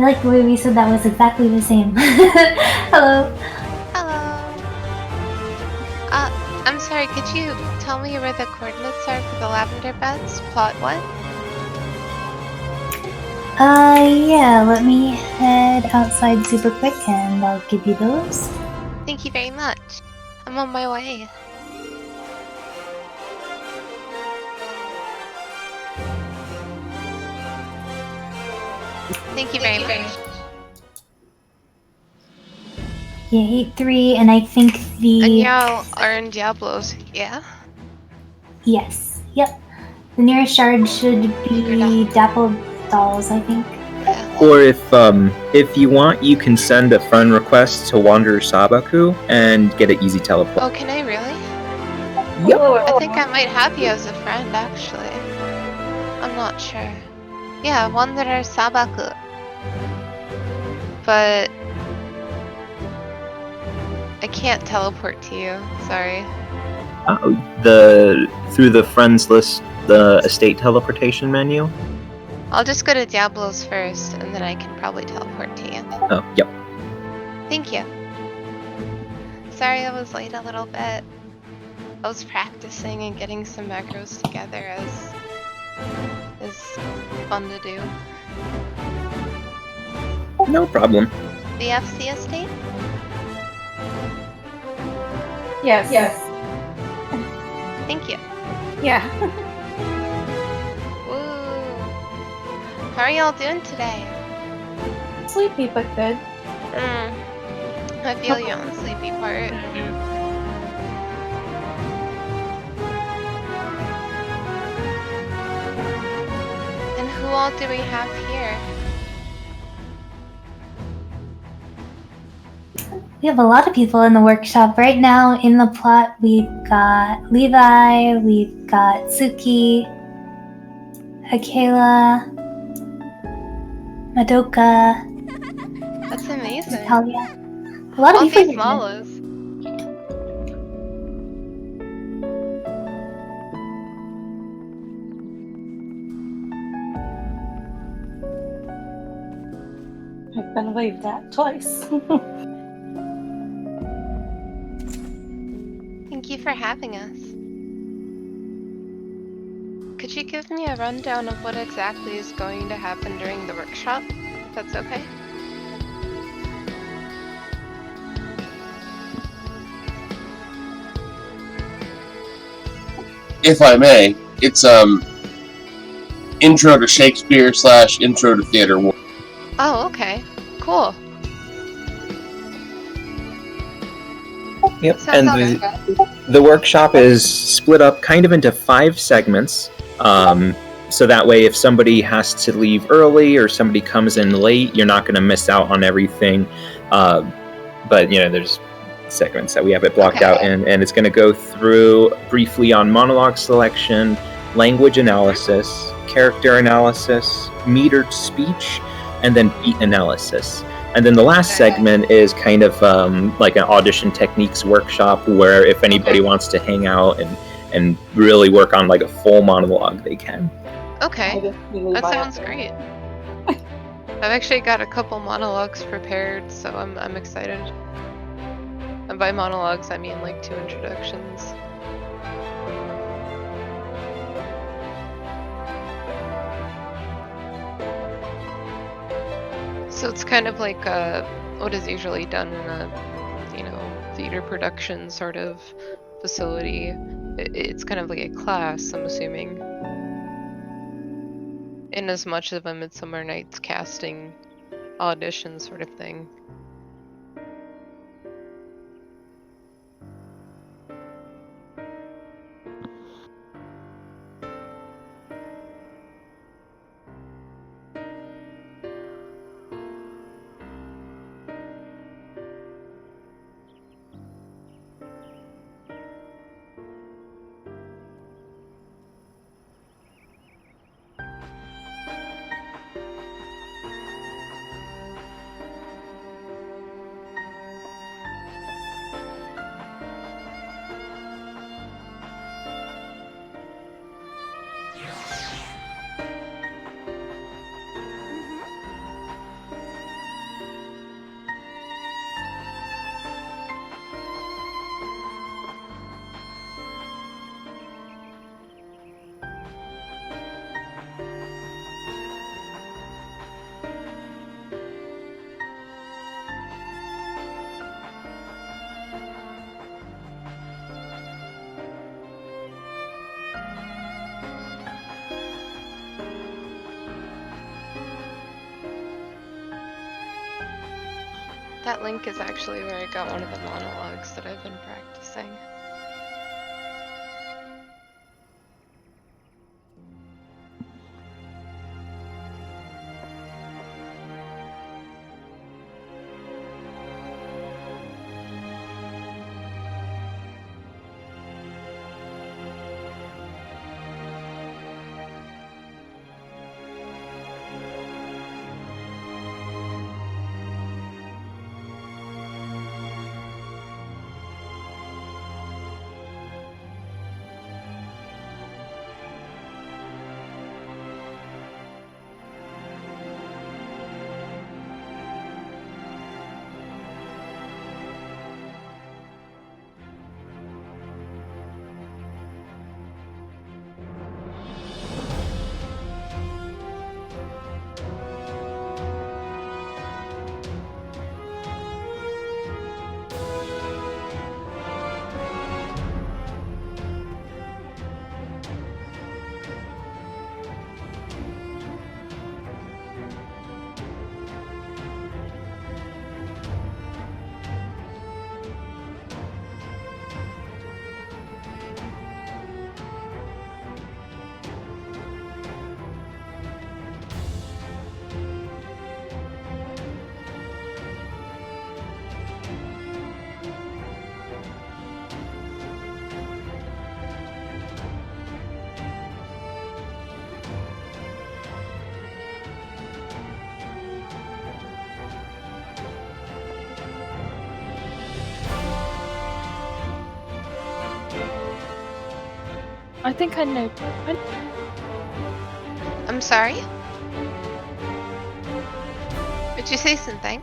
like the way we said that was exactly the same. Hello. Hello. I'm sorry, could you tell me where the coordinates are for the lavender beds? Plot what? Yeah, let me head outside super quick and I'll give you those. Thank you very much. I'm on my way. Thank you very much. Yeah, 8-3, and I think the... And y'all are in Diablos, yeah? Yes, yep. The nearest shard should be Dappled Dolls, I think. Yeah. Or if you want, you can send a friend request to Wanderer Sabaku and get an easy teleport. Oh, can I really? Yep. I think I might have you as a friend, actually. I'm not sure. Yeah, Wanderer Sabaku. But I can't teleport to you, sorry. Through the friends list, the estate teleportation menu. I'll just go to Diablos first, and then I can probably teleport to you. Oh, yep. Thank you. Sorry I was late a little bit. I was practicing and getting some macros together as is fun to do. No problem. The FC estate? Yes. Thank you. Yeah. Woo! How are y'all doing today? Sleepy but good. I feel you on the sleepy part. And who all do we have here? We have a lot of people in the workshop. Right now in the plot, we've got Levi, we've got Suki, Akela, Madoka, That's amazing. Talia. A lot of All people these here. malas. I've been waved at twice. Thank you for having us. Could you give me a rundown of what exactly is going to happen during the workshop? If that's okay? If I may, it's intro to Shakespeare / intro to theater. Oh, okay. Cool. Yep. Sounds And all good. the workshop is split up kind of into 5 segments. So that way, if somebody has to leave early or somebody comes in late, you're not going to miss out on everything. But there's segments that we have it blocked out in, and it's going to go through briefly on monologue selection, language analysis, character analysis, metered speech, and then beat analysis. And then the last segment is kind of like an audition techniques workshop, where if anybody wants to hang out and really work on like a full monologue, they can. Okay, that sounds great. I've actually got a couple monologues prepared, so I'm excited. And by monologues, I mean like 2 introductions. So it's kind of like what is usually done in a theater production sort of facility. It's kind of like a class, I'm assuming. In as much of a Midsummer Night's casting audition sort of thing. That link is actually where I got one of the monologues that I've been practicing. I think I know. I'm sorry? Did you say something?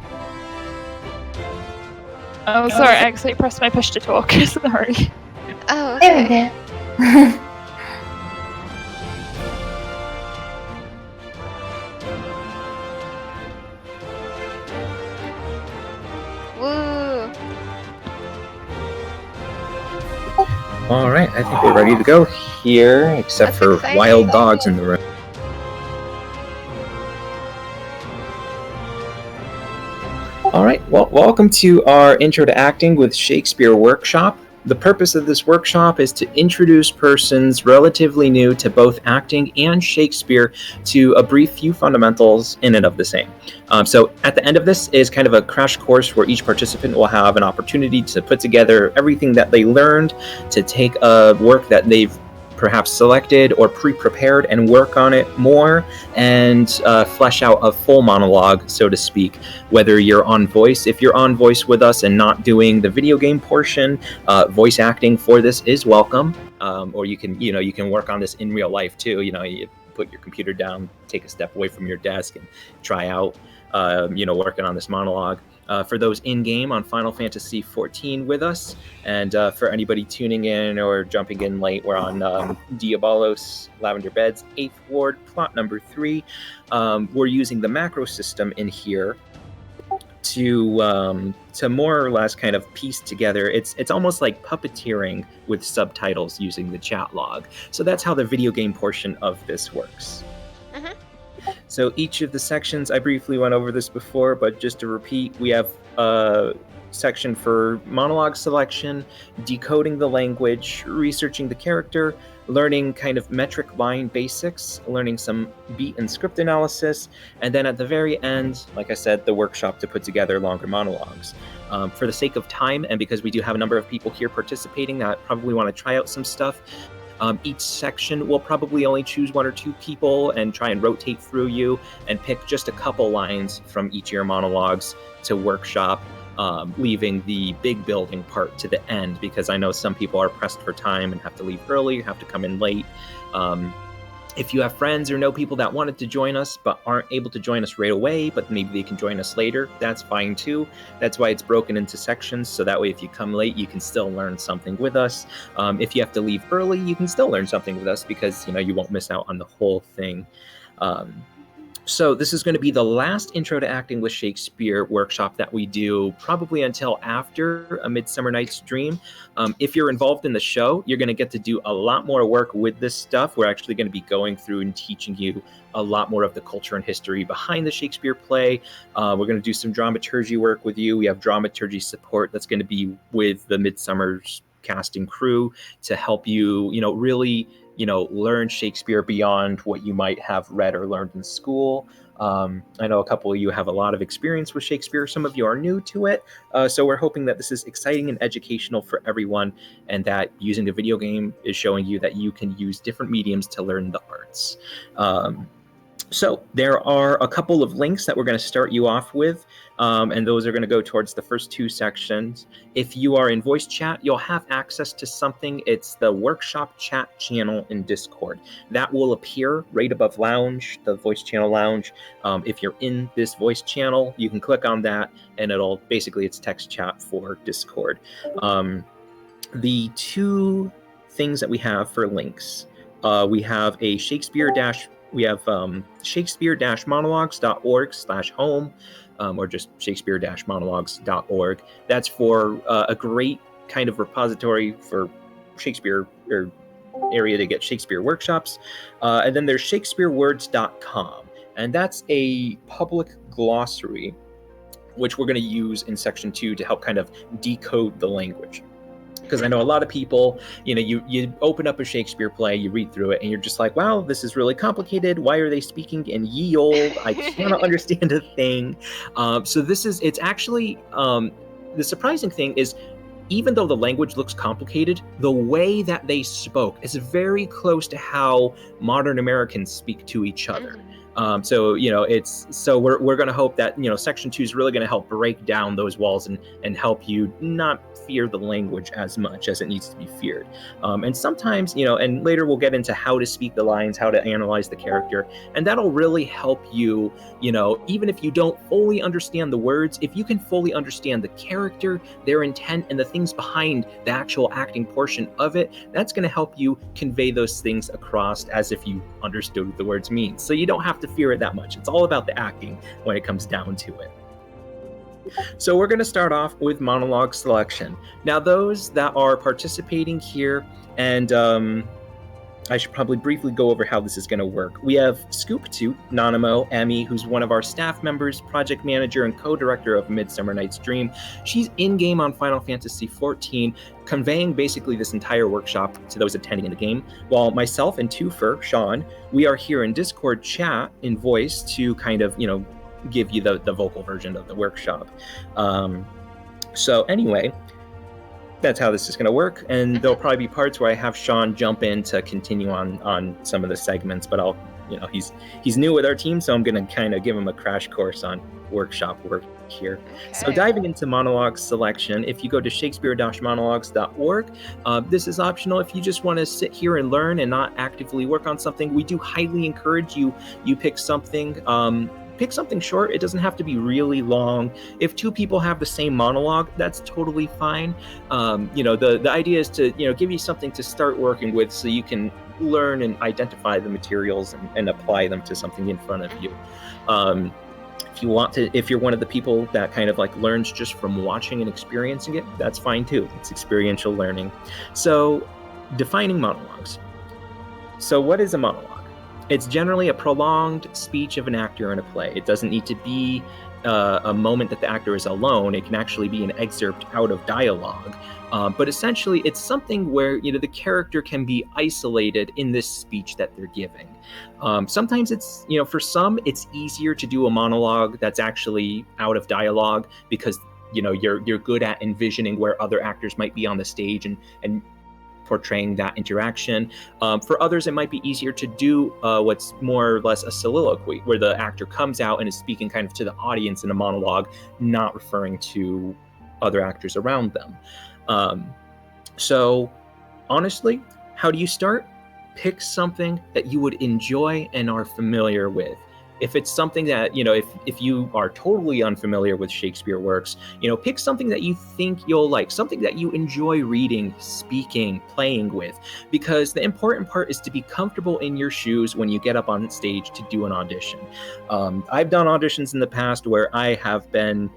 Oh, sorry, I accidentally pressed my push to talk. Sorry. Oh, There okay. we go. Woo! All right, I think we're ready to go here, except That's for exciting. wild dogs in the room. All right, well, welcome to our Intro to Acting with Shakespeare workshop. The purpose of this workshop is to introduce persons relatively new to both acting and Shakespeare to a brief few fundamentals in and of the same. So at the end of this is kind of a crash course where each participant will have an opportunity to put together everything that they learned, to take a work that they've perhaps selected or pre-prepared and work on it more and flesh out a full monologue, so to speak. Whether you're on voice, if you're on voice with us and not doing the video game portion, voice acting for this is welcome. Or you can work on this in real life too. You put your computer down, take a step away from your desk and try out, working on this monologue. For those in-game on Final Fantasy XIV with us, and for anybody tuning in or jumping in late, we're on Diabolos, Lavender Beds, 8th Ward, plot number 3. We're using the macro system in here to more or less kind of piece together. It's almost like puppeteering with subtitles using the chat log. So that's how the video game portion of this works. Mhm. So each of the sections, I briefly went over this before, but just to repeat, we have a section for monologue selection, decoding the language, researching the character, learning kind of metric line basics, learning some beat and script analysis, and then at the very end, like I said, the workshop to put together longer monologues. For the sake of time, and because we do have a number of people here participating that probably want to try out some stuff, each section will probably only choose 1 or 2 people and try and rotate through you and pick just a couple lines from each of your monologues to workshop, leaving the big building part to the end, because I know some people are pressed for time and have to leave early, have to come in late. If you have friends or know people that wanted to join us but aren't able to join us right away, but maybe they can join us later, that's fine too. That's why it's broken into sections, so that way if you come late, you can still learn something with us. If you have to leave early, you can still learn something with us, because you won't miss out on the whole thing. So this is going to be the last Intro to Acting with Shakespeare workshop that we do, probably until after A Midsummer Night's Dream. If you're involved in the show, you're going to get to do a lot more work with this stuff. We're actually going to be going through and teaching you a lot more of the culture and history behind the Shakespeare play. We're going to do some dramaturgy work with you. We have dramaturgy support that's going to be with the Midsummer's cast and crew to help you, really learn Shakespeare beyond what you might have read or learned in school. I know a couple of you have a lot of experience with Shakespeare. Some of you are new to it. So we're hoping that this is exciting and educational for everyone, and that using a video game is showing you that you can use different mediums to learn the arts. So there are a couple of links that we're going to start you off with, and those are going to go towards the first two sections. If you are in voice chat, you'll have access to something. It's the workshop chat channel in Discord. That will appear right above Lounge, the voice channel Lounge. If you're in this voice channel, you can click on that, and it's text chat for Discord. The two things that we have for links, we have a shakespeare-monologues.org/home, or just shakespeare-monologues.org. That's for a great kind of repository for Shakespeare, or area to get Shakespeare workshops. And then there's shakespearewords.com, and that's a public glossary, which we're going to use in section 2 to help kind of decode the language. Because I know a lot of people, you open up a Shakespeare play, you read through it, and you're just like, wow, this is really complicated. Why are they speaking in ye olde? I cannot understand a thing. So it's actually, the surprising thing is, even though the language looks complicated, the way that they spoke is very close to how modern Americans speak to each other. So we're going to hope that section 2 is really going to help break down those walls and help you not fear the language as much as it needs to be feared. And sometimes, and later we'll get into how to speak the lines, how to analyze the character, and that'll really help you, even if you don't fully understand the words, if you can fully understand the character, their intent, and the things behind the actual acting portion of it, that's going to help you convey those things across as if you understood what the words mean. So you don't have to fear it that much. It's all about the acting when it comes down to it. So we're going to start off with monologue selection. Now, those that are participating here, and I should probably briefly go over how this is going to work. We have Scooptoot, Nanamo, Emmy, who's one of our staff members, project manager, and co-director of Midsummer Night's Dream. She's in-game on Final Fantasy XIV, conveying basically this entire workshop to those attending in the game, while myself and Twofer, Sean, we are here in Discord chat in voice to kind of, give you the vocal version of the workshop. So anyway, that's how this is going to work, and there'll probably be parts where I have Sean jump in to continue on some of the segments, but I'll, he's new with our team, so I'm going to kind of give him a crash course on workshop work here. Okay. So diving into monologue selection, if you go to shakespeare-monologues.org, this is optional if you just want to sit here and learn and not actively work on something. We do highly encourage you pick something. Pick something short. It doesn't have to be really long. If two people have the same monologue, that's totally fine. The idea is to give you something to start working with, so you can learn and identify the materials and apply them to something in front of you. If you're one of the people that kind of like learns just from watching and experiencing it, that's fine too. It's experiential learning. So, defining monologues. So what is a monologue? It's generally a prolonged speech of an actor in a play. It doesn't need to be a moment that the actor is alone. It can actually be an excerpt out of dialogue. But essentially, it's something where the character can be isolated in this speech that they're giving. Sometimes it's for some it's easier to do a monologue that's actually out of dialogue because you're good at envisioning where other actors might be on the stage and portraying that interaction. For others, it might be easier to do what's more or less a soliloquy, where the actor comes out and is speaking kind of to the audience in a monologue, not referring to other actors around them. So honestly, how do you start? Pick something that you would enjoy and are familiar with. If it's something that, if you are totally unfamiliar with Shakespeare works, pick something that you think you'll like, something that you enjoy reading, speaking, playing with, because the important part is to be comfortable in your shoes when you get up on stage to do an audition. I've done auditions in the past where I have been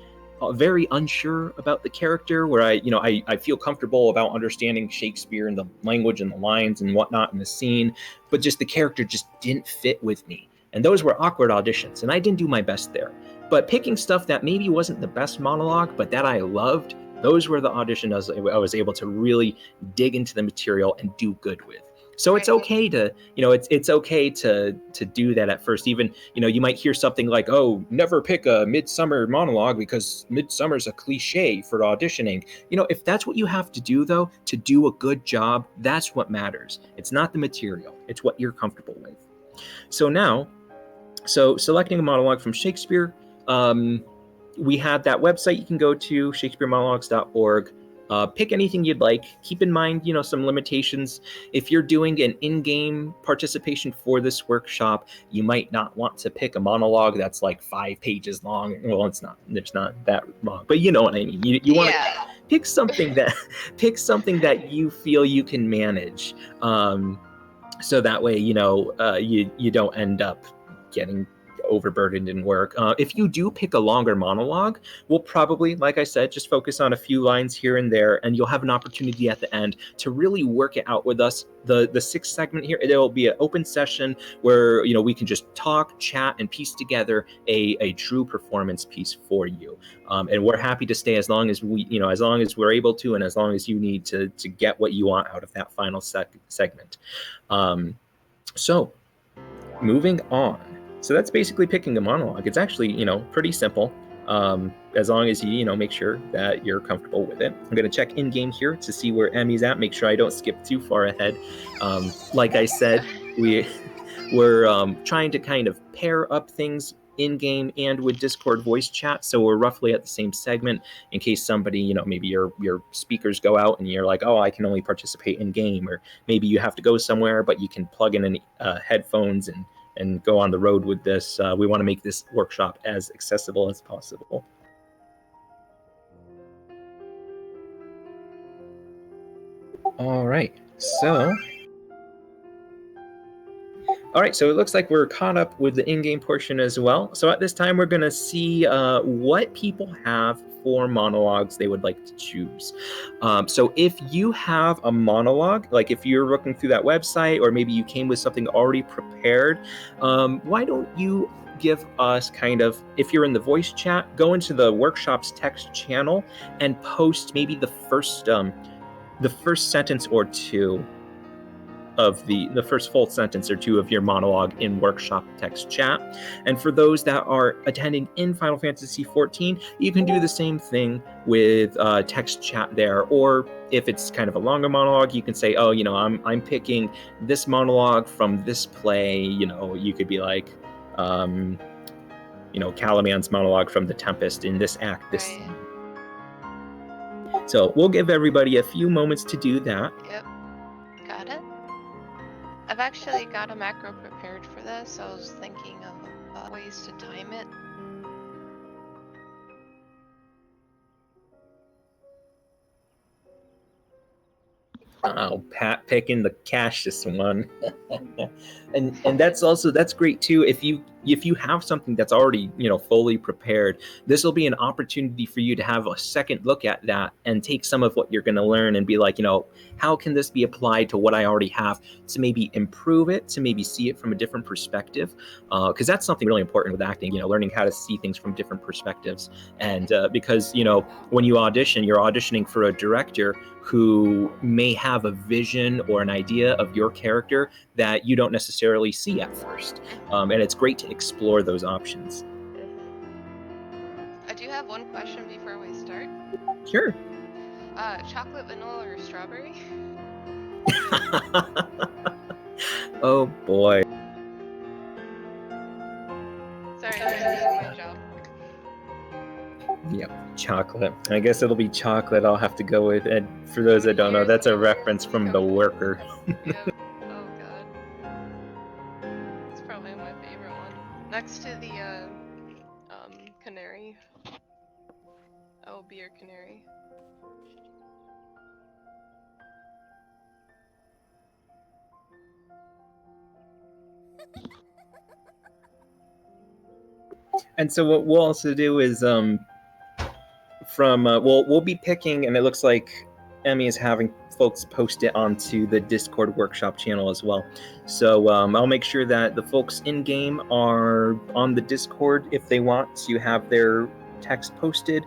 very unsure about the character, where I feel comfortable about understanding Shakespeare and the language and the lines and whatnot in the scene, but just the character just didn't fit with me. And those were awkward auditions, and I didn't do my best there. But picking stuff that maybe wasn't the best monologue, but that I loved, those were the auditions I was able to really dig into the material and do good with. So it's okay to, it's okay to do that at first. Even, you might hear something like, oh, never pick a Midsummer monologue because Midsummer's a cliche for auditioning. If that's what you have to do, though, to do a good job, that's what matters. It's not the material. It's what you're comfortable with. So now, selecting a monologue from Shakespeare, we have that website you can go to, shakespearemonologues.org. Pick anything you'd like. Keep in mind, some limitations. If you're doing an in-game participation for this workshop, you might not want to pick a monologue that's like 5 pages long. Well, it's not that long, but you know what I mean. You want to pick something that you feel you can manage. So that way, you don't end up getting overburdened in work. If you do pick a longer monologue, we'll probably, like I said, just focus on a few lines here and there, and you'll have an opportunity at the end to really work it out with us. The 6th segment here, it will be an open session where we can just talk, chat, and piece together a true performance piece for you. And we're happy to stay as long as we're able to, and as long as you need to get what you want out of that final segment. So moving on. So that's basically picking a monologue. It's actually, pretty simple, as long as you, make sure that you're comfortable with it. I'm going to check in-game here to see where Emmy's at, make sure I don't skip too far ahead. Like I said, we're trying to kind of pair up things in-game and with Discord voice chat, so we're roughly at the same segment in case somebody, maybe your speakers go out and you're like, oh, I can only participate in-game, or maybe you have to go somewhere, but you can plug in headphones and go on the road with this. We want to make this workshop as accessible as possible. All right, so it looks like we're caught up with the in-game portion as well. So at this time, we're going to see what people have for monologues they would like to choose. So if you have a monologue, like if you're looking through that website, or maybe you came with something already prepared, why don't you give us if you're in the voice chat, go into the workshop's text channel and post maybe the first sentence or two of the first full sentence or two of your monologue in workshop text chat. And for those that are attending in Final Fantasy XIV, you can do the same thing with text chat there. Or if it's kind of a longer monologue, you can say, oh, I'm picking this monologue from this play. You could be like, Calaman's monologue from The Tempest in this act, this scene. So we'll give everybody a few moments to do that. Yep, got it. I've actually got a macro prepared for this, so I was thinking of ways to time it. Oh, Pat picking the Cassius one. and that's great too. If you have something that's already, fully prepared, this will be an opportunity for you to have a second look at that and take some of what you're going to learn and be like, how can this be applied to what I already have to maybe improve it, to maybe see it from a different perspective? Because that's something really important with acting, learning how to see things from different perspectives. And because, when you audition, you're auditioning for a director who may have a vision or an idea of your character that you don't necessarily see at first. And it's great to explore those options. I do have one question before we start. Sure. Chocolate, vanilla, or strawberry? Oh boy. Sorry, I'm doing my job. Yep, chocolate. I guess it'll be chocolate I'll have to go with. And for those that don't know, that's a reference from The Worker. Yep. Oh god. It's probably my favorite one. Next to And so what we'll also do is we'll be picking, and it looks like Emmy is having folks post it onto the Discord workshop channel as well. So I'll make sure that the folks in game are on the Discord if they want to have their text posted.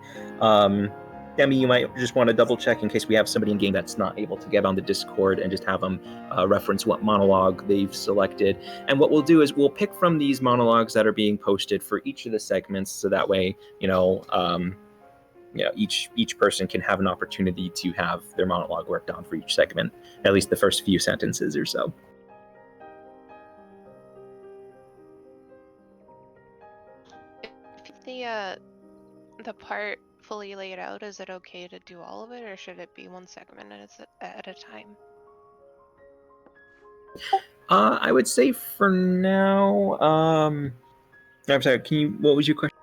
Emmy, you might just want to double check in case we have somebody in game that's not able to get on the Discord, and just have them reference what monologue they've selected. And what we'll do is we'll pick from these monologues that are being posted for each of the segments, so that way, each person can have an opportunity to have their monologue worked on for each segment, at least the first few sentences or so. If the part fully laid out, is it okay to do all of it, or should it be one segment at a time? I would say for now, I'm sorry, what was your question?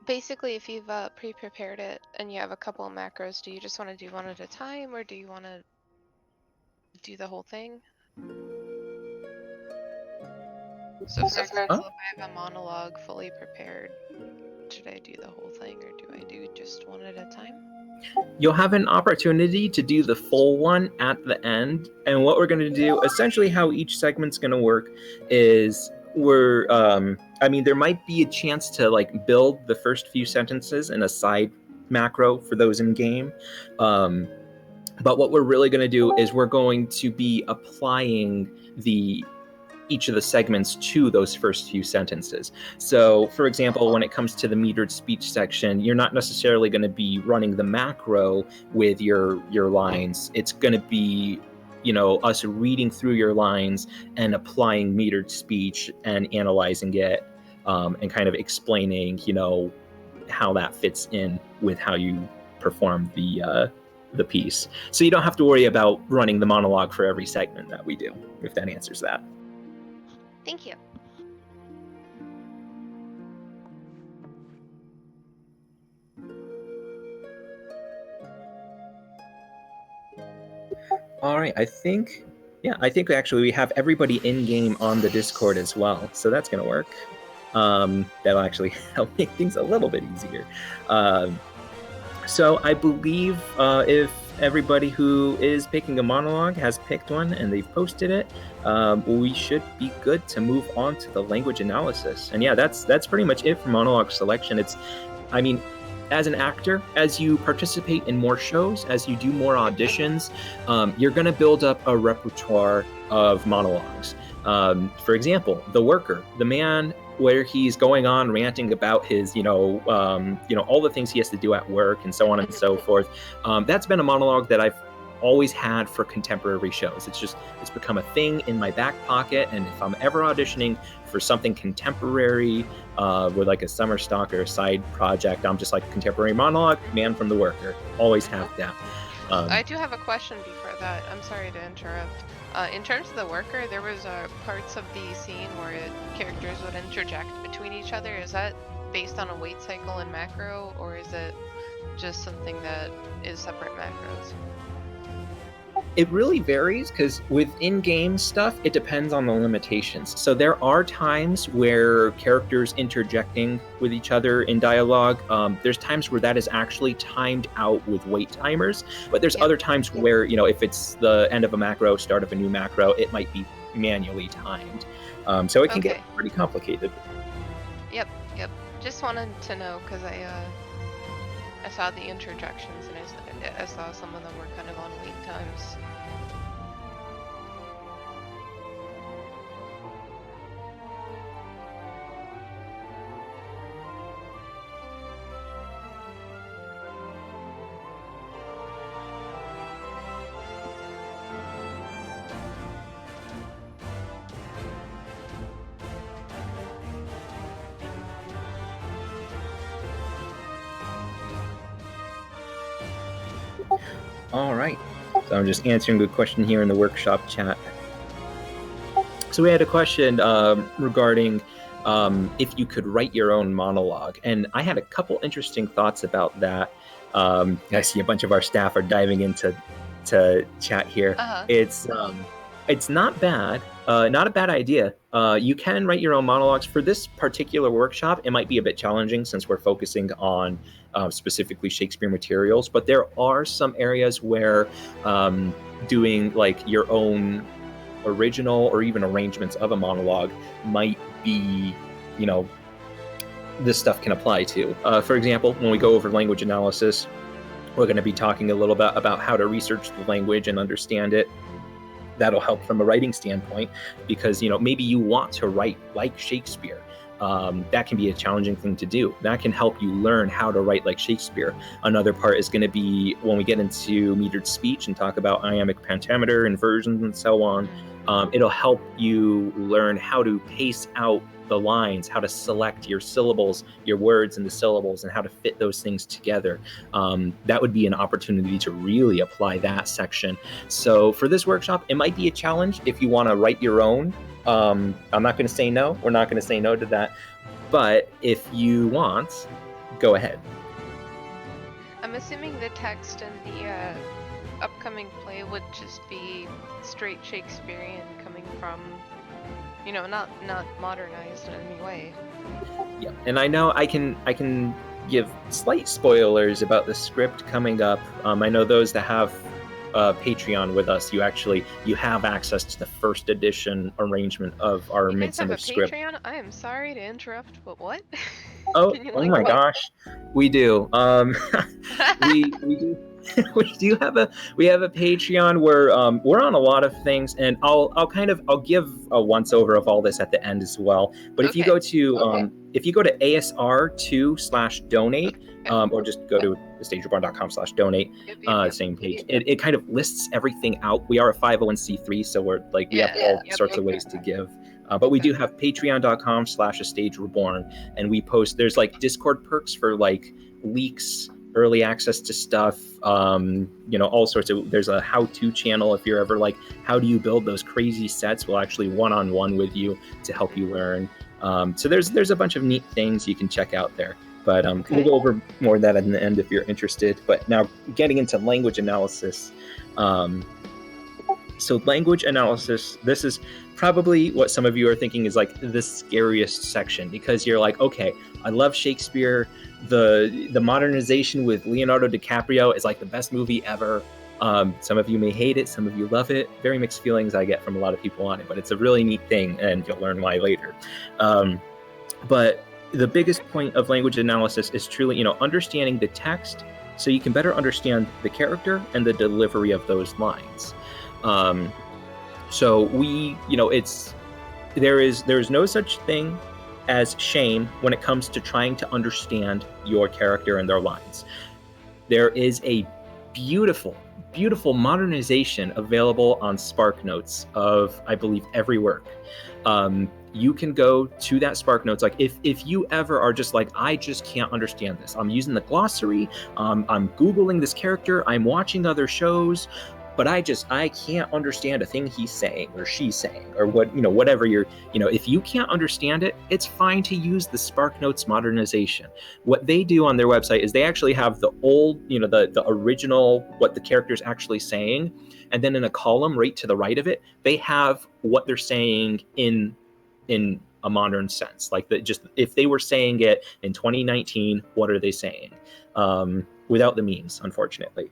Basically, if you've pre-prepared it and you have a couple of macros, do you just want to do one at a time, or do you want to do the whole thing? So for example, if I have a monologue fully prepared, should I do the whole thing, or do I do just one at a time? You'll have an opportunity to do the full one at the end. And what we're going to do, essentially how each segment's going to work is there might be a chance to build the first few sentences in a side macro for those in game. But what we're really going to do is we're going to be applying each of the segments to those first few sentences. So, for example, when it comes to the metered speech section, you're not necessarily going to be running the macro with your lines. It's going to be, us reading through your lines and applying metered speech and analyzing it, and kind of explaining, how that fits in with how you perform the piece. So you don't have to worry about running the monologue for every segment that we do, if that answers that. Thank you. All right, I think actually we have everybody in game on the Discord as well, so that's gonna work. That'll actually help make things a little bit easier. So I believe if everybody who is picking a monologue has picked one and they've posted it, we should be good to move on to the language analysis. And yeah, that's pretty much it for monologue selection. As an actor, as you participate in more shows, as you do more auditions, you're going to build up a repertoire of monologues. For example, The Worker, the man where he's going on ranting about his, all the things he has to do at work and so on and so forth. That's been a monologue that I've always had for contemporary shows. It's become a thing in my back pocket, and if I'm ever auditioning for something contemporary with a summer stock or a side project, I'm just contemporary monologue, man from The Worker. Always have that. I do have a question before that. I'm sorry to interrupt. In terms of The Worker, there was parts of the scene where characters would interject between each other. Is that based on a wait cycle and macro, or is it just something that is separate macros? It really varies, because with in-game stuff, it depends on the limitations. So there are times where characters interjecting with each other in dialogue, there's times where that is actually timed out with wait timers, but there's other times where, if it's the end of a macro, start of a new macro, it might be manually timed. So it can get pretty complicated. Yep. Just wanted to know, because I saw the interjections, and I saw some of them were kind of on wait times. All right. So I'm just answering a question here in the workshop chat. So we had a question regarding if you could write your own monologue, and I had a couple interesting thoughts about that. I see a bunch of our staff are diving into chat here. Uh-huh. It's It's not bad. Not a bad idea. You can write your own monologues. For this particular workshop, it might be a bit challenging since we're focusing on specifically Shakespeare materials, but there are some areas where doing like your own original or even arrangements of a monologue might be, this stuff can apply to. For example, when we go over language analysis, we're going to be talking a little bit about how to research the language and understand it. That'll help from a writing standpoint because, maybe you want to write like Shakespeare. That can be a challenging thing to do. That can help you learn how to write like Shakespeare. Another part is going to be when we get into metered speech and talk about iambic pentameter, inversions, and so on. It'll help you learn how to pace out the lines, how to select your syllables, your words and the syllables, and how to fit those things together. That would be an opportunity to really apply that section. So for this workshop, it might be a challenge if you want to write your own. I'm not going to say no. We're not going to say no to that. But if you want, go ahead. I'm assuming the text in the upcoming play would just be straight Shakespearean coming from, not modernized in any way. Yeah, and I know I can give slight spoilers about the script coming up. I know those that have Patreon with us, you have access to the first edition arringement of our Midsummer script. Patreon? I am sorry to interrupt, but what? Oh my gosh, we do. we do. we have a Patreon where we're on a lot of things, and I'll give a once over of all this at the end as well. But if you go to ASR2/donate, or just go to thestagereborn.com/donate, same page. It kind of lists everything out. We are a 501c3, so we have all sorts of ways to give. But we do have patreon.com/astagereborn, and we post. There's like Discord perks for like leaks, early access to stuff, all sorts of. There's a how-to channel if you're ever like, how do you build those crazy sets? We'll actually one-on-one with you to help you learn. So there's a bunch of neat things you can check out there. But we'll go over more of that in the end if you're interested. But now getting into language analysis. So language analysis, this is probably what some of you are thinking is like the scariest section, because you're like, okay, I love Shakespeare. The modernization with Leonardo DiCaprio is like the best movie ever. Some of you may hate it, some of you love it. Very mixed feelings I get from a lot of people on it, but it's a really neat thing, and you'll learn why later. But the biggest point of language analysis is truly, understanding the text so you can better understand the character and the delivery of those lines. So there is no such thing as shame when it comes to trying to understand your character and their lines. There is a beautiful modernization available on SparkNotes of, I believe, every work. You can go to that SparkNotes. Like if you ever are just like, I just can't understand this. I'm using the glossary. I'm Googling this character. I'm watching other shows, but I can't understand a thing he's saying or she's saying or whatever if you can't understand it, it's fine to use the SparkNotes modernization. What they do on their website is they actually have the old, the original, what the character's actually saying. And then in a column right to the right of it, they have what they're saying in a modern sense. Like just if they were saying it in 2019, what are they saying? Without the memes, unfortunately.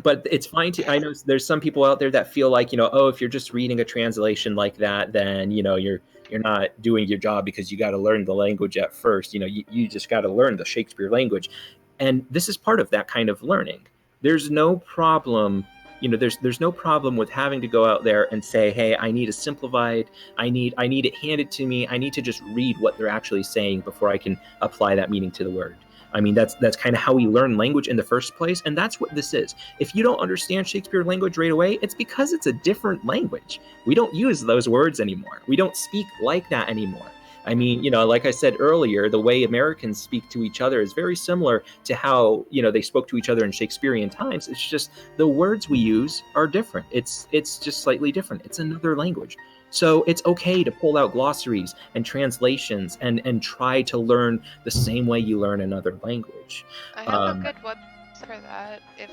But it's fine to. I know there's some people out there that feel like if you're just reading a translation like that, then you're not doing your job because you got to learn the language at first. You just got to learn the Shakespeare language, and this is part of that kind of learning. There's no problem. There's no problem with having to go out there and say, hey, I need a simplified. I need it handed to me. I need to just read what they're actually saying before I can apply that meaning to the word. I mean, that's kind of how we learn language in the first place, and that's what this is. If you don't understand Shakespeare language right away, it's because it's a different language. We don't use those words anymore. We don't speak like that anymore. I mean, like I said earlier, the way Americans speak to each other is very similar to how, they spoke to each other in Shakespearean times. It's just the words we use are different. It's just slightly different. It's another language. So it's okay to pull out glossaries and translations and try to learn the same way you learn another language. I have a good website for that. If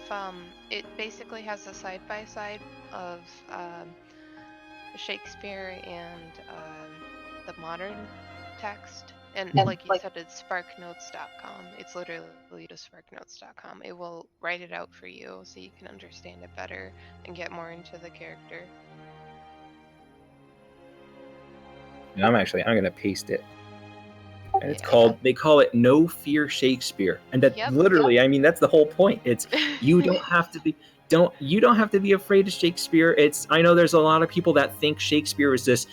it basically has a side by side of Shakespeare and the modern text, and like you said, it's sparknotes.com. It's literally just sparknotes.com. It will write it out for you so you can understand it better and get more into the character. And I'm gonna paste it. And it's Yeah. called, they call it No Fear Shakespeare. And that Yep. literally, I mean, that's the whole point. It's, you don't have to be, you don't have to be afraid of Shakespeare. It's, I know there's a lot of people that think Shakespeare is this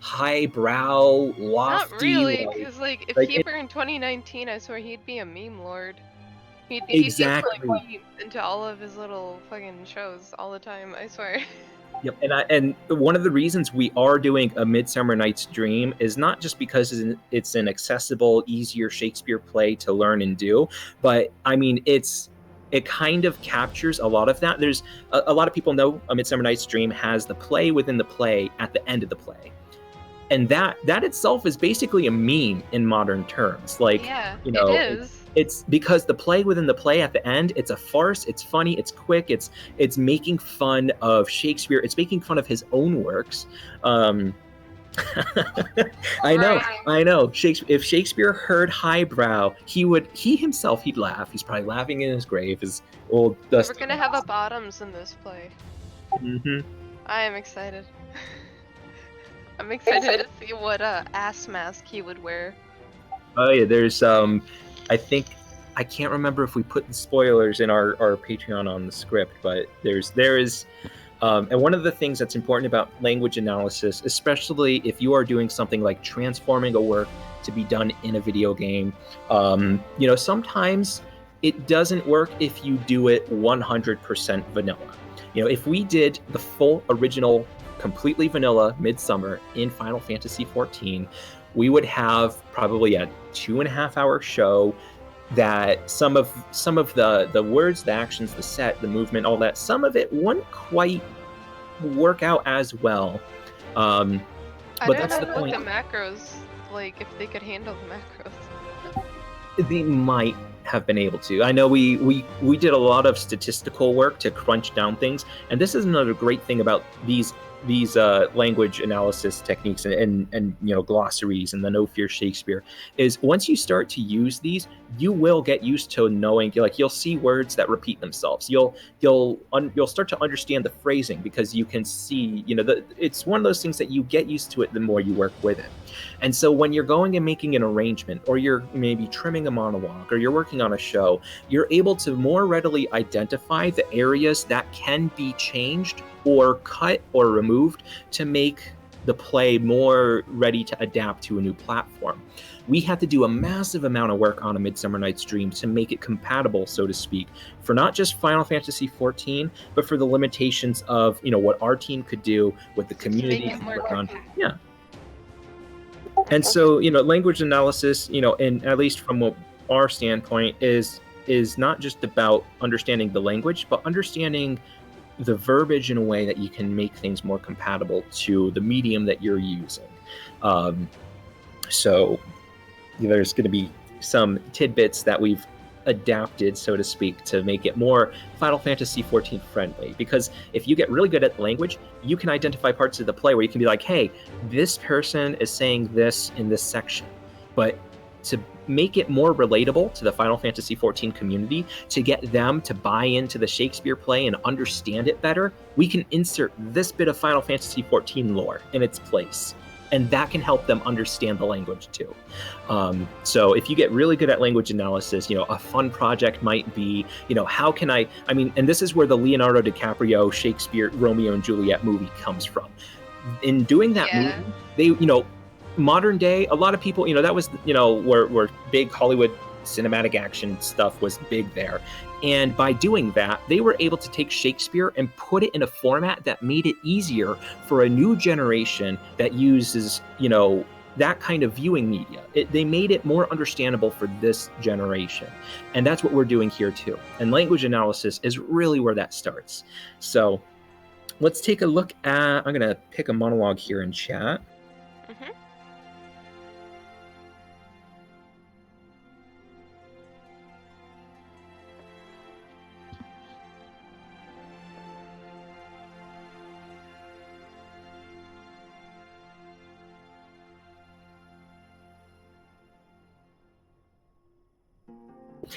highbrow, lofty. Not really, because like if like he it- were in 2019, I swear he'd be a meme lord. He'd Exactly. be like into all of his little fucking shows all the time. I swear. Yep, and one of the reasons we are doing A Midsummer Night's Dream is not just because it's an accessible, easier Shakespeare play to learn and do, but I mean it kind of captures a lot of that. There's a lot of people know A Midsummer Night's Dream has the play within the play at the end of the play, and that itself is basically a meme in modern terms. Like, Yeah, you know, it is. it's because the play within the play at the end, it's a farce, it's funny, it's quick, it's making fun of Shakespeare, it's making fun of his own works. I know. If Shakespeare heard highbrow, he'd laugh. He's probably laughing in his grave, his old dusty. We're gonna have a bottoms in this play. Mm-hmm. I am excited. I'm excited to see what ass mask he would wear. Oh yeah, there's I think, I can't remember if we put the spoilers in our Patreon on the script, but there is and one of the things that's important about language analysis, especially if you are doing something like transforming a work to be done in a video game, you know, sometimes it doesn't work if you do it 100% vanilla. You know, if we did the full original, completely vanilla Midsummer in Final Fantasy XIV, we would have probably a 2.5 hour show that some of the words, the actions, the set, the movement, all that, some of it wouldn't quite work out as well. I But don't that's know the what point. the macros, like, if they could handle the macros. They might have been able to. I know we did a lot of statistical work to crunch down things, and this is another great thing about these language analysis techniques and you know, glossaries and the No Fear Shakespeare, is once you start to use these, you will get used to knowing, like, you'll see words that repeat themselves. You'll start to understand the phrasing because you can see, you know, it's one of those things that you get used to it the more you work with it. And so when you're going and making an arrangement, or you're maybe trimming a monologue, or you're working on a show, you're able to more readily identify the areas that can be changed or cut or removed to make the play more ready to adapt to a new platform. We had to do a massive amount of work on A Midsummer Night's Dream to make it compatible, so to speak, for not just Final Fantasy XIV, but for the limitations of, you know, what our team could do, what the community Make it could more work on. compatible. Yeah. And so, you know, language analysis, you know, and at least from what our standpoint is not just about understanding the language, but understanding the verbiage in a way that you can make things more compatible to the medium that you're using. So there's going to be some tidbits that we've adapted, so to speak, to make it more Final Fantasy XIV friendly. Because if you get really good at language, you can identify parts of the play where you can be like, hey, this person is saying this in this section. But to make it more relatable to the Final Fantasy XIV community, to get them to buy into the Shakespeare play and understand it better, we can insert this bit of Final Fantasy XIV lore in its place. And that can help them understand the language too. So if you get really good at language analysis, you know, a fun project might be, you know, how can I mean, and this is where the Leonardo DiCaprio Shakespeare Romeo and Juliet movie comes from. In doing that movie, they, you know, modern day, a lot of people, you know, that was, you know, where big Hollywood cinematic action stuff was big there. And by doing that, they were able to take Shakespeare and put it in a format that made it easier for a new generation that uses, you know, that kind of viewing media. They made it more understandable for this generation. And that's what we're doing here too. And language analysis is really where that starts. So let's take a look at, I'm going to pick a monologue here in chat. Mm-hmm.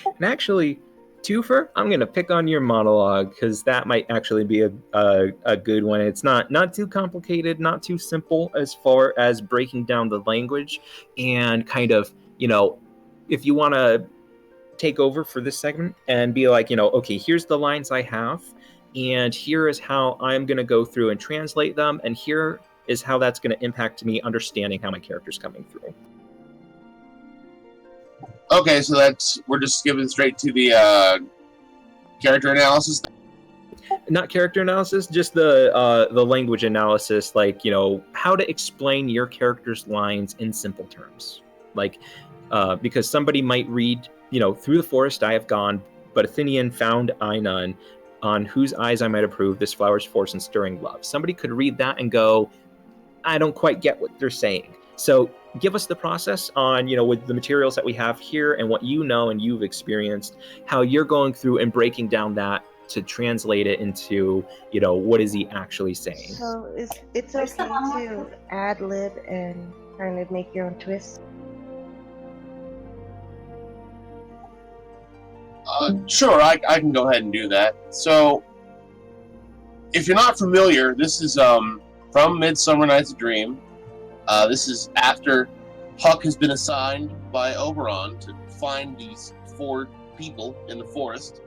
And actually, Twofer, I'm gonna pick on your monologue because that might actually be a good one. It's not too complicated, not too simple as far as breaking down the language, and kind of, if you want to take over for this segment and be like, okay, here's the lines I have, and here is how I'm gonna go through and translate them, and here is how that's gonna impact me understanding how my character's coming through. Okay, so we're just skipping straight to the character analysis. Not character analysis, just the language analysis, like how to explain your character's lines in simple terms, like because somebody might read through the forest I have gone, but Athenian found I none, on whose eyes I might approve this flower's force and stirring love. Somebody could read that and go, I don't quite get what they're saying. So give us the process on, with the materials that we have here and what and you've experienced, how you're going through and breaking down that to translate it into, what is he actually saying. So it's okay to ad lib and kind of make your own twist? Sure, I can go ahead and do that. So, if you're not familiar, this is from Midsummer Night's Dream. This is after Puck has been assigned by Oberon to find these 4 people in the forest.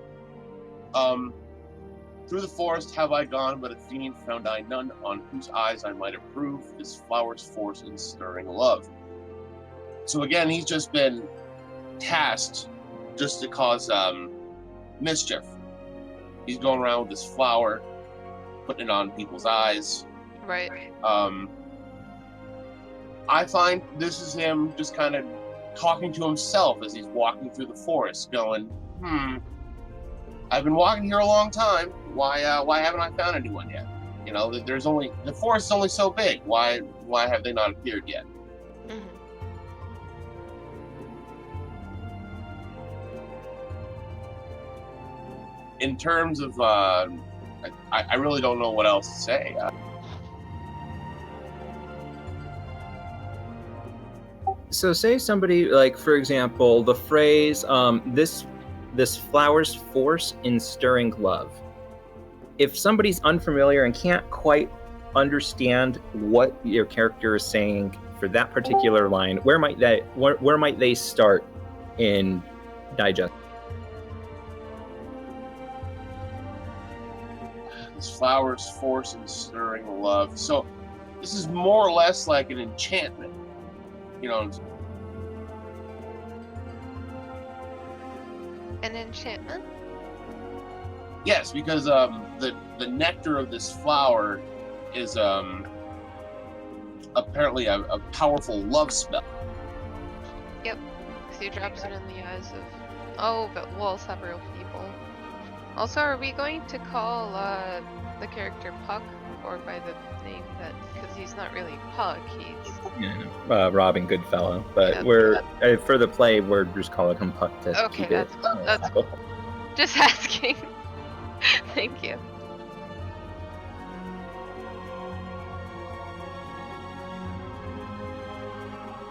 Through the forest have I gone, but Athenian found I none, on whose eyes I might approve this flower's force in stirring love. So again, he's just been tasked just to cause mischief. He's going around with this flower, putting it on people's eyes. Right. I find this is him just kind of talking to himself as he's walking through the forest, going, I've been walking here a long time. Why haven't I found anyone yet? The forest is only so big. Why have they not appeared yet? Mm-hmm. In terms of, I really don't know what else to say. So say somebody, like, for example, the phrase, this flower's force in stirring love. If somebody's unfamiliar and can't quite understand what your character is saying for that particular line, where might they start in digest? This flower's force in stirring love. So this is more or less like an enchantment. An enchantment? Yes, because the nectar of this flower is apparently a powerful love spell. Yep. Because he drops it in the eyes of several people. Also, are we going to call the character Puck, or by the name that, because he's not really Puck, he's Robin Goodfellow, but yeah, we're for the play we're just calling him Puck to okay, keep it. that's cool. Just asking. Thank you.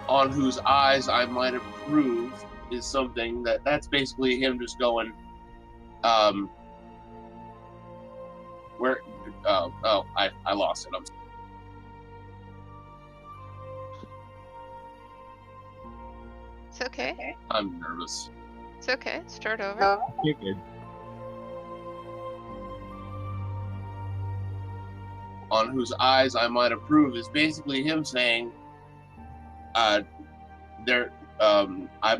On whose eyes I might approve is something that's basically him just going, where, I lost it. It's okay. I'm nervous. It's okay. Start over. You're good. On whose eyes I might approve is basically him saying, I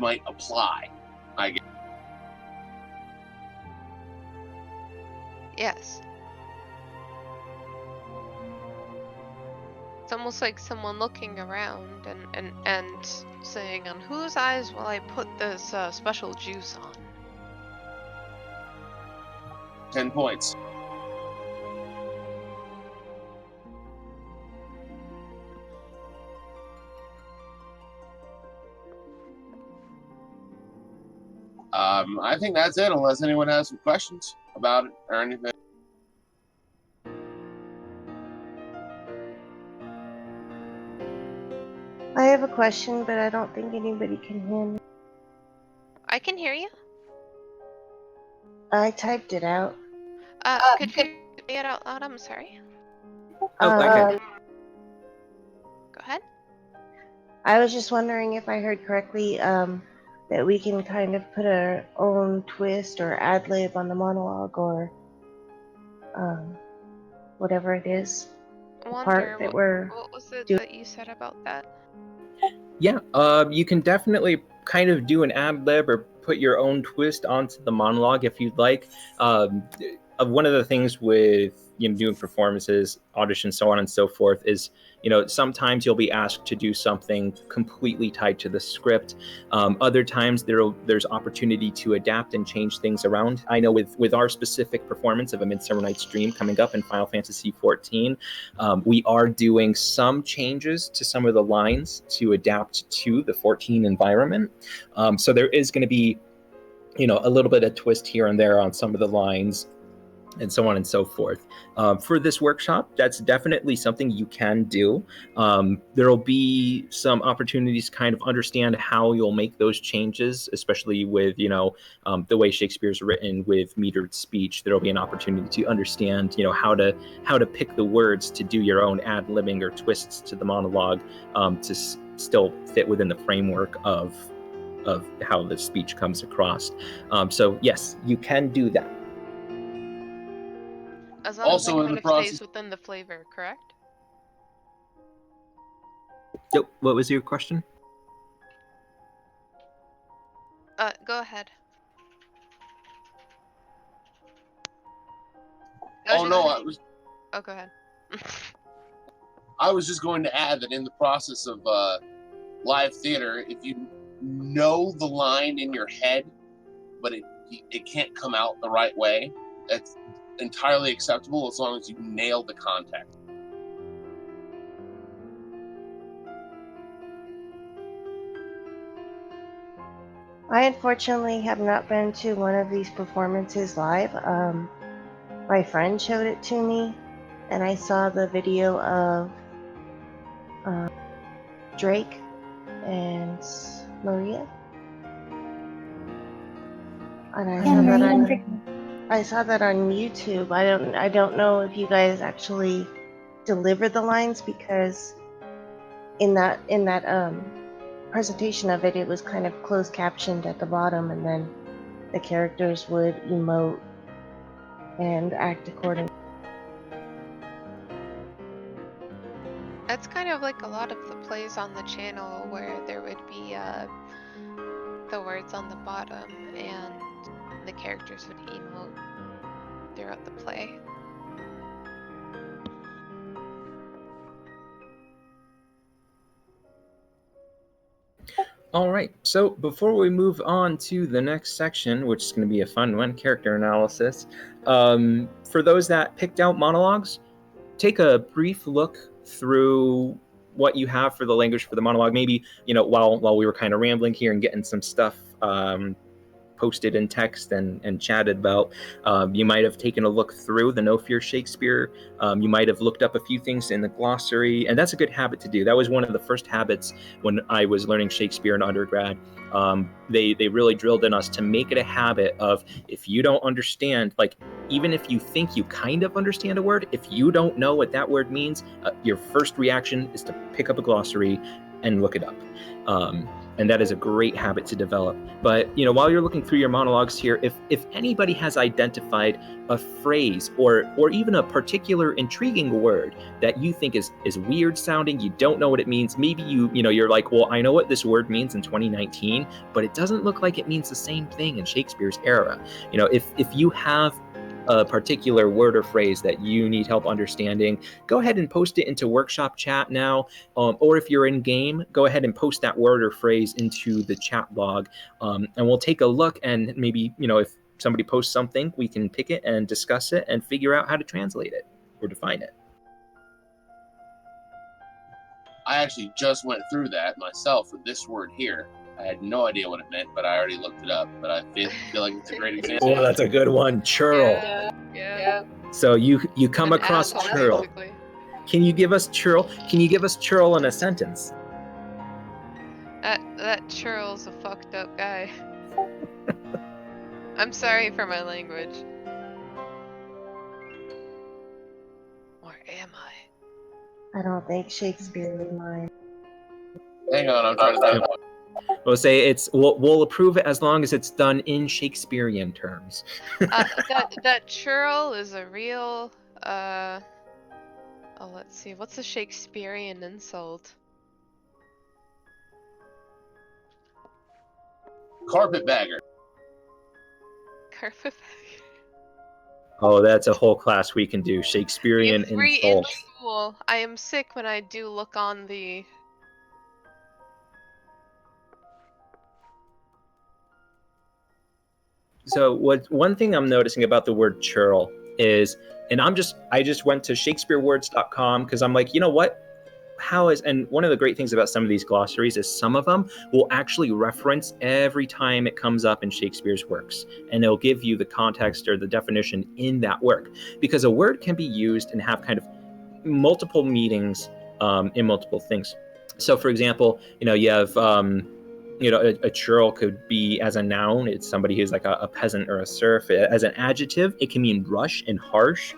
might apply. I guess. Yes. It's almost like someone looking around and saying, on whose eyes will I put this special juice on? 10 points. I think that's it, unless anyone has some questions about it or anything. I have a question, but I don't think anybody can hear me. I can hear you. I typed it out. Could you say it out loud? I'm sorry. Oh, okay. Go ahead. I was just wondering if I heard correctly, that we can kind of put our own twist or ad lib on the monologue or whatever it is. Wonder, that we're what was it doing. that you said about that? Yeah, you can definitely kind of do an ad lib or put your own twist onto the monologue if you'd like. One of the things with doing performances, auditions, so on and so forth is sometimes you'll be asked to do something completely tied to the script. Other times there's opportunity to adapt and change things around. I know with our specific performance of A Midsummer Night's Dream coming up in Final Fantasy XIV, we are doing some changes to some of the lines to adapt to the 14 environment. So there is going to be a little bit of twist here and there on some of the lines and so on and so forth. For this workshop, that's definitely something you can do. There'll be some opportunities to kind of understand how you'll make those changes, especially with, the way Shakespeare's written with metered speech. There'll be an opportunity to understand, how to pick the words to do your own ad-libbing or twists to the monologue to still fit within the framework of how the speech comes across. So yes, you can do that. As long Also as it in kind the of process- stays within the flavor, correct? Yep. What was your question? Go ahead. Oh no, Oh, go ahead. I was just going to add that in the process of live theater, if you know the line in your head, but it can't come out the right way, that's entirely acceptable as long as you nail the context. I unfortunately have not been to one of these performances live. My friend showed it to me, and I saw the video of Drake and Maria. And I saw that on YouTube. I don't know if you guys actually delivered the lines, because in that presentation of it, it was kind of closed captioned at the bottom, and then the characters would emote and act accordingly. That's kind of like a lot of the plays on the channel where there would be the words on the bottom and the characters would emote throughout the play. All right, so before we move on to the next section, which is going to be a fun one, character analysis, for those that picked out monologues, take a brief look through what you have for the language for the monologue. Maybe, while we were kind of rambling here and getting some stuff posted in text and chatted about, you might have taken a look through the No Fear Shakespeare. You might have looked up a few things in the glossary, and that's a good habit to do. That was one of the first habits when I was learning Shakespeare in undergrad. They really drilled in us to make it a habit of, if you don't understand, like, even if you think you kind of understand a word, if you don't know what that word means, your first reaction is to pick up a glossary and look it up. And that is a great habit to develop. But, while you're looking through your monologues here, if anybody has identified a phrase or even a particular intriguing word that you think is weird sounding, you don't know what it means, maybe you're like, well, I know what this word means in 2019, but it doesn't look like it means the same thing in Shakespeare's era. If you have a particular word or phrase that you need help understanding, go ahead and post it into workshop chat now. Or if you're in game, go ahead and post that word or phrase into the chat log. And we'll take a look, and maybe, if somebody posts something, we can pick it and discuss it and figure out how to translate it or define it. I actually just went through that myself with this word here. I had no idea what it meant, but I already looked it up. But I feel like it's a great example. Oh, that's a good one, churl. Yeah. So you come An across asshole, churl. basically. Can you give us churl? Can you give us churl in a sentence? That churl's a fucked up guy. I'm sorry for my language. Or am I? I don't think Shakespeare would mind. Hang on, I'm trying to think. We'll say we'll approve it as long as it's done in Shakespearean terms. That churl is a real, oh, let's see, what's a Shakespearean insult? Carpetbagger. Carpetbagger. Oh, that's a whole class we can do. Shakespearean You free in insult. school. I am sick when I do look on the. So one thing I'm noticing about the word churl is, and I just went to shakespearewords.com because I'm like, you know what? And one of the great things about some of these glossaries is some of them will actually reference every time it comes up in Shakespeare's works, and it'll give you the context or the definition in that work, because a word can be used and have kind of multiple meanings in multiple things. So for example, you have a churl could be as a noun, it's somebody who's like a peasant or a serf. As an adjective, it can mean rush and harsh.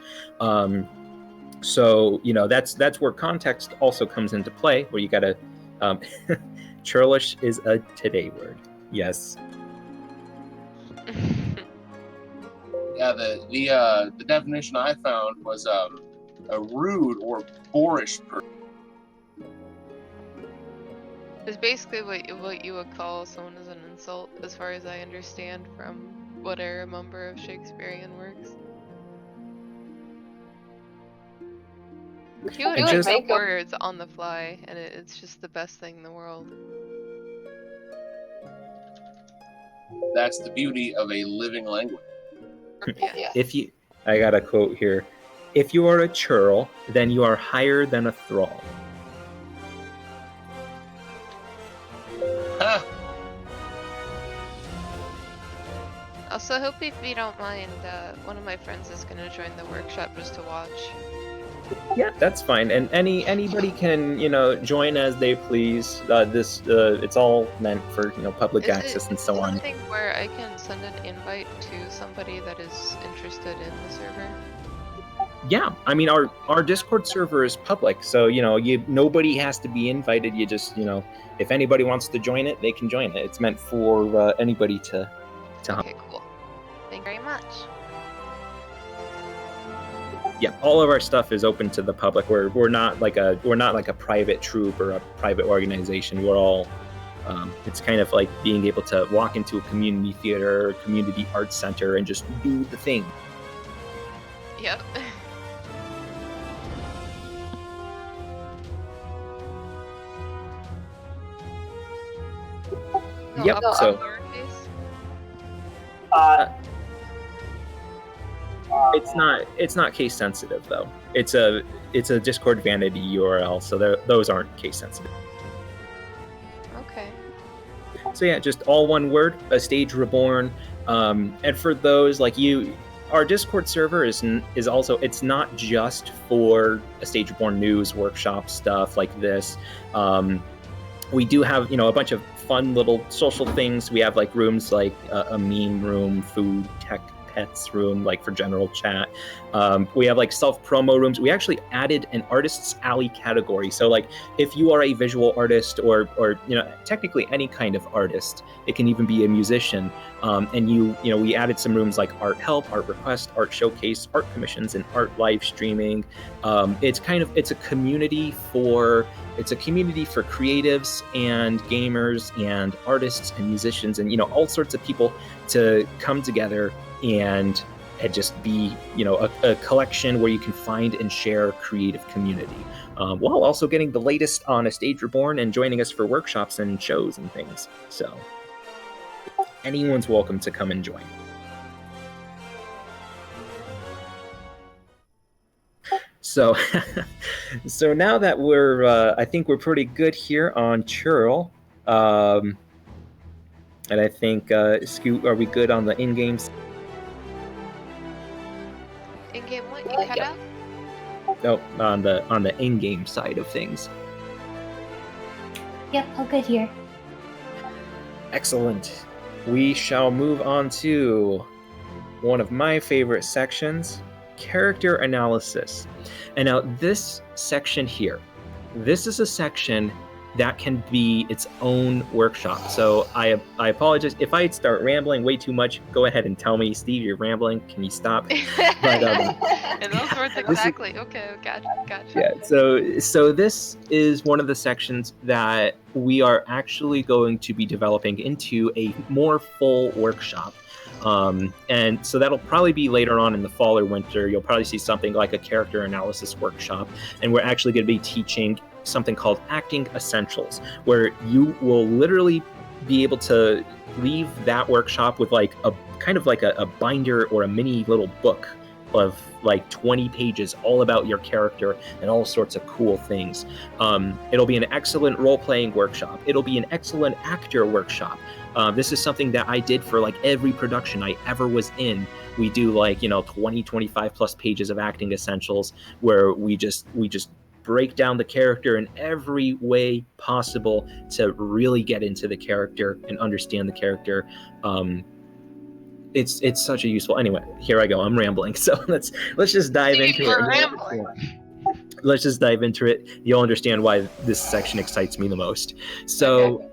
So that's where context also comes into play, where you gotta churlish is a today word. Yes. Yeah, the definition I found was a rude or boorish person. It's basically what you would call someone as an insult, as far as I understand from what I remember of Shakespearean works. He would just- make up words on the fly, and it's just the best thing in the world. That's the beauty of a living language. Yeah. I got a quote here. If you are a churl, then you are higher than a thrall. Ah, Also, I hope if you don't mind, one of my friends is gonna join the workshop just to watch. Yeah, that's fine. And anybody can, join as they please. It's all meant for, public access and so Is it on. a thing where I can send an invite to somebody that is interested in the server? Yeah, I mean our Discord server is public, so nobody has to be invited. You just if anybody wants to join it, they can join it. It's meant for anybody to. Okay, cool. Thank you very much. Yeah, all of our stuff is open to the public. We're not like a private troop or a private organization. We're all. It's kind of like being able to walk into a community theater or community arts center and just do the thing. Yep. Yep, so- Lowercase? It's not case sensitive though. It's a Discord vanity URL, so those aren't case sensitive. Okay. So yeah, just all one word, A Stage Reborn. And for those like you, our Discord server is also, it's not just for A Stage Reborn news, workshop stuff like this. We do have a bunch of fun little social things. We have like rooms like a meme room, food, tech, pets room, like for general chat. We have like self-promo rooms. We actually added an artist's alley category. So like if you are a visual artist or technically any kind of artist, it can even be a musician. And we added some rooms like art help, art request, art showcase, art commissions, and art live streaming. It's a community for creatives and gamers and artists and musicians and all sorts of people to come together and just be a collection where you can find and share creative community, while also getting the latest on A Stage Reborn and joining us for workshops and shows and things. So anyone's welcome to come and join. So now that I think we're pretty good here on churl, and I think Scoot, are we good on the in-game? In-game what? You cut out? No, on the in-game side of things. Yep, all good here. Excellent. we shall move on to one of my favorite sections, character analysis. And now this section here, this is a section that can be its own workshop. So I apologize if I start rambling way too much. Go ahead and tell me, Steve, you're rambling. Can you stop? But, and those words exactly. Okay, gotcha. Yeah. So this is one of the sections that we are actually going to be developing into a more full workshop. And so that'll probably be later on in the fall or winter. You'll probably see something like a character analysis workshop, and we're actually going to be teaching something called Acting Essentials, where you will literally be able to leave that workshop with like a kind of like a binder or a mini little book of like 20 pages all about your character and all sorts of cool things. It'll be an excellent role-playing workshop. It'll be an excellent actor workshop. This is something that I did for like every production I ever was in. We do like, 20, 25 plus pages of Acting Essentials where we just break down the character in every way possible to really get into the character and understand the character. It's such a useful. Anyway, here I go. I'm rambling. So let's just dive into it. Let's just dive into it. You'll understand why this section excites me the most. So,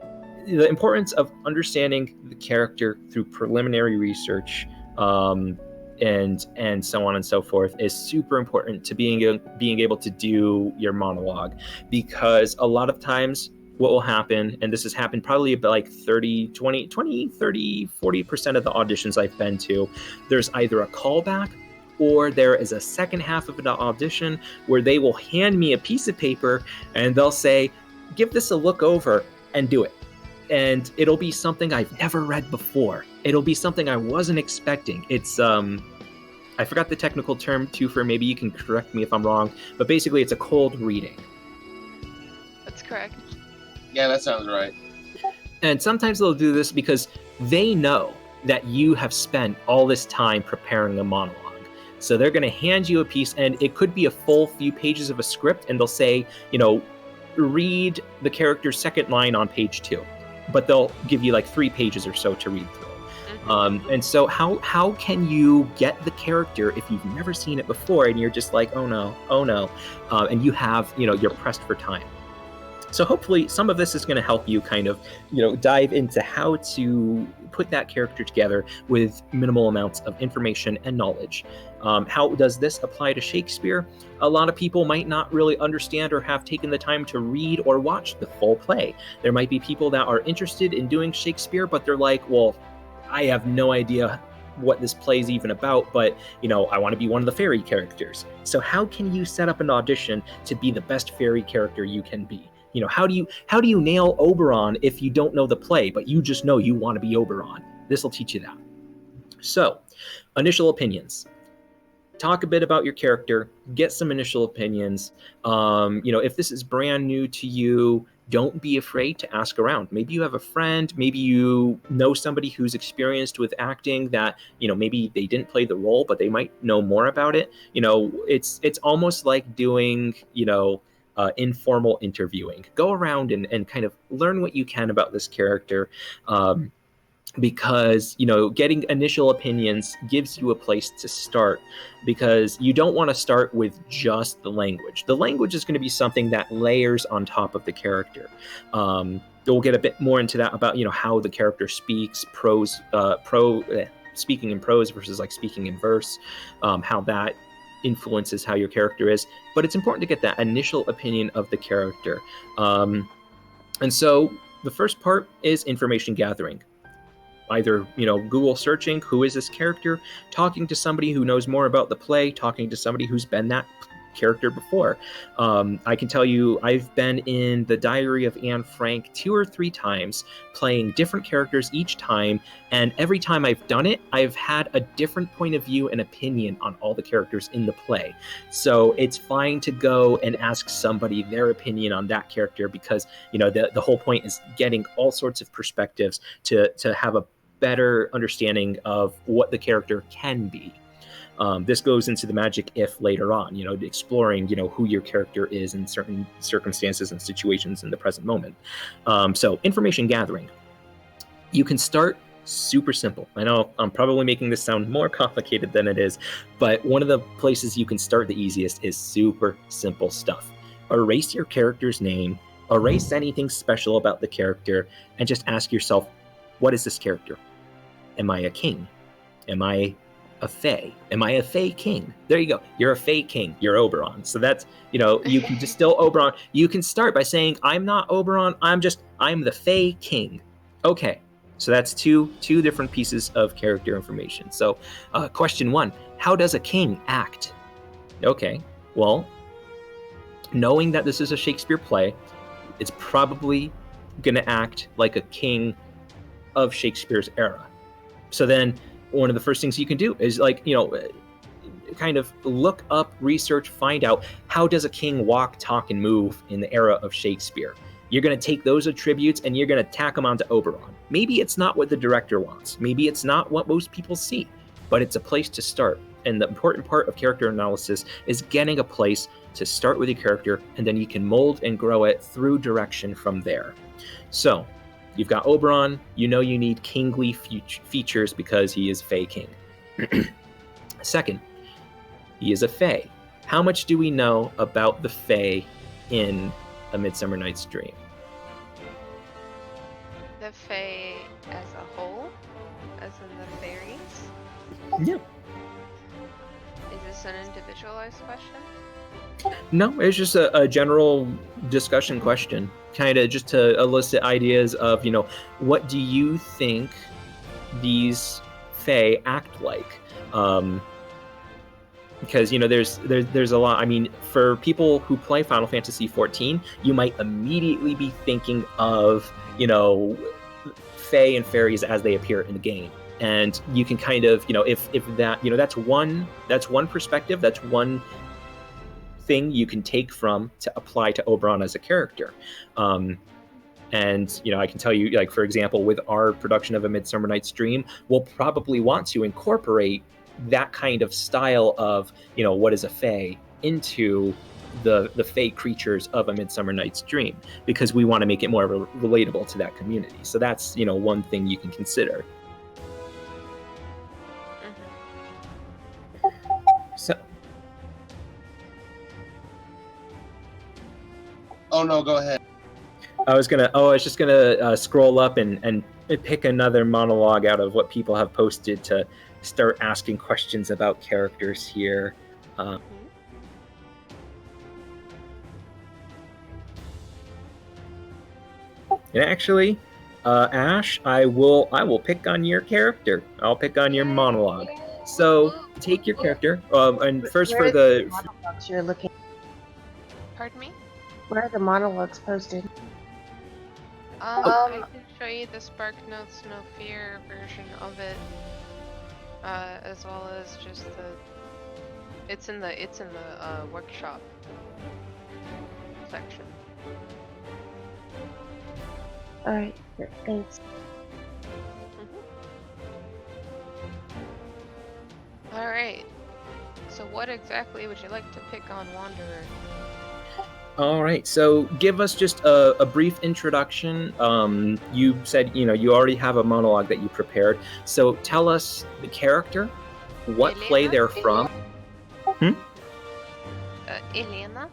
the importance of understanding the character through preliminary research, and so on and so forth is super important to being able to do your monologue, because a lot of times what will happen, and this has happened probably about like 30, 40% of the auditions I've been to, there's either a callback or there is a second half of an audition where they will hand me a piece of paper and they'll say, give this a look over and do it. And it'll be something I've never read before. It'll be something I wasn't expecting. It's, I forgot the technical term, Twofer, maybe you can correct me if I'm wrong, but basically it's a cold reading. That's correct. Yeah, that sounds right. And sometimes they'll do this because they know that you have spent all this time preparing a monologue. So they're going to hand you a piece, and it could be a full few pages of a script, and they'll say, read the character's second line on page 2. But they'll give you like 3 pages or so to read through. And so how can you get the character if you've never seen it before and you're just like, oh no, and you have, you're pressed for time. So hopefully some of this is going to help you kind of, dive into how to put that character together with minimal amounts of information and knowledge. How does this apply to Shakespeare? A lot of people might not really understand or have taken the time to read or watch the full play. There might be people that are interested in doing Shakespeare, but they're like, well, I have no idea what this play is even about, but, I want to be one of the fairy characters. So how can you set up an audition to be the best fairy character you can be? How do you nail Oberon if you don't know the play, but you just know you want to be Oberon? This will teach you that. So, initial opinions. Talk a bit about your character, get some initial opinions. If this is brand new to you, don't be afraid to ask around. Maybe you have a friend, maybe you know somebody who's experienced with acting that, maybe they didn't play the role, but they might know more about it. It's almost like doing, informal interviewing. Go around and kind of learn what you can about this character, because getting initial opinions gives you a place to start, because you don't want to start with just the language. The language is going to be something that layers on top of the character. We'll get a bit more into that about how the character speaks, speaking in prose versus like speaking in verse, how that influences how your character is. But it's important to get that initial opinion of the character. And so the first part is information gathering. Either, Google searching, who is this character, talking to somebody who knows more about the play, talking to somebody who's been that character before. I can tell you, I've been in the Diary of Anne Frank 2 or 3 times, playing different characters each time, and every time I've done it, I've had a different point of view and opinion on all the characters in the play. So it's fine to go and ask somebody their opinion on that character, because, the whole point is getting all sorts of perspectives to have a better understanding of what the character can be. This goes into the magic if later on, exploring, who your character is in certain circumstances and situations in the present moment. So information gathering. You can start super simple. I know I'm probably making this sound more complicated than it is, but one of the places you can start the easiest is super simple stuff. Erase your character's name, erase anything special about the character, and just ask yourself, what is this character? Am I a king? Am I a fae? Am I a fae king? There you go. You're a fae king. You're Oberon. So that's, you can distill Oberon. You can start by saying, I'm not Oberon. I'm the fae king. Okay. So that's two different pieces of character information. So question 1, how does a king act? Okay. Well, knowing that this is a Shakespeare play, it's probably going to act like a king of Shakespeare's era. So then one of the first things you can do is kind of look up, research, find out, how does a king walk, talk, and move in the era of Shakespeare? You're going to take those attributes and you're going to tack them onto Oberon. Maybe it's not what the director wants. Maybe it's not what most people see, but it's a place to start. And the important part of character analysis is getting a place to start with your character, and then you can mold and grow it through direction from there. So you've got Oberon, you need kingly features because he is Fae King. Second, he is a Fae. How much do we know about the Fae in A Midsummer Night's Dream? The Fae as a whole? As in the fairies? Yeah. Is this an individualized question? No, it's just a general discussion question, kind of just to elicit ideas of, what do you think these Fae act like? Because there's a lot. I mean, for people who play Final Fantasy XIV, you might immediately be thinking of Fae and fairies as they appear in the game, and you can kind of if that that's one perspective, that's one thing you can take from to apply to Oberon as a character. And I can tell you, like, for example, with our production of A Midsummer Night's Dream, we'll probably want to incorporate that kind of style of what is a fae into the fae creatures of A Midsummer Night's Dream, because we want to make it more relatable to that community. So that's one thing you can consider. So Oh no, go ahead. I was just gonna scroll up and pick another monologue out of what people have posted to start asking questions about characters here. And actually, Ash, I will pick on your character. I'll pick on your monologue. So take your character, and first for the monologues you're looking. Pardon me? Where are the monologues posted? I can show you the Spark Notes No Fear version of it, as well as just it's in the workshop section. All right, thanks. All right. So what exactly would you like to pick on Wanderer? All right, so give us just a brief introduction. You said you already have a monologue that you prepared, so tell us the character, what play they're from. Elena,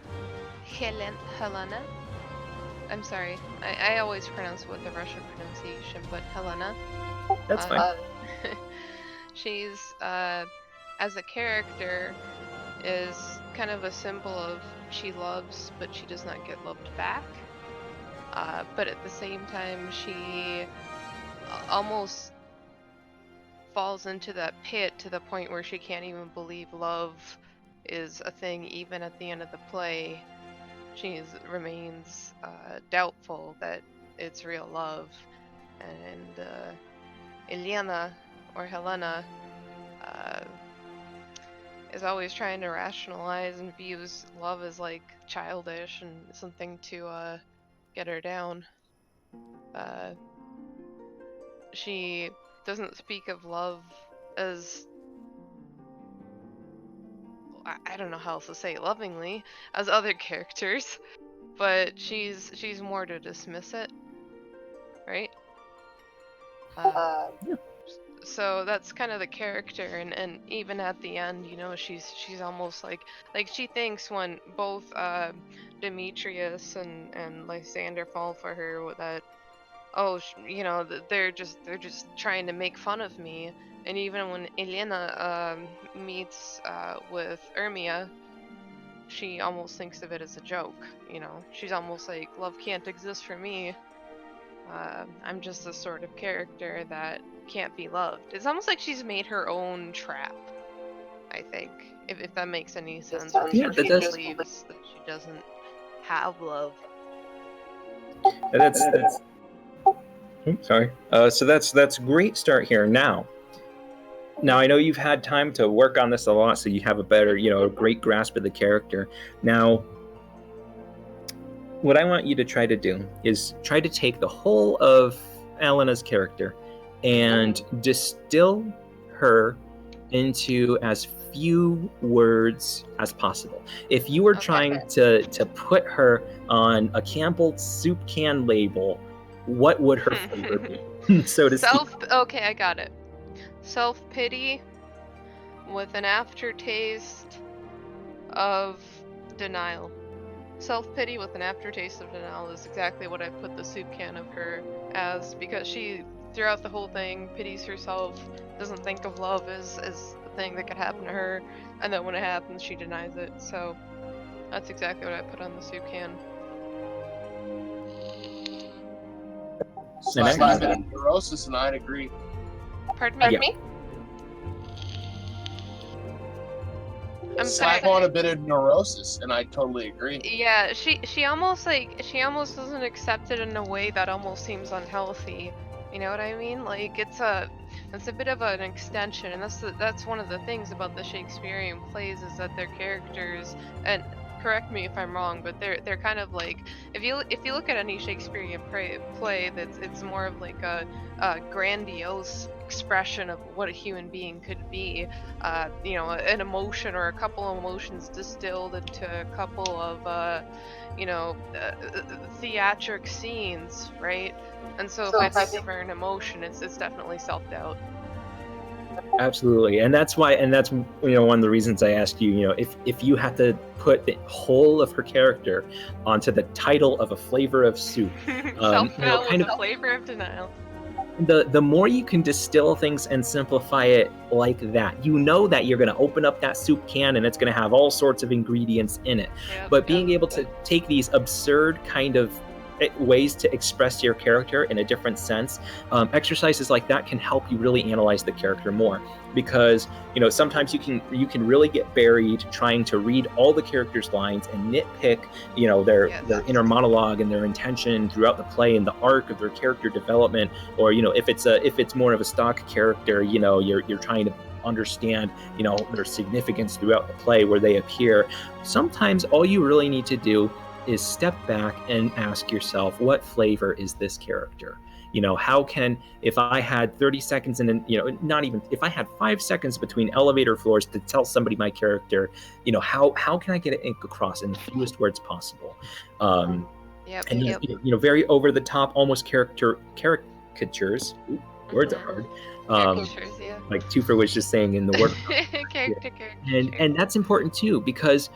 Helena. I'm sorry, I always pronounce with the Russian pronunciation, but Helena. That's fine. She's as a character is kind of a symbol of she loves, but she does not get loved back. But at the same time, she almost falls into that pit to the point where she can't even believe love is a thing. Even at the end of the play, she remains doubtful that it's real love. And Elena, or Helena, is always trying to rationalize and views love as like childish and something to get her down. She doesn't speak of love as, I don't know how else to say it lovingly, as other characters, but she's more to dismiss it, right? So that's kind of the character, and even at the end, you know, she's almost like she thinks when both Demetrius and Lysander fall for her that, oh, you know, they're just trying to make fun of me. And even when Elena meets with Ermia, she almost thinks of it as a joke. You know, she's almost like, love can't exist for me. I'm just the sort of character that can't be loved. It's almost like she's made her own trap, I think, if that makes any sense. Yeah, that does. She believes that she doesn't have love. That's oops, sorry. So that's a great start here. Now I know you've had time to work on this a lot, so you have a better, you know, a great grasp of the character. Now, what I want you to try to do is try to take the whole of Elena's character and distill her into as few words as possible. If you were trying to put her on a Campbell soup can label, what would her flavor be? So to speak. Okay, I got it. Self-pity with an aftertaste of denial. Self-pity with an aftertaste of denial is exactly what I put the soup can of her as, because she, throughout the whole thing, pities herself, doesn't think of love as the thing that could happen to her, and then when it happens, she denies it. So that's exactly what I put on the soup can. Slap a bit of neurosis, and I'd agree. Pardon me? I'm Slap sorry. on a bit of neurosis, and I totally agree. Yeah, she almost doesn't accept it in a way that almost seems unhealthy. You know what I mean? Like it's a bit of an extension, and that's one of the things about the Shakespearean plays is that their characters, and correct me if I'm wrong, but they're kind of like, if you look at any Shakespearean play that's it's more of like a grandiose expression of what a human being could be, you know, an emotion or a couple of emotions distilled into a couple of you know, theatric scenes, right? And so if I think of an emotion, it's definitely self-doubt. Absolutely, and that's you know, one of the reasons I asked you, you know, if you had to put the whole of her character onto the title of a flavor of soup, Self-doubt with a flavor of denial. The more you can distill things and simplify it like that, you know that you're going to open up that soup can and it's going to have all sorts of ingredients in it. But being able to take these absurd kind of ways to express your character in a different sense, exercises like that can help you really analyze the character more, because you know sometimes you can really get buried trying to read all the characters' lines and nitpick, you know, their inner monologue and their intention throughout the play and the arc of their character development. Or you know, if it's more of a stock character, you know, you're trying to understand, you know, their significance throughout the play where they appear. Sometimes all you really need to do is step back and ask yourself, what flavor is this character? You know, how can, if I had 30 seconds and, you know, not even, if I had 5 seconds between elevator floors to tell somebody my character, you know, how can I get it across in the fewest words possible? You know, very over the top, almost caricatures. Ooh, words are hard. Like Two for Which is saying in the word. Character. And that's important too, because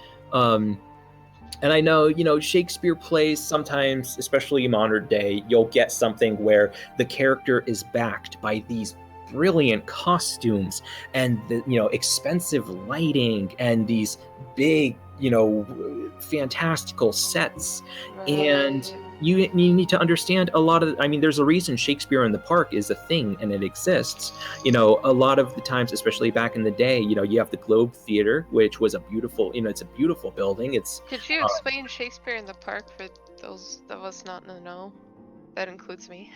and I know, you know, Shakespeare plays sometimes, especially in modern day, you'll get something where the character is backed by these brilliant costumes and the, you know, expensive lighting and these big, you know, fantastical sets. Right. And you need to understand a lot of, I mean, there's a reason Shakespeare in the Park is a thing and it exists. You know, a lot of the times, especially back in the day, you know, you have the Globe Theater, which was a beautiful, you know, it's a beautiful building. Could you explain Shakespeare in the Park for those of us not in the know? That includes me.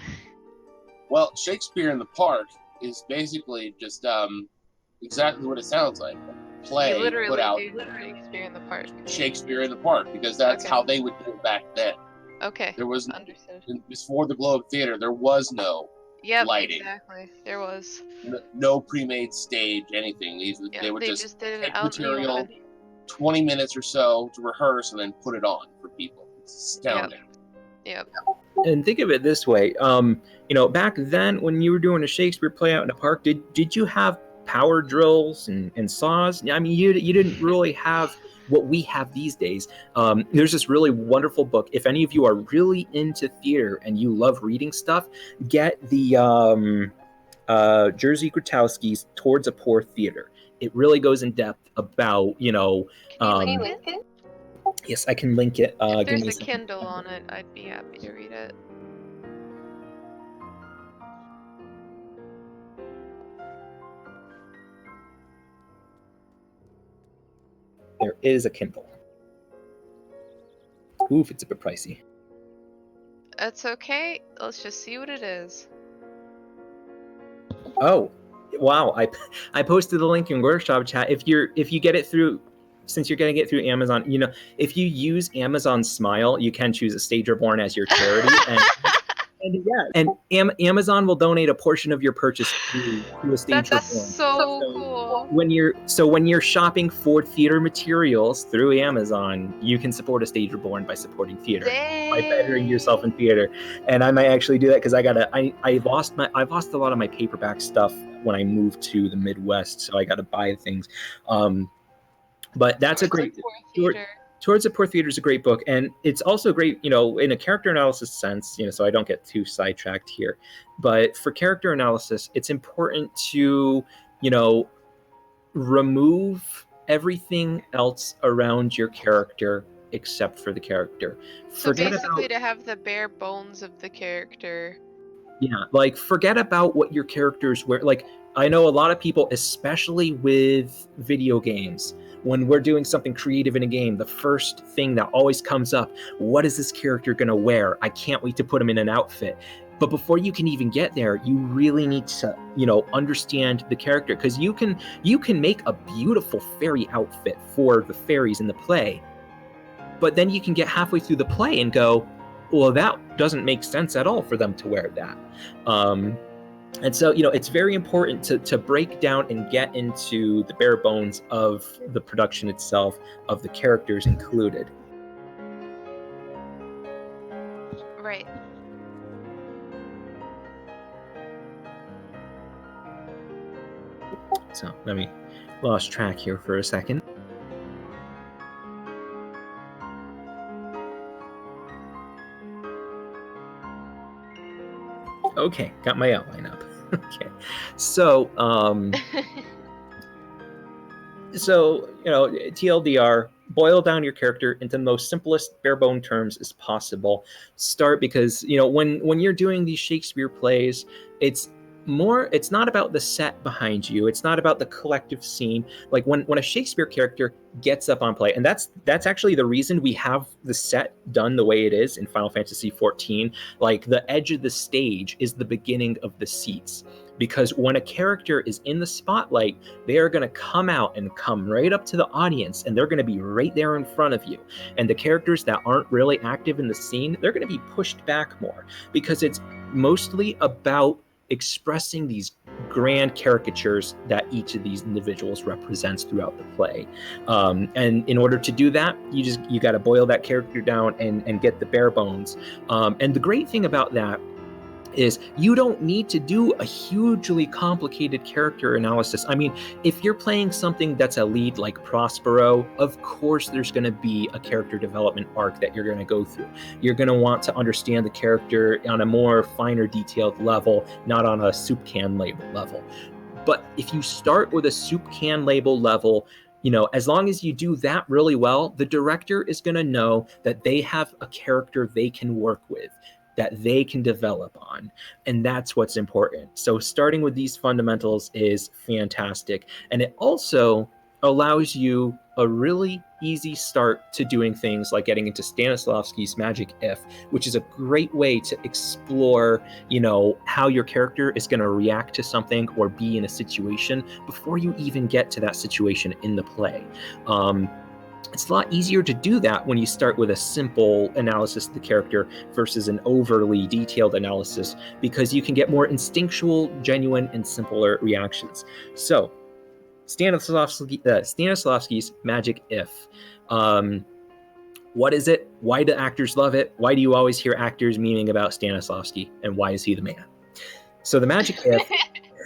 Well, Shakespeare in the Park is basically just exactly what it sounds like. A play put out Shakespeare in the Park. Shakespeare in the Park, because that's how they would do it back then. Okay. There was understood. Before the Globe Theater, there was no lighting. Exactly. There was no pre-made stage, anything. They would just did take it out material, 20 minutes or so to rehearse, and then put it on for people. It's astounding. Yep. And think of it this way, back then when you were doing a Shakespeare play out in a park, did you have power drills and saws? I mean, you didn't really have what we have these days. There's this really wonderful book. If any of you are really into theater and you love reading stuff, get the Jerzy Grotowski's Towards a Poor Theater. It really goes in depth about, Can you link it? Yes, I can link it. If Give there's me a second. Kindle on it, I'd be happy to read it. There is a Kindle. Oof, it's a bit pricey. That's okay. Let's just see what it is. Oh, wow! I posted the link in workshop chat. If you get it through, since you're getting it through Amazon, if you use Amazon Smile, you can choose a Stage Reborn as your charity, and Amazon will donate a portion of your purchase to a Stage That's Reborn. so cool. When you're shopping for theater materials through Amazon, you can support a Stage Reborn by supporting theater. By bettering yourself in theater. And I might actually do that because I lost a lot of my paperback stuff when I moved to the Midwest, so I got to buy things. But that's a great theater. Towards a Poor Theater is a great book, and it's also great, in a character analysis sense, so I don't get too sidetracked here. But for character analysis, it's important to, remove everything else around your character except for the character. So basically to have the bare bones of the character. Yeah, forget about what your characters wear. I know a lot of people, especially with video games, when we're doing something creative in a game, the first thing that always comes up, what is this character going to wear? I can't wait to put him in an outfit. But before you can even get there, you really need to, understand the character, because you can make a beautiful fairy outfit for the fairies in the play. But then you can get halfway through the play and go, well, that doesn't make sense at all for them to wear that. And so, it's very important to break down and get into the bare bones of the production itself, of the characters included. Right. So let me lost track here for a second. Okay, got my outline up. Okay, so TLDR, boil down your character into the most simplest, bare bone terms as possible. Start because when you're doing these Shakespeare plays, it's not about the set behind you. It's not about the collective scene. Like when a Shakespeare character gets up on play, and that's actually the reason we have the set done the way it is in Final Fantasy XIV. Like the edge of the stage is the beginning of the seats. Because when a character is in the spotlight, they are going to come out and come right up to the audience, and they're going to be right there in front of you. And the characters that aren't really active in the scene, they're going to be pushed back more, because it's mostly about expressing these grand caricatures that each of these individuals represents throughout the play. And in order to do that, you got to boil that character down and get the bare bones. And the great thing about that is you don't need to do a hugely complicated character analysis. I mean, if you're playing something that's a lead like Prospero, of course there's going to be a character development arc that you're going to go through. You're going to want to understand the character on a more finer detailed level, not on a soup can label level. But if you start with a soup can label level, as long as you do that really well, the director is going to know that they have a character they can work with, that they can develop on. And that's what's important. So starting with these fundamentals is fantastic. And it also allows you a really easy start to doing things like getting into Stanislavski's Magic If, which is a great way to explore, how your character is going to react to something or be in a situation before you even get to that situation in the play. It's a lot easier to do that when you start with a simple analysis of the character versus an overly detailed analysis, because you can get more instinctual, genuine, and simpler reactions. So, Stanislavski's Magic If. What is it? Why do actors love it? Why do you always hear actors memeing about Stanislavski? And why is he the man? So the magic if,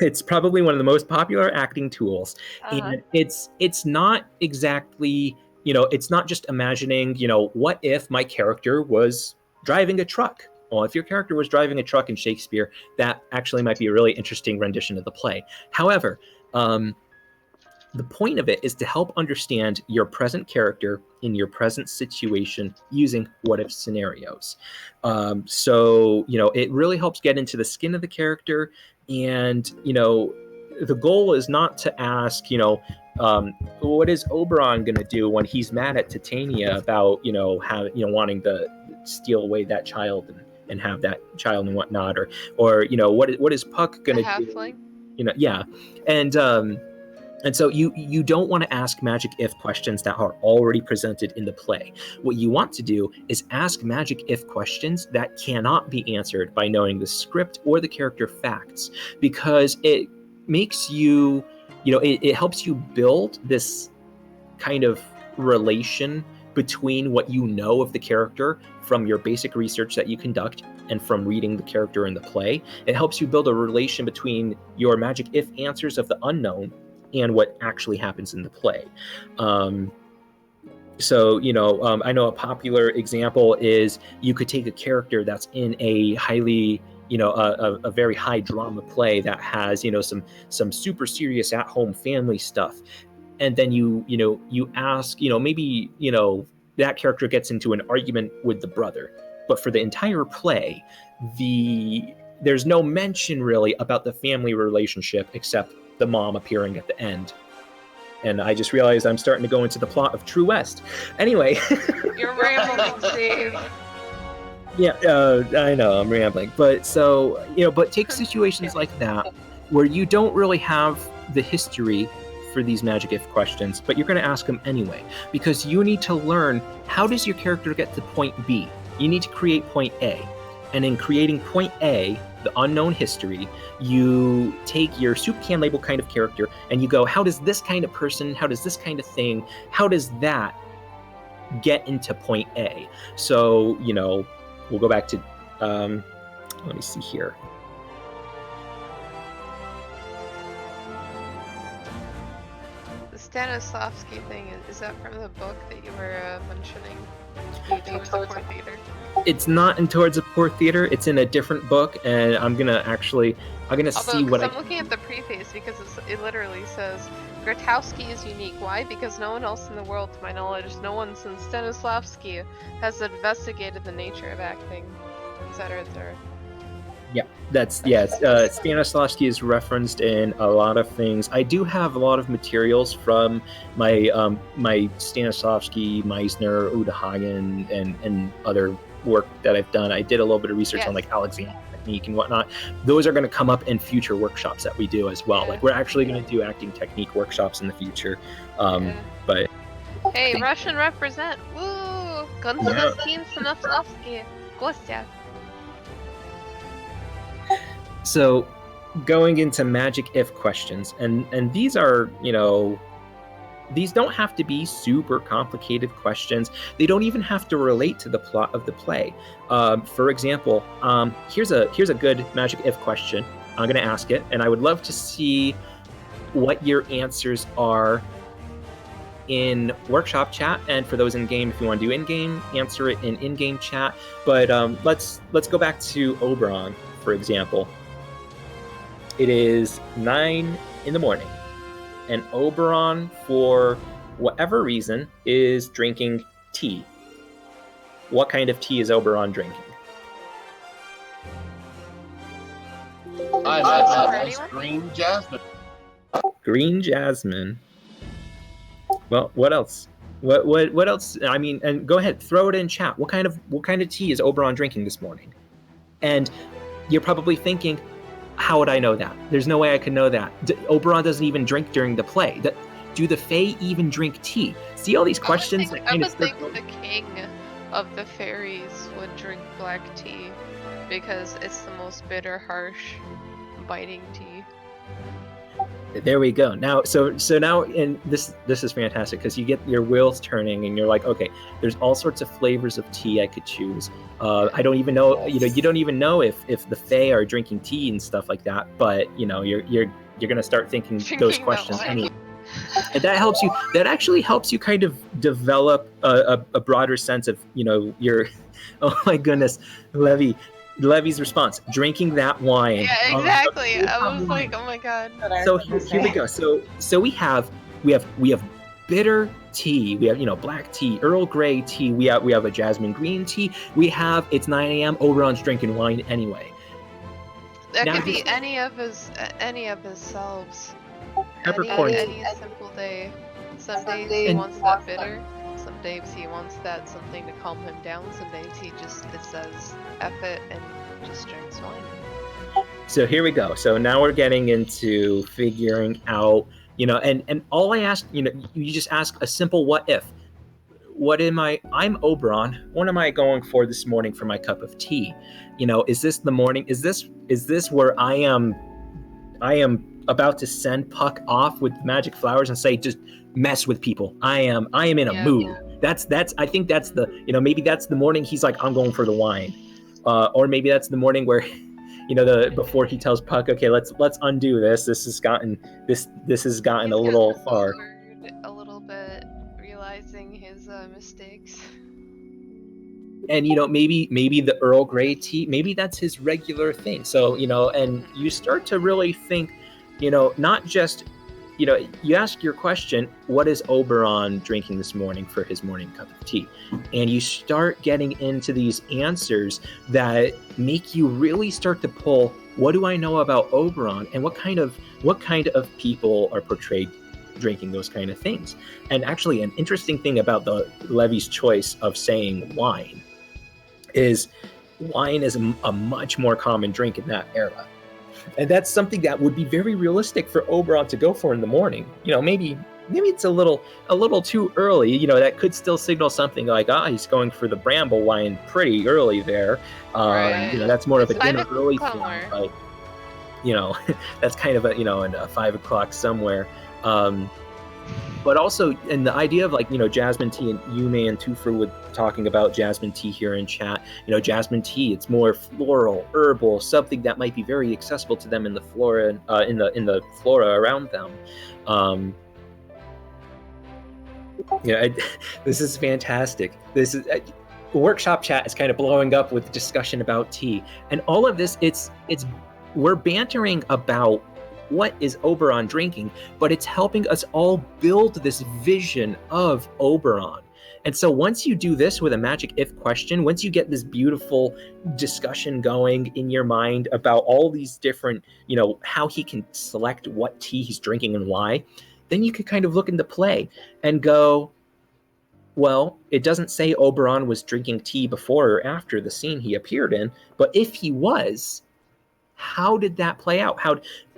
it's probably one of the most popular acting tools. And it's not exactly, it's not just imagining, what if my character was driving a truck? Well, if your character was driving a truck in Shakespeare, that actually might be a really interesting rendition of the play. However, the point of it is to help understand your present character in your present situation using what-if scenarios. So, it really helps get into the skin of the character. And, the goal is not to ask, what is Oberon going to do when he's mad at Titania about, wanting to steal away that child and have that child and whatnot, or what is Puck going to do? Halfling. Yeah. And so you don't want to ask magic if questions that are already presented in the play. What you want to do is ask magic if questions that cannot be answered by knowing the script or the character facts, because it makes you, it helps you build this kind of relation between what you know of the character from your basic research that you conduct and from reading the character in the play. It helps you build a relation between your magic if answers of the unknown and what actually happens in the play. So, I know a popular example is you could take a character that's in a highly, a very high drama play that has, some super serious at-home family stuff. And then you ask, maybe, that character gets into an argument with the brother. But for the entire play, there's no mention really about the family relationship except the mom appearing at the end. And I just realized I'm starting to go into the plot of True West. Anyway. You're rambling, Steve. Yeah, I know, I'm rambling. But so, but take situations like that where you don't really have the history for these magic if questions, but you're going to ask them anyway, because you need to learn, how does your character get to point B? You need to create point A. And in creating point A, the unknown history, you take your soup can label kind of character and you go, how does this kind of person, how does this kind of thing, how does that get into point A? So, we'll go back to, let me see here. The Stanislavski thing, is that from the book that you were mentioning? Towards the Poor Theater? It's not in Towards the Poor Theater. It's in a different book, and I'm gonna see what I'm looking at the preface because it literally says Grotowski is unique. Why? Because no one else in the world, to my knowledge, no one since Stanislavski has investigated the nature of acting, etc., etc. Yeah, Stanislavski is referenced in a lot of things. I do have a lot of materials from my my Stanislavski, Meisner, Uda Hagen, and other work that I've done. I did a little bit of research on like Alexander technique and whatnot. Those are going to come up in future workshops that we do as well. Like we're actually going to do acting technique workshops in the future. But hey, Russian represent! Woo! Konstantin Stanislavski, Kostya. So, going into magic if questions, and these are, these don't have to be super complicated questions. They don't even have to relate to the plot of the play. For example, here's a good magic if question. I'm going to ask it, and I would love to see what your answers are in workshop chat, and for those in game, if you want to do in game, answer it in in-game chat. But let's go back to Oberon, for example. It is 9 in the morning, and Oberon, for whatever reason, is drinking tea. What kind of tea is Oberon drinking? Green jasmine. Green jasmine. Well, what else? What else? I mean, and go ahead, throw it in chat. What kind of tea is Oberon drinking this morning? And you're probably thinking, how would I know that? There's no way I can know that. Oberon doesn't even drink during the play. Do the Fae even drink tea? See all these questions? I would think the king of the fairies would drink black tea because it's the most bitter, harsh, biting tea. There we go. Now, so now, and this is fantastic because you get your wheels turning, and you're like, okay, there's all sorts of flavors of tea I could choose. I don't even know, you don't even know if the Fae are drinking tea and stuff like that. But you're gonna start thinking those Drinking that questions wine. anyway. And that helps you. That actually helps you kind of develop a broader sense of your. Oh my goodness, Levy's response: drinking that wine. Yeah, exactly. I was like, oh my god. So here we go. So we have bitter tea. We have black tea, Earl Grey tea. We have a jasmine green tea. It's 9 a.m. Oberon's drinking wine anyway. That Now could be just- any of his selves. Peppercorn tea. Any simple day. Some days he wants that bitter. Some days he wants that something to calm him down. Some days it says F it and just drinks wine. So here we go. So now we're getting into figuring out, and all I ask, you just ask a simple what if. What am I'm Oberon. What am I going for this morning for my cup of tea? Is this the morning? Is this where I am about to send Puck off with magic flowers and say, just mess with people. I am in a mood. That's I think that's the, maybe that's the morning he's like, I'm going for the wine. Or maybe that's the morning where before he tells Puck, okay, let's undo this. This has gotten a little far. A little bit, realizing his mistakes. And maybe the Earl Grey tea, maybe that's his regular thing. So and you start to really think, not just, you ask your question, what is Oberon drinking this morning for his morning cup of tea? And you start getting into these answers that make you really start to pull, what do I know about Oberon, and what kind of people are portrayed drinking those kind of things? And actually, an interesting thing about the Levy's choice of saying wine is a much more common drink in that era. And that's something that would be very realistic for Oberon to go for in the morning. Maybe it's a little too early. That could still signal something like, he's going for the bramble wine pretty early there. Right. That's more of a It's 5 dinner early thing. somewhere. But that's kind of a 5 o'clock somewhere. But also, and the idea of jasmine tea, and Yume and Tufru were talking about jasmine tea here in chat. Jasmine tea, it's more floral, herbal, something that might be very accessible to them in the flora, in the flora around them. This is fantastic. This is workshop chat is kind of blowing up with discussion about tea, and all of this. We're bantering about what is Oberon drinking, but it's helping us all build this vision of Oberon. And so once you do this with a magic if question, once you get this beautiful discussion going in your mind about all these different, how he can select what tea he's drinking and why, then you could kind of look into play and go, well, it doesn't say Oberon was drinking tea before or after the scene he appeared in, but if he was, how did that play out?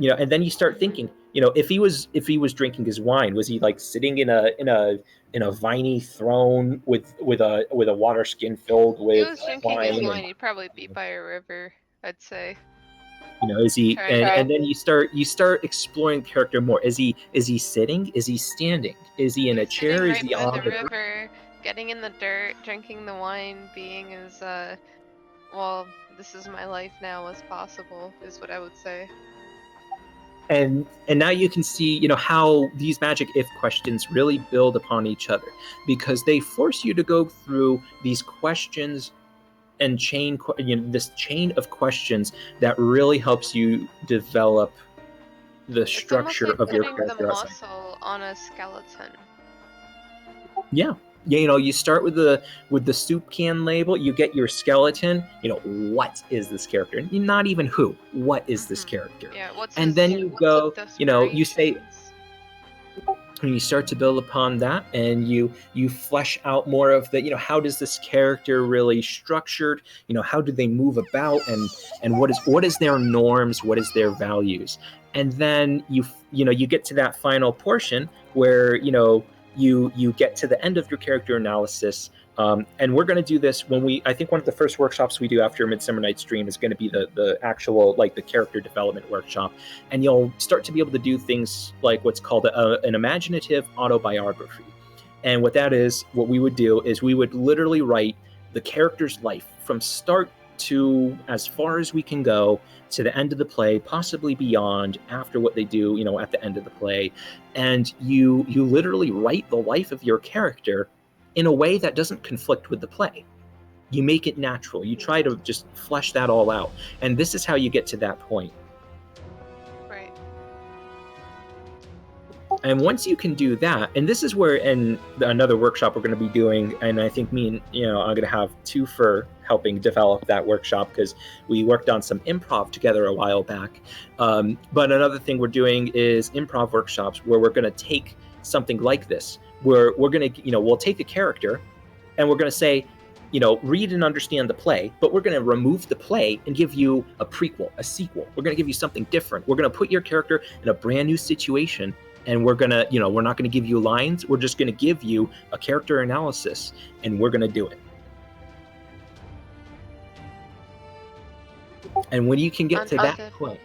And then you start thinking, if he was drinking his wine, was he sitting in a viney throne with a water skin filled with If he was drinking his wine? wine, he'd probably be by a river, I'd say. Is he? Right. And then you start exploring character more. Is he sitting? Is he standing? Is he in a chair? Is Sitting he right by on the the river, getting in the dirt, drinking the wine, being as this is my life now as possible, is what I would say. And now you can see, how these magic if questions really build upon each other, because they force you to go through these questions and this chain of questions that really helps you develop the structure it's almost like of your putting character. the muscle on a skeleton. Yeah, you start with the soup can label. You get your skeleton. What is this character? Not even who. What is this character? Yeah, And then you go, you say, aspirations? and you start to build upon that, and you flesh out more of the, how does this character really structured? How do they move about, and what is their norms? What is their values? And then you get to that final portion where you get to the end of your character analysis, and we're going to do this when I think one of the first workshops we do after Midsummer Night's Dream is going to be the actual, like, the character development workshop, and you'll start to be able to do things like what's called an imaginative autobiography. And what we would do is we would literally write the character's life from start to as far as we can go to the end of the play, possibly beyond, after what they do, at the end of the play. And you literally write the life of your character in a way that doesn't conflict with the play. You make it natural. You try to just flesh that all out. And this is how you get to that point. Right. And once you can do that, and this is where in another workshop we're going to be doing, and I think me and I'm going to have two for helping develop that workshop, because we worked on some improv together a while back. But another thing we're doing is improv workshops where we're going to take something like this, where we're going to, we'll take a character and we're going to say, read and understand the play, but we're going to remove the play and give you a prequel, a sequel. We're going to give you something different. We're going to put your character in a brand new situation. And we're going to, we're not going to give you lines. We're just going to give you a character analysis, and we're going to do it. And when you can get to that point,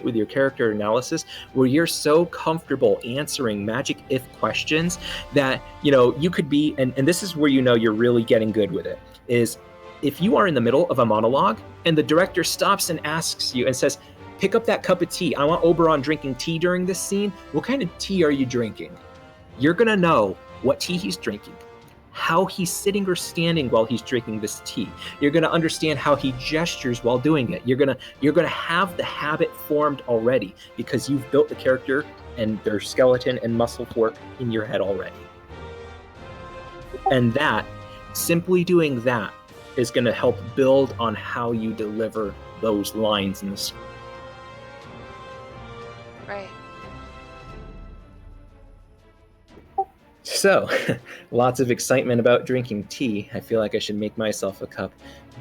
with your character analysis, where you're so comfortable answering magic if questions that, you could be, and this is where you're really getting good with it, is if you are in the middle of a monologue and the director stops and asks you and says, pick up that cup of tea. I want Oberon drinking tea during this scene. What kind of tea are you drinking? You're going to know what tea he's drinking, how he's sitting or standing while he's drinking this tea. You're going to understand how he gestures while doing it. You're going to have the habit formed already because you've built the character and their skeleton and muscle work in your head already. And simply doing that is going to help build on how you deliver those lines in the script. Right. So, lots of excitement about drinking tea. I feel like I should make myself a cup.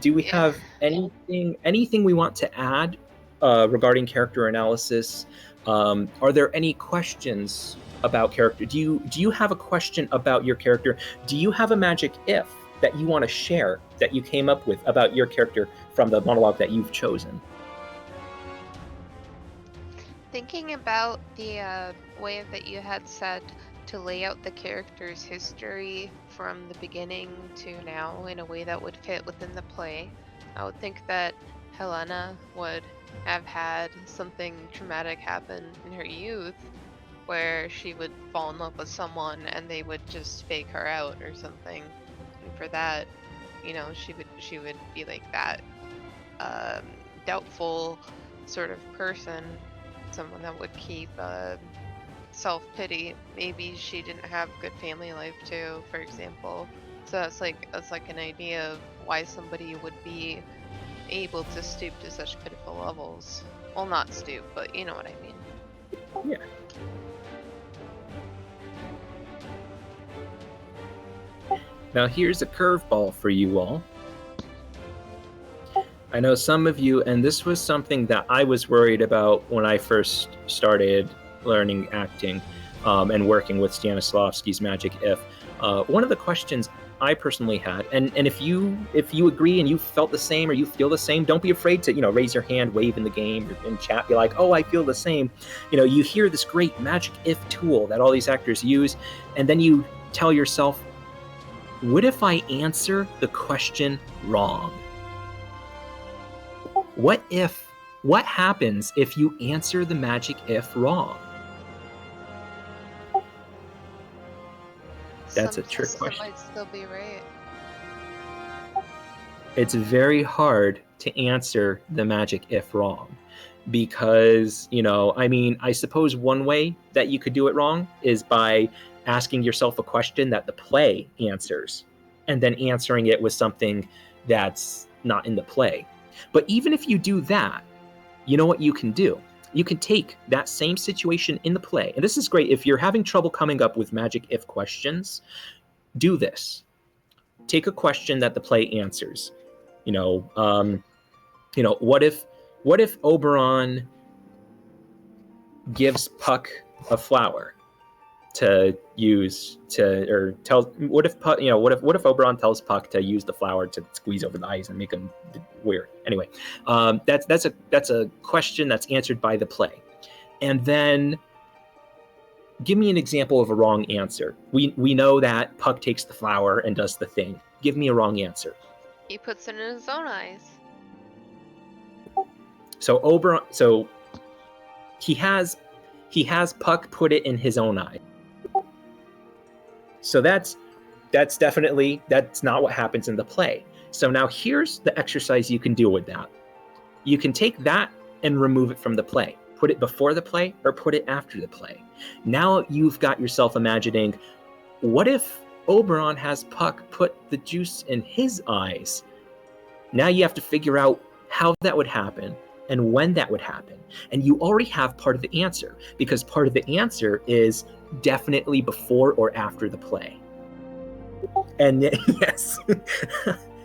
Do we have anything we want to add regarding character analysis? Are there any questions about character? Do you have a question about your character? Do you have a magic if that you want to share that you came up with about your character from the monologue that you've chosen? Thinking about the way that you had said to lay out the character's history from the beginning to now in a way that would fit within the play, I would think that Helena would have had something traumatic happen in her youth where she would fall in love with someone and they would just fake her out or something. And for that, she would be like that doubtful sort of person, someone that would keep self-pity. Maybe she didn't have good family life too, for example. So that's like an idea of why somebody would be able to stoop to such pitiful levels. Well, not stoop, but you know what I mean. Yeah. Now here's a curveball for you all. I know some of you, and this was something that I was worried about when I first started learning acting and working with Stanislavski's Magic If. One of the questions I personally had, and if you agree and you felt the same or you feel the same, don't be afraid to raise your hand, wave in the game, or in chat, be like, oh, I feel the same. You hear this great Magic If tool that all these actors use, and then you tell yourself, what if I answer the question wrong? What happens if you answer the Magic If wrong? That's a trick question. Might still be right. It's very hard to answer the Magic If wrong because, I suppose one way that you could do it wrong is by asking yourself a question that the play answers and then answering it with something that's not in the play. But even if you do that, you know what you can do? You can take that same situation in the play, and this is great if you're having trouble coming up with Magic If questions. Do this. Take a question that the play answers. What if Oberon gives Puck a flower? to use to, or tell, what if Puck, what if Oberon tells Puck to use the flower to squeeze over the eyes and make him weird? Anyway, that's a question that's answered by the play. And then give me an example of a wrong answer. We know that Puck takes the flower and does the thing. Give me a wrong answer. He puts it in his own eyes. So Oberon, he has Puck put it in his own eye. So that's definitely, that's not what happens in the play. So now here's the exercise you can do with that. You can take that and remove it from the play. Put it before the play or put it after the play. Now you've got yourself imagining, what if Oberon has Puck put the juice in his eyes? Now you have to figure out how that would happen and when that would happen. And you already have part of the answer, because part of the answer is definitely before or after the play. And yes,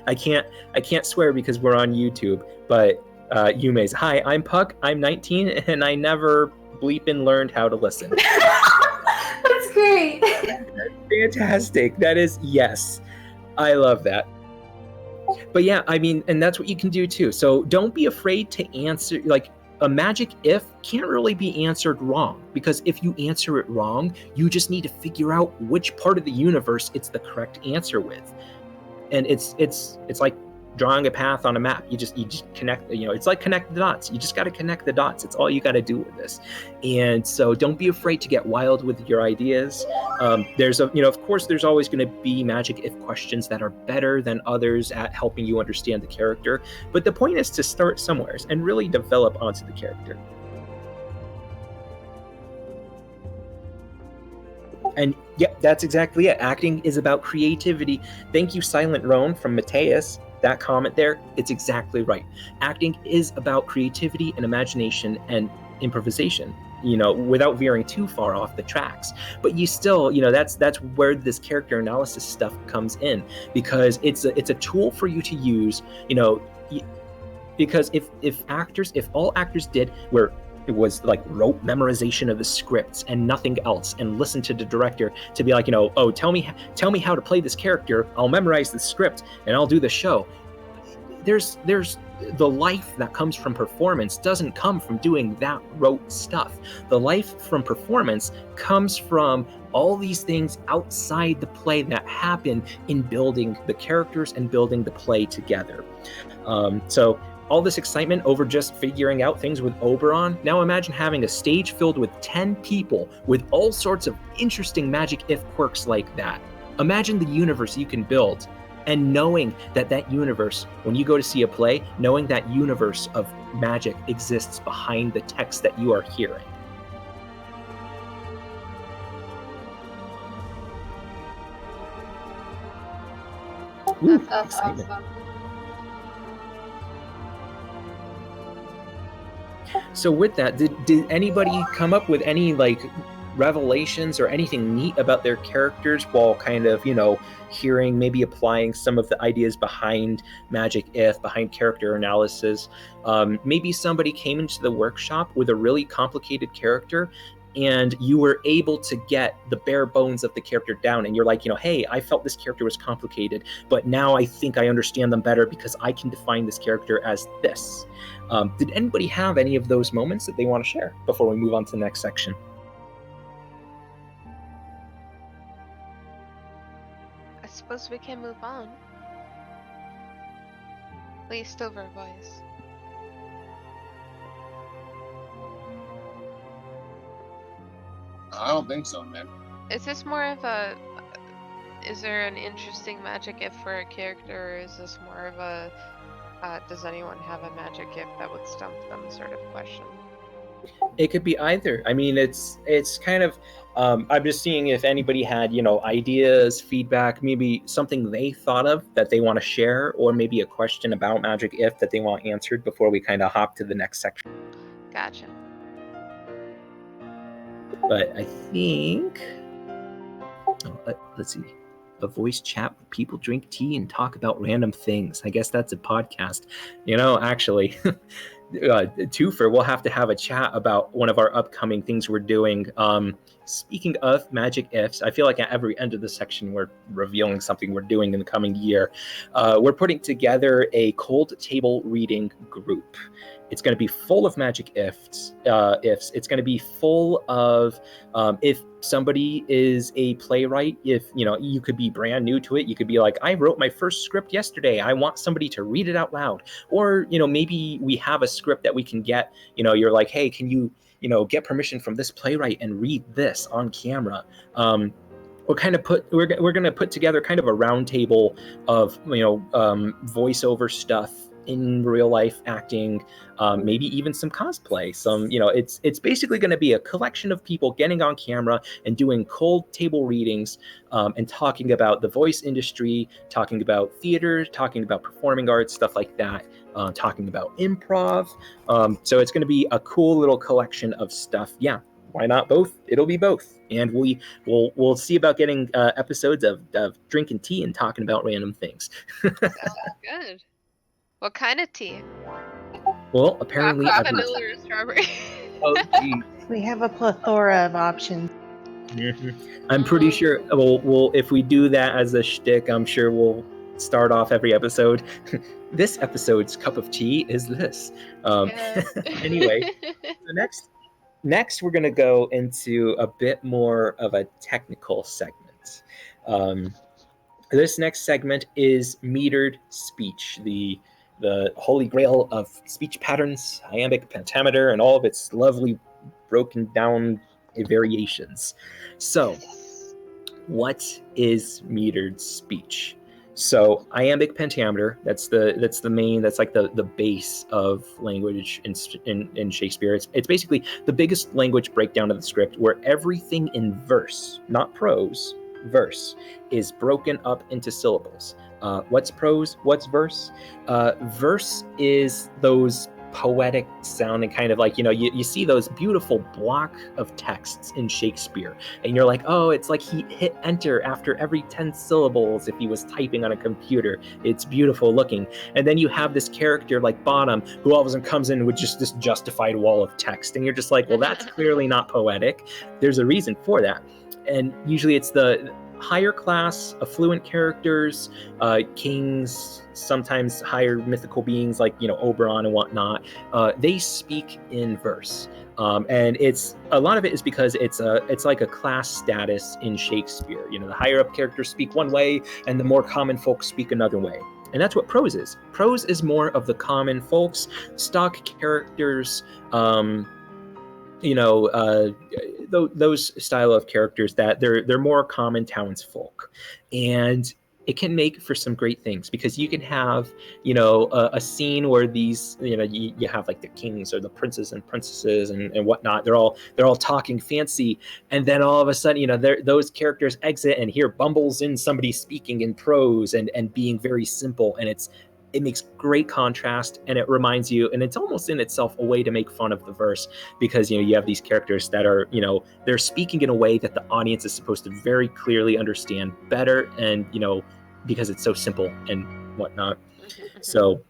I can't swear because we're on YouTube, but Yume's, hi, I'm Puck, I'm 19, and I never bleepin' learned how to listen. That's great. Fantastic. That is, yes. I love that. But yeah, I mean, and that's what you can do too. So don't be afraid to answer, like, a magic if can't really be answered wrong, because if you answer it wrong, you just need to figure out which part of the universe it's the correct answer with. And it's like drawing a path on a map. You just connect, it's like connect the dots. You just got to connect the dots. It's all you got to do with this. And so don't be afraid to get wild with your ideas. Of course, there's always going to be magic if questions that are better than others at helping you understand the character. But the point is to start somewhere and really develop onto the character. And yeah, that's exactly it. Acting is about creativity. Thank you, Silent Roan from Mateus. That comment there, it's exactly right. Acting is about creativity and imagination and improvisation, without veering too far off the tracks. But you still, that's where this character analysis stuff comes in, because it's a tool for you to use, because if all actors did were it was like rote memorization of the scripts and nothing else, and listen to the director to be like, oh, tell me how to play this character, I'll memorize the script and I'll do the show. There's the life that comes from performance doesn't come from doing that rote stuff. The life from performance comes from all these things outside the play that happen in building the characters and building the play together. So all this excitement over just figuring out things with Oberon, now imagine having a stage filled with 10 people with all sorts of interesting magic if quirks like that. Imagine the universe you can build, and knowing that universe, when you go to see a play, knowing that universe of magic exists behind the text that you are hearing. Ooh, That's excitement. awesome. So with that, did anybody come up with any revelations or anything neat about their characters while kind of, hearing, maybe applying some of the ideas behind Magic If, behind character analysis? Maybe somebody came into the workshop with a really complicated character and you were able to get the bare bones of the character down, and you're like, hey, I felt this character was complicated, but now I think I understand them better because I can define this character as this. Did anybody have any of those moments that they want to share before we move on to the next section? I suppose we can move on. Least over voice. I don't think so, man. Is this more of a... Is there an interesting magic if for a character, or is this more of a... does anyone have a magic gift that would stump them sort of question? It could be either. I mean, it's kind of, I'm just seeing if anybody had, ideas, feedback, maybe something they thought of that they want to share, or maybe a question about Magic If that they want answered before we kind of hop to the next section. Gotcha. But I think, let's see. A voice chat where people drink tea and talk about random things. I guess that's a podcast. Actually, twofer, we'll have to have a chat about one of our upcoming things we're doing. Speaking of magic ifs, I feel like at every end of the section we're revealing something we're doing in the coming year. We're putting together a cold table reading group. It's going to be full of magic ifs. It's going to be full of if somebody is a playwright, if you could be brand new to it, you could be like, I wrote my first script yesterday, I want somebody to read it out loud. Or maybe we have a script that we can get, you're like, hey, can you get permission from this playwright and read this on camera. We're going to put together kind of a round table of voiceover stuff, in real life acting, maybe even some cosplay. It's basically going to be a collection of people getting on camera and doing cold table readings, and talking about the voice industry, talking about theater, talking about performing arts, stuff like that, talking about improv. So it's going to be a cool little collection of stuff. Yeah. Why not both? It'll be both. And we'll see about getting episodes of drinking tea and talking about random things. Sounds good. What kind of tea? Well, apparently Vanilla or strawberry? Oh, geez. We have a plethora of options. I'm pretty sure. Well, if we do that as a shtick, I'm sure we'll start off every episode. This episode's cup of tea is this. Anyway, next we're gonna go into a bit more of a technical segment. This next segment is metered speech, the holy grail of speech patterns, iambic pentameter, and all of its lovely broken down variations. So, what is metered speech? So, iambic pentameter, that's like the base of language in Shakespeare. It's basically the biggest language breakdown of the script, where everything in verse, not prose, verse, is broken up into syllables. What's prose? What's verse? Verse is those poetic sounding kind of like, you see those beautiful block of texts in Shakespeare, and you're like, oh, it's like he hit enter after every 10 syllables if he was typing on a computer. It's beautiful looking. And then you have this character like Bottom, who all of a sudden comes in with just this justified wall of text, and you're just like, well, that's clearly not poetic. There's a reason for that. And usually it's the higher class, affluent characters, kings, sometimes higher mythical beings like Oberon and whatnot. They speak in verse, and a lot of it is because it's like a class status in Shakespeare. The higher up characters speak one way, and the more common folks speak another way. And that's what prose is. Prose is more of the common folks, stock characters. Those style of characters that they're more common townsfolk, and it can make for some great things, because you can have a scene where these you have like the kings or the princes and princesses and whatnot. They're all talking fancy, and then all of a sudden those characters exit, and here bumbles in somebody speaking in prose and being very simple, and it makes great contrast, and it reminds you, and it's almost in itself a way to make fun of the verse, because you have these characters that are they're speaking in a way that the audience is supposed to very clearly understand better, and because it's so simple and whatnot. So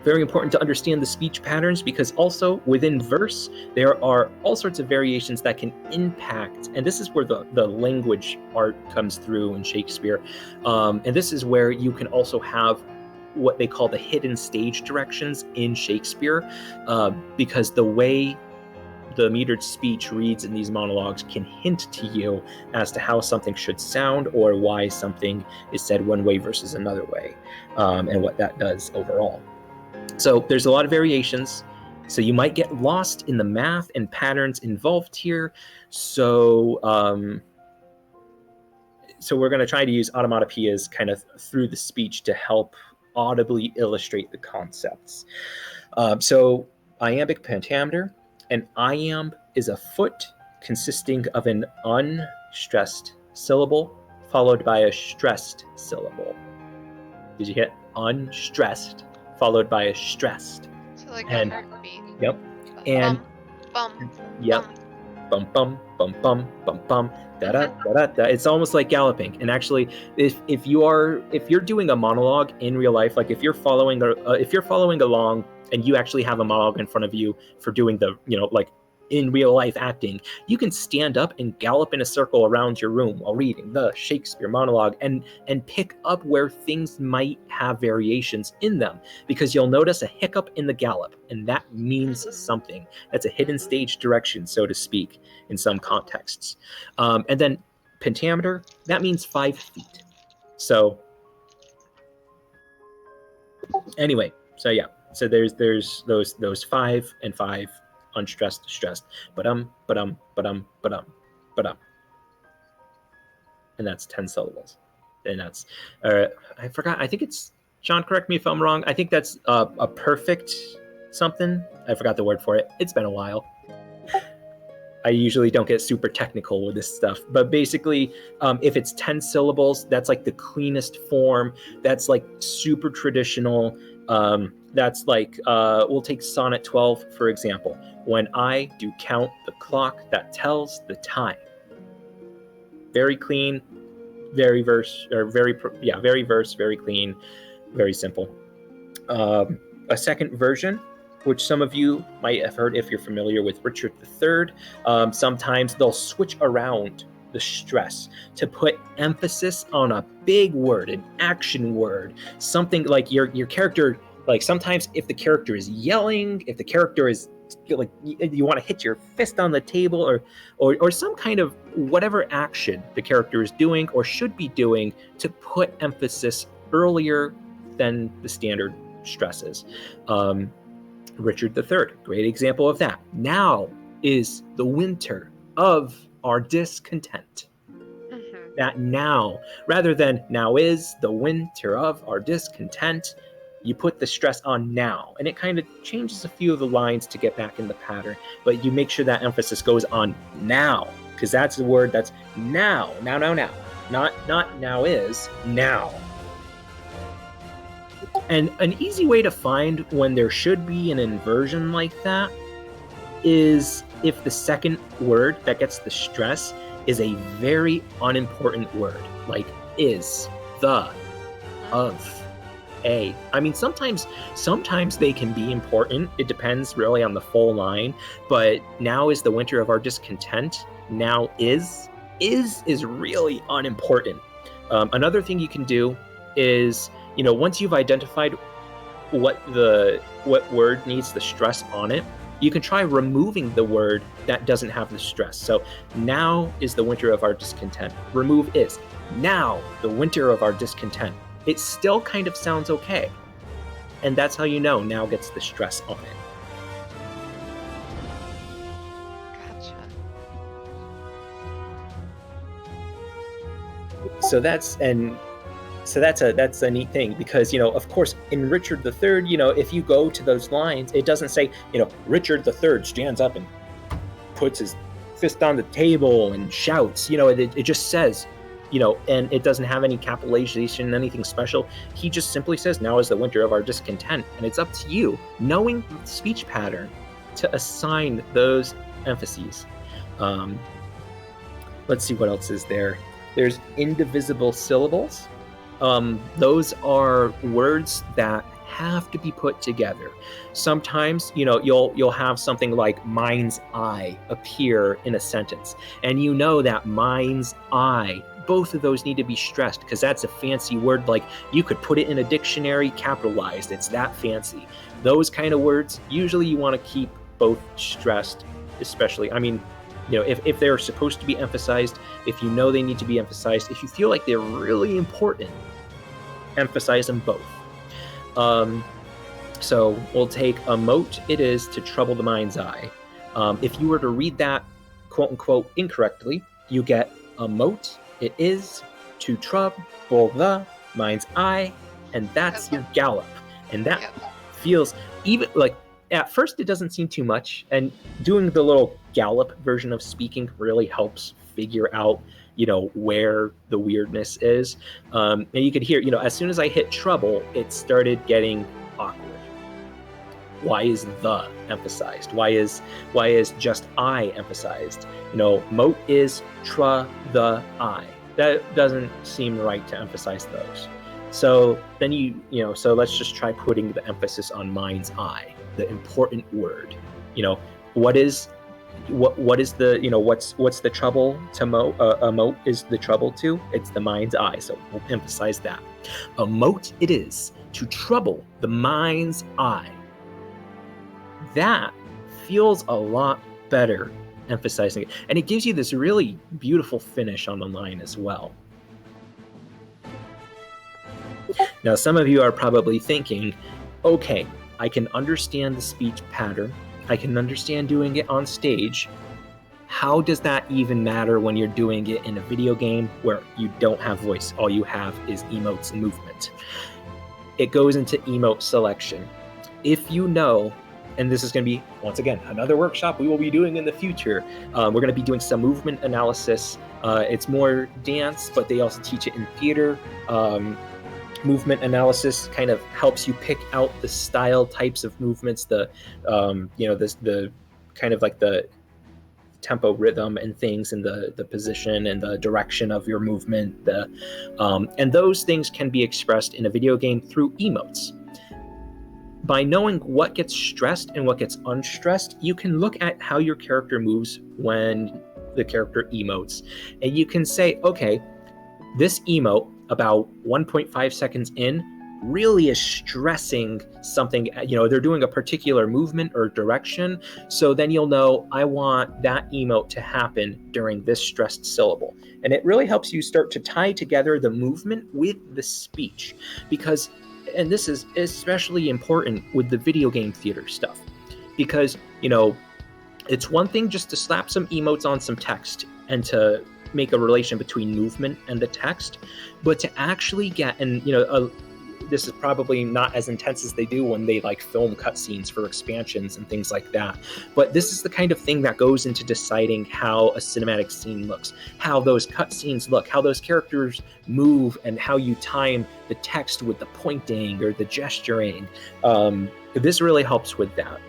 very important to understand the speech patterns, because also within verse there are all sorts of variations that can impact, and this is where the language art comes through in Shakespeare, and this is where you can also have what they call the hidden stage directions in Shakespeare, because the way the metered speech reads in these monologues can hint to you as to how something should sound, or why something is said one way versus another way, and what that does overall. So there's a lot of variations, so you might get lost in the math and patterns involved here. So we're going to try to use automatopoeias kind of through the speech to help audibly illustrate the concepts. So iambic pentameter. An iamb is a foot consisting of an unstressed syllable followed by a stressed syllable. Did you hit unstressed followed by a stressed? So like And- a heartbeat. Yep. And Bum. yep. bum bum bum bum bum bum da da da da. It's almost like galloping. And actually, if you're doing a monologue in real life, like if you're following along and you actually have a monologue in front of you for doing the like in real life acting, you can stand up and gallop in a circle around your room while reading the Shakespeare monologue and pick up where things might have variations in them, because you'll notice a hiccup in the gallop, and that means something. That's a hidden stage direction, so to speak, in some contexts. And then pentameter, that means 5 feet. So anyway, so yeah, so there's those 5 and 5. Unstressed, stressed, and that's 10 syllables. And that's I forgot. I think it's John. Correct me if I'm wrong. I think that's a perfect something. I forgot the word for it. It's been a while. I usually don't get super technical with this stuff, but basically, if it's 10 syllables, that's like the cleanest form. That's like super traditional. That's like, we'll take Sonnet 12, for example. When I do count the clock that tells the time. Very clean, very verse, very clean, very simple. A second version, which some of you might have heard if you're familiar with Richard III, sometimes they'll switch around the stress to put emphasis on a big word, an action word, something like your character. Like sometimes if the character is yelling, if the character is like you want to hit your fist on the table, or some kind of whatever action the character is doing or should be doing, to put emphasis earlier than the standard stresses. Richard III, great example of that. Now is the winter of our discontent. That now, rather than now is the winter of our discontent, you put the stress on now, and it kind of changes a few of the lines to get back in the pattern, but you make sure that emphasis goes on now, because that's the word that's now, not now is, now. And an easy way to find when there should be an inversion like that is if the second word that gets the stress is a very unimportant word, like is, the, of, a. I mean, sometimes they can be important. It depends really on the full line. But now is the winter of our discontent. Now is really unimportant. Another thing you can do is, once you've identified what word needs the stress on it, you can try removing the word that doesn't have the stress. So now is the winter of our discontent. Remove is. Now the winter of our discontent. It still kind of sounds okay. And that's how you know now gets the stress on it. Gotcha. So that's a neat thing, because of course in Richard III, if you go to those lines, it doesn't say Richard III stands up and puts his fist on the table and shouts. It just says, and it doesn't have any capitalization, anything special. He just simply says, now is the winter of our discontent. And it's up to you, knowing the speech pattern, to assign those emphases. Let's see what else is there. There's indivisible syllables. Those are words that have to be put together. Sometimes, you'll have something like mind's eye appear in a sentence. And that mind's eye, both of those need to be stressed, because that's a fancy word. Like you could put it in a dictionary capitalized. It's that fancy. Those kind of words, usually you want to keep both stressed, especially, if they're supposed to be emphasized, if they need to be emphasized, if you feel like they're really important, emphasize them both. So we'll take a mote it is to trouble the mind's eye. If you were to read that quote unquote incorrectly, you get a mote it is to trouble the mind's eye, and that's your gallop. And that feels, even like at first it doesn't seem too much, and doing the little gallop version of speaking really helps figure out where the weirdness is. And you could hear, as soon as I hit trouble, it started getting awkward. Why is the emphasized? Why is just I emphasized? Moat is the I. That doesn't seem right to emphasize those. So then so let's just try putting the emphasis on mind's eye, the important word. What is the what's the trouble to moat? A moat is the trouble to. It's the mind's eye. So we'll emphasize that. A moat it is to trouble the mind's eye. That feels a lot better, emphasizing it, and it gives you this really beautiful finish on the line as well. Now, some of you are probably thinking, okay, I can understand the speech pattern. I can understand doing it on stage. How does that even matter when you're doing it in a video game where you don't have voice? All you have is emotes and movement. It goes into emote selection. If you know, and this is going to be, once again, another workshop we will be doing in the future. We're going to be doing some movement analysis. It's more dance, but they also teach it in theater. Movement analysis kind of helps you pick out the style types of movements, the kind of like the tempo, rhythm, and things, and the position and the direction of your movement. And those things can be expressed in a video game through emotes. By knowing what gets stressed and what gets unstressed, you can look at how your character moves when the character emotes, and you can say, okay, this emote about 1.5 seconds in really is stressing something. They're doing a particular movement or direction, so then you'll know I want that emote to happen during this stressed syllable. And it really helps you start to tie together the movement with the speech, because, and this is especially important with the video game theater stuff, because it's one thing just to slap some emotes on some text and to make a relation between movement and the text, but to actually get, and this is probably not as intense as they do when they like film cutscenes for expansions and things like that, but this is the kind of thing that goes into deciding how a cinematic scene looks, how those cutscenes look, how those characters move, and how you time the text with the pointing or the gesturing. This really helps with that.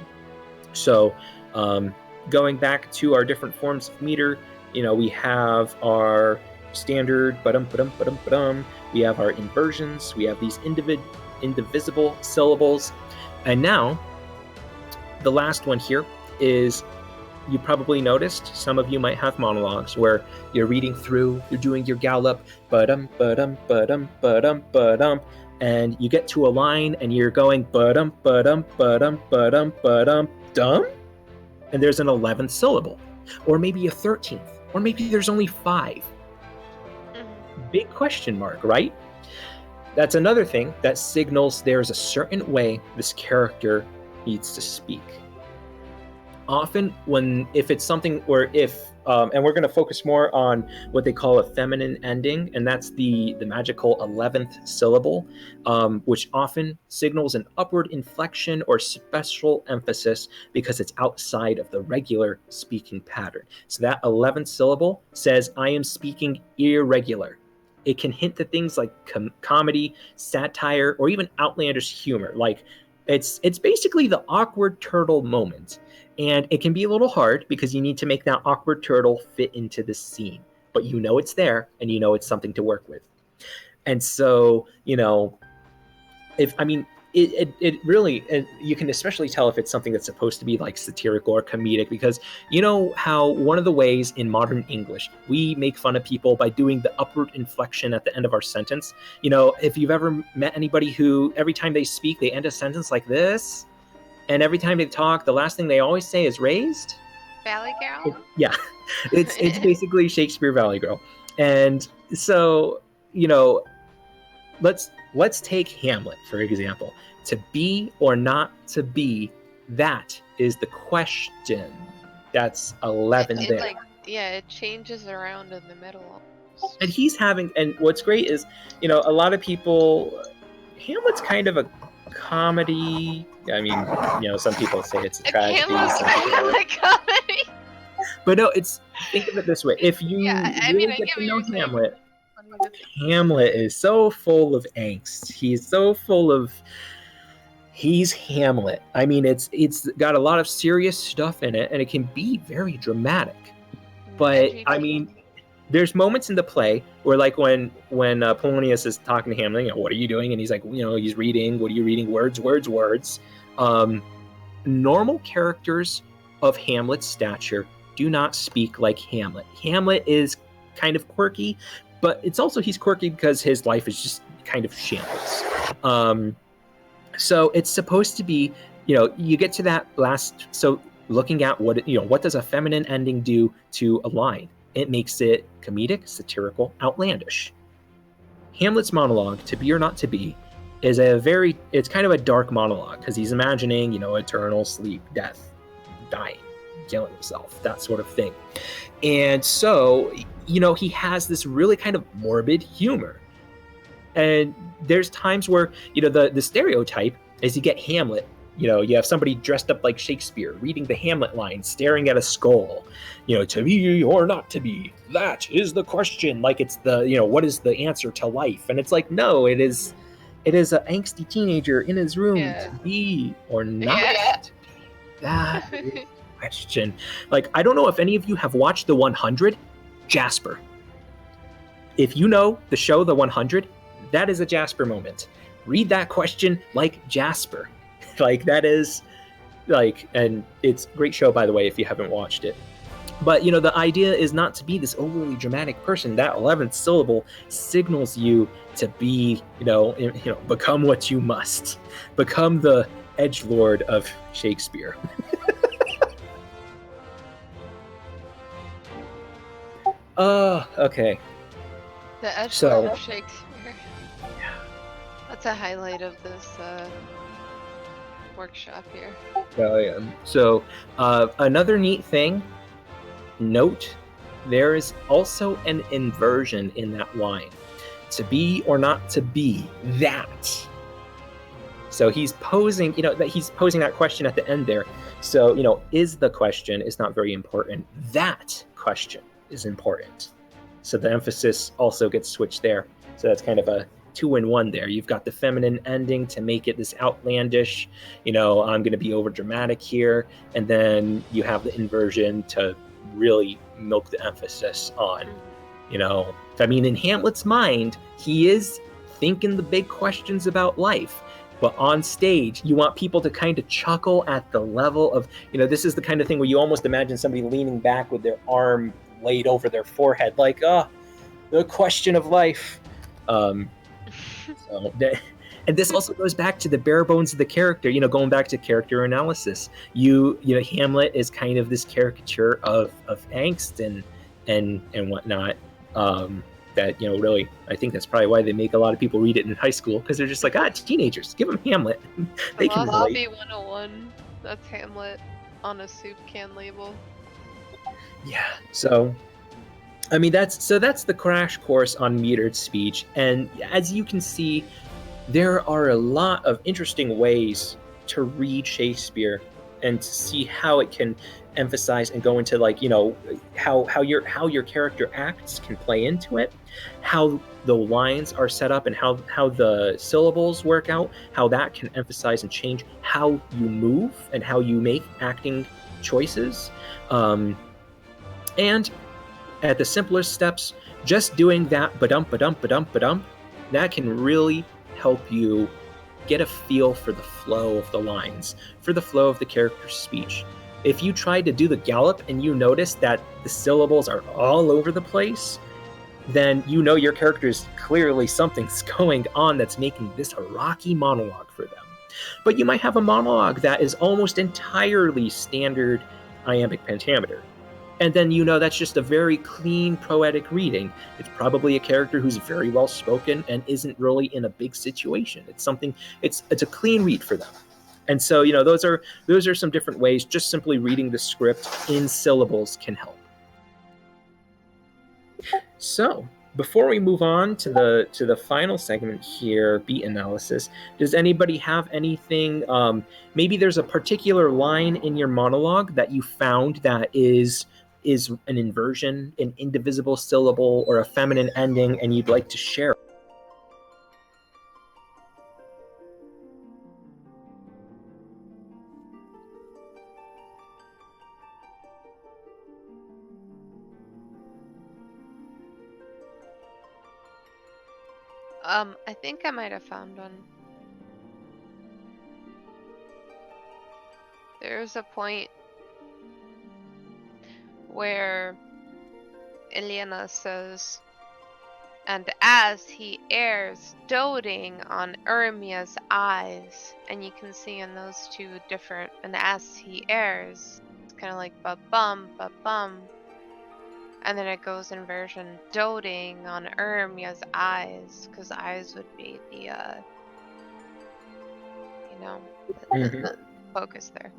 So going back to our different forms of meter, we have our standard ba-dum. We have our inversions. We have these indivisible syllables. And now, the last one here is, you probably noticed, some of you might have monologues where you're reading through, you're doing your gallop, ba-dum, and you get to a line and you're going ba-dum, dum, and there's an 11th syllable, or maybe a 13th, or maybe there's only 5. Big question mark, right? That's another thing that signals there's a certain way this character needs to speak. Often if it's something, or if, and we're going to focus more on what they call a feminine ending, and that's the magical 11th syllable, which often signals an upward inflection or special emphasis because it's outside of the regular speaking pattern. So that 11th syllable says, I am speaking irregular. It can hint to things like comedy, satire, or even outlandish humor. Like, it's basically the awkward turtle moment. And it can be a little hard because you need to make that awkward turtle fit into the scene. But it's there, and it's something to work with. And so, it really, you can especially tell if it's something that's supposed to be like satirical or comedic, because how one of the ways in modern English we make fun of people by doing the upward inflection at the end of our sentence. If you've ever met anybody who every time they speak they end a sentence like this, and every time they talk the last thing they always say is raised. Valley Girl? Yeah, it's basically Shakespeare Valley Girl. And so, let's take Hamlet, for example. To be or not to be, that is the question. That's 11 there. It changes around in the middle. And and what's great is, a lot of people, Hamlet's kind of a comedy. I mean, some people say it's a tragedy. Hamlet's kind of a comedy. But no, think of it this way. If you really get to know Hamlet is so full of angst. He's so full of He's Hamlet. I mean, it's got a lot of serious stuff in it, and it can be very dramatic. But I mean, there's moments in the play where, like, when Polonius is talking to Hamlet, what are you doing? And he's like, he's reading. What are you reading? Words, words, words. Normal characters of Hamlet's stature do not speak like Hamlet. Hamlet is kind of quirky, but it's also he's quirky because his life is just kind of shambles. So it's supposed to be, you get to that last. So looking at what does a feminine ending do to a line? It makes it comedic, satirical, outlandish. Hamlet's monologue, "To be or not to be," is it's kind of a dark monologue because he's imagining, eternal sleep, death, dying, killing himself, that sort of thing. And so, he has this really kind of morbid humor. And there's times where, the stereotype is you get Hamlet, you have somebody dressed up like Shakespeare reading the Hamlet line, staring at a skull, to be or not to be, that is the question. Like it's what is the answer to life? And it's like, no, it is an angsty teenager in his room to be or not to be. That is the question. Like, I don't know if any of you have watched The 100, Jasper. If you know the show The 100, that is a Jasper moment. Read that question like Jasper. Like that is and it's a great show, by the way, if you haven't watched it. But the idea is not to be this overly dramatic person. That 11th syllable signals you to be, become what you must. Become the edgelord of Shakespeare. Okay. The edgelord of Shakespeare. Yeah. That's a highlight of this workshop here. Oh yeah. So another neat thing, note, there is also an inversion in that line. To be or not to be, that. So he's posing, he's posing that question at the end there. So, is the question is not very important. That question is important. So the emphasis also gets switched there. So that's kind of a 2-in-1 there. You've got the feminine ending to make it this outlandish, I'm going to be over dramatic here. And then you have the inversion to really milk the emphasis on, I mean, in Hamlet's mind, he is thinking the big questions about life. But on stage, you want people to kind of chuckle at the level of, this is the kind of thing where you almost imagine somebody leaning back with their arm laid over their forehead, like, the question of life. And this also goes back to the bare bones of the character, going back to character analysis. Hamlet is kind of this caricature of angst and whatnot. That, really, I think that's probably why they make a lot of people read it in high school, because they're just like, teenagers, give them Hamlet. They can relate. Philosophy 101, that's Hamlet on a soup can label. Yeah, so I mean, that's the crash course on metered speech. And as you can see, there are a lot of interesting ways to read Shakespeare and to see how it can emphasize and go into, like, how your character acts can play into it, how the lines are set up and how the syllables work out, how that can emphasize and change how you move and how you make acting choices. And at the simplest steps, just doing that ba-dump, ba-dump, ba-dump, ba-dump, that can really help you get a feel for the flow of the lines, for the flow of the character's speech. If you try to do the gallop and you notice that the syllables are all over the place, then your character is clearly something's going on that's making this a rocky monologue for them. But you might have a monologue that is almost entirely standard iambic pentameter. And then that's just a very clean poetic reading. It's probably a character who's very well spoken and isn't really in a big situation. It's a clean read for them. And so, those are some different ways. Just simply reading the script in syllables can help. So, before we move on to the final segment here, beat analysis, does anybody have anything? Maybe there's a particular line in your monologue that you found that is an inversion, an indivisible syllable, or a feminine ending, and you'd like to share. I think I might have found one. There's a point where Ileana says, and as he errs, doting on Urmia's eyes, and you can see in those two different, and as he errs, it's kind of like ba-bum, ba-bum. And then it goes in version doting on Urmia's eyes, because eyes would be the, the focus there.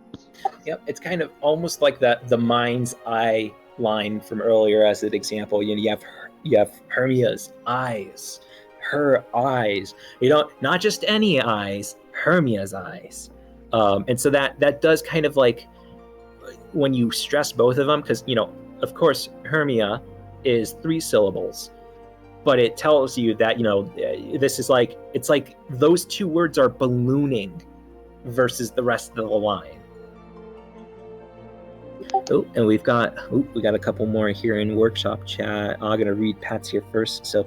Yep, it's kind of almost like the mind's eye line from earlier as an example. You have Hermia's eyes, her eyes. Not just any eyes, Hermia's eyes. And so that does kind of like when you stress both of them, because of course Hermia is 3 syllables, but it tells you that this is like it's like those 2 words are ballooning versus the rest of the line. Oh, and we got a couple more here in workshop chat. I'm gonna read Pat's here first. So,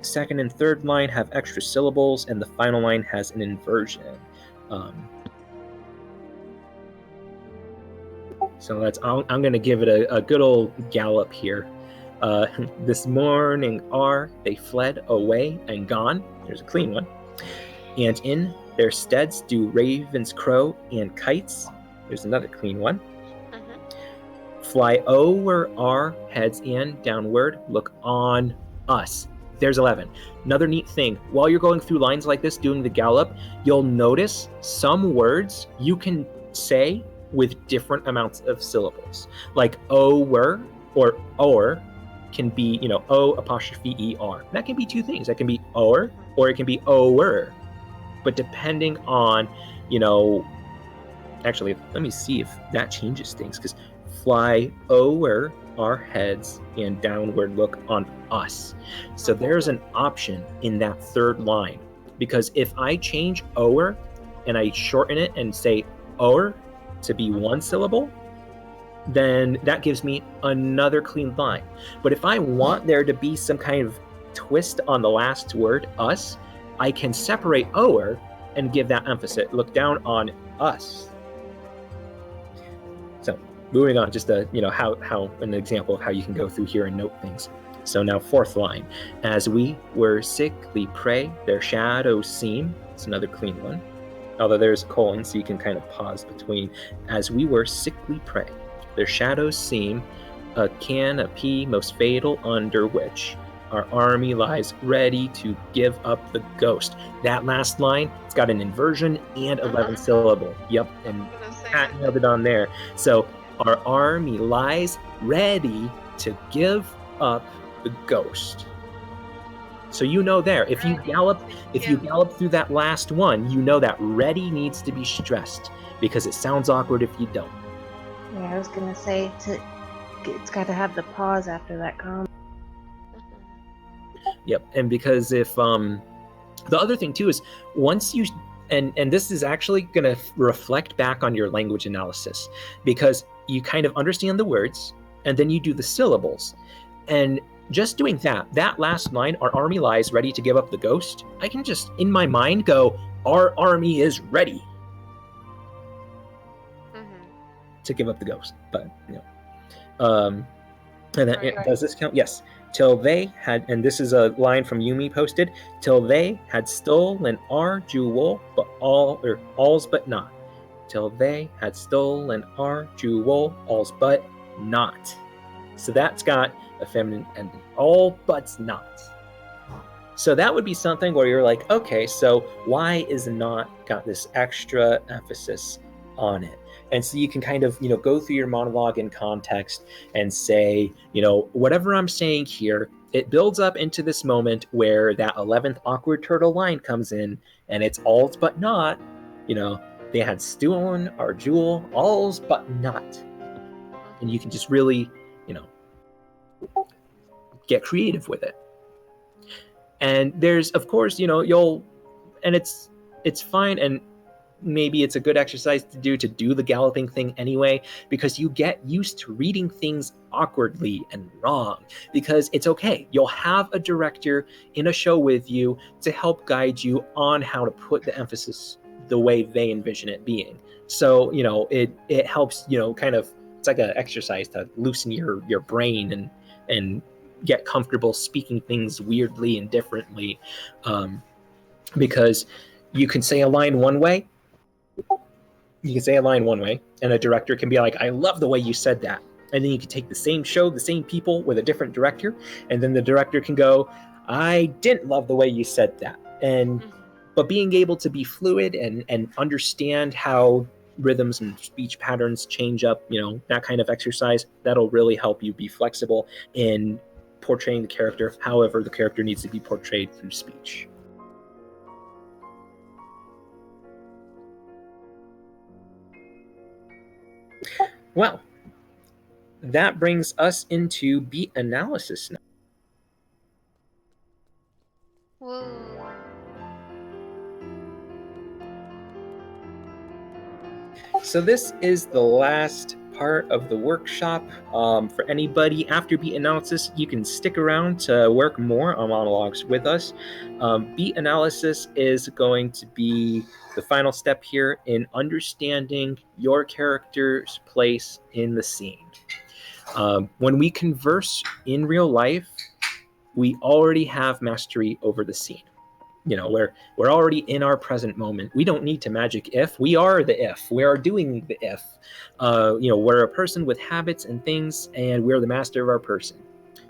second and third line have extra syllables, and the final line has an inversion. So I'm gonna give it a good old gallop here. This morning they fled away and gone. There's a clean one. And in their steads do ravens crow and kites. There's another clean one. Fly over our heads and downward, look on us. There's 11. Another neat thing, while you're going through lines like this, doing the gallop, you'll notice some words you can say with different amounts of syllables. Like over or or can be, O apostrophe E-R. That can be 2 things. That can be or it can be over. But depending on, actually, let me see if that changes things, because fly over our heads and downward look on us. So there's an option in that third line, because if I change over and I shorten it and say or to be 1 syllable, then that gives me another clean line. But if I want there to be some kind of twist on the last word, us, I can separate over and give that emphasis. Look down on us. So moving on, just how an example of how you can go through here and note things. So now fourth line. As we were sickly prey, their shadows seem. It's another clean one. Although there's a colon, so you can kind of pause between. As we were sickly prey, their shadows seem a canopy most fatal under which our army lies ready to give up the ghost. That last line, it's got an inversion and 11 syllable. Yep, and Pat nailed it on there. So our army lies ready to give up the ghost. So there, if you gallop through that last one, that ready needs to be stressed, because it sounds awkward if you don't. Yeah, I was gonna say it's got to have the pause after that comma. Yep, and because if the other thing too is once you and this is actually going to reflect back on your language analysis, because you kind of understand the words and then you do the syllables, and just doing that last line, our army lies ready to give up the ghost, I can just in my mind go, our army is ready to give up the ghost. But and then does this count? Yes. Till they had, and this is a line from Yumi posted, till they had stolen our jewel, but all's but not. Till they had stolen our jewel, all's but not. So that's got a feminine ending. All but's not. So that would be something where you're like, okay, so why is not got this extra emphasis on it? And so you can kind of, go through your monologue in context and say, whatever I'm saying here, it builds up into this moment where that 11th awkward turtle line comes in, and it's all's but not, they had stolen our jewel, all's but not. And you can just really, get creative with it. And there's, of course, and it's fine. And maybe it's a good exercise to do the galloping thing anyway, because you get used to reading things awkwardly and wrong. Because it's okay. You'll have a director in a show with you to help guide you on how to put the emphasis the way they envision it being. So, it helps, kind of, it's like an exercise to loosen your brain and get comfortable speaking things weirdly and differently. Because you can say a line one way, and a director can be like, I love the way you said that. And then you can take the same show, the same people with a different director, and then the director can go, I didn't love the way you said that. But being able to be fluid and understand how rhythms and speech patterns change up, that kind of exercise, that'll really help you be flexible in portraying the character however the character needs to be portrayed through speech. Well, that brings us into beat analysis now. Woo. So this is the last part of the workshop. For anybody after beat analysis, you can stick around to work more on monologues with us. Beat analysis is going to be the final step here in understanding your character's place in the scene. When we converse in real life, we already have mastery over the scene. We're already in our present moment. We don't need to magic if. We are the if. We are doing the if. We're a person with habits and things, and we're the master of our person.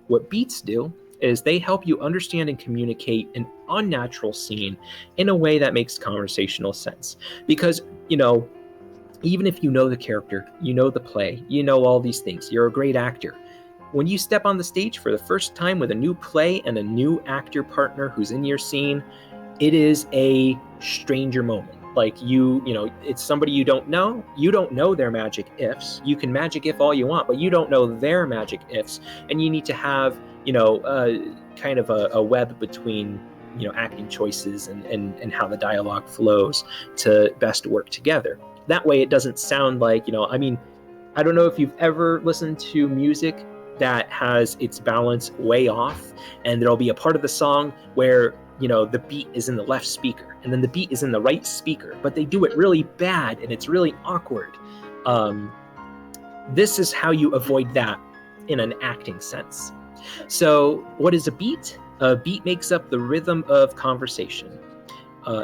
What beats do is they help you understand and communicate an unnatural scene in a way that makes conversational sense. Because, even if you know the character, you know the play, you know all these things, you're a great actor. When you step on the stage for the first time with a new play and a new actor partner who's in your scene, it is a stranger moment. Like it's somebody you don't know. You don't know their magic ifs. You can magic if all you want, but you don't know their magic ifs. And you need to have, kind of a web between, acting choices and how the dialogue flows to best work together. That way it doesn't sound like, I don't know if you've ever listened to music that has its balance way off, and there'll be a part of the song where the beat is in the left speaker and then the beat is in the right speaker, but they do it really bad and it's really awkward. This is how you avoid that in an acting sense. So what is a beat? A beat makes up the rhythm of conversation.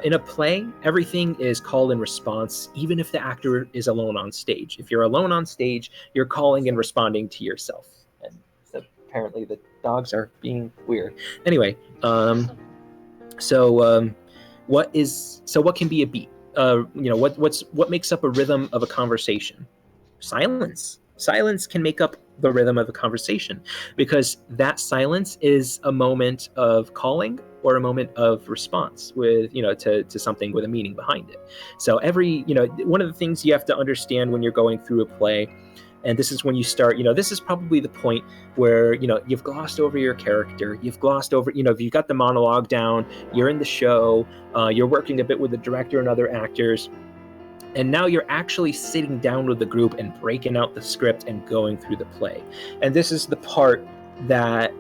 In a play, everything is call and response, even if the actor is alone on stage. If you're alone on stage, you're calling and responding to yourself. And so apparently the dogs are being weird. Anyway, what can be a beat? What makes up a rhythm of a conversation? Silence. Silence can make up the rhythm of a conversation, because that silence is a moment of calling or a moment of response with, to something with a meaning behind it. So one of the things you have to understand when you're going through a play, and this is when you start, this is probably the point where, you've glossed over your character, you've glossed over, if you've got the monologue down, you're in the show, you're working a bit with the director and other actors, and now you're actually sitting down with the group and breaking out the script and going through the play. And this is the part that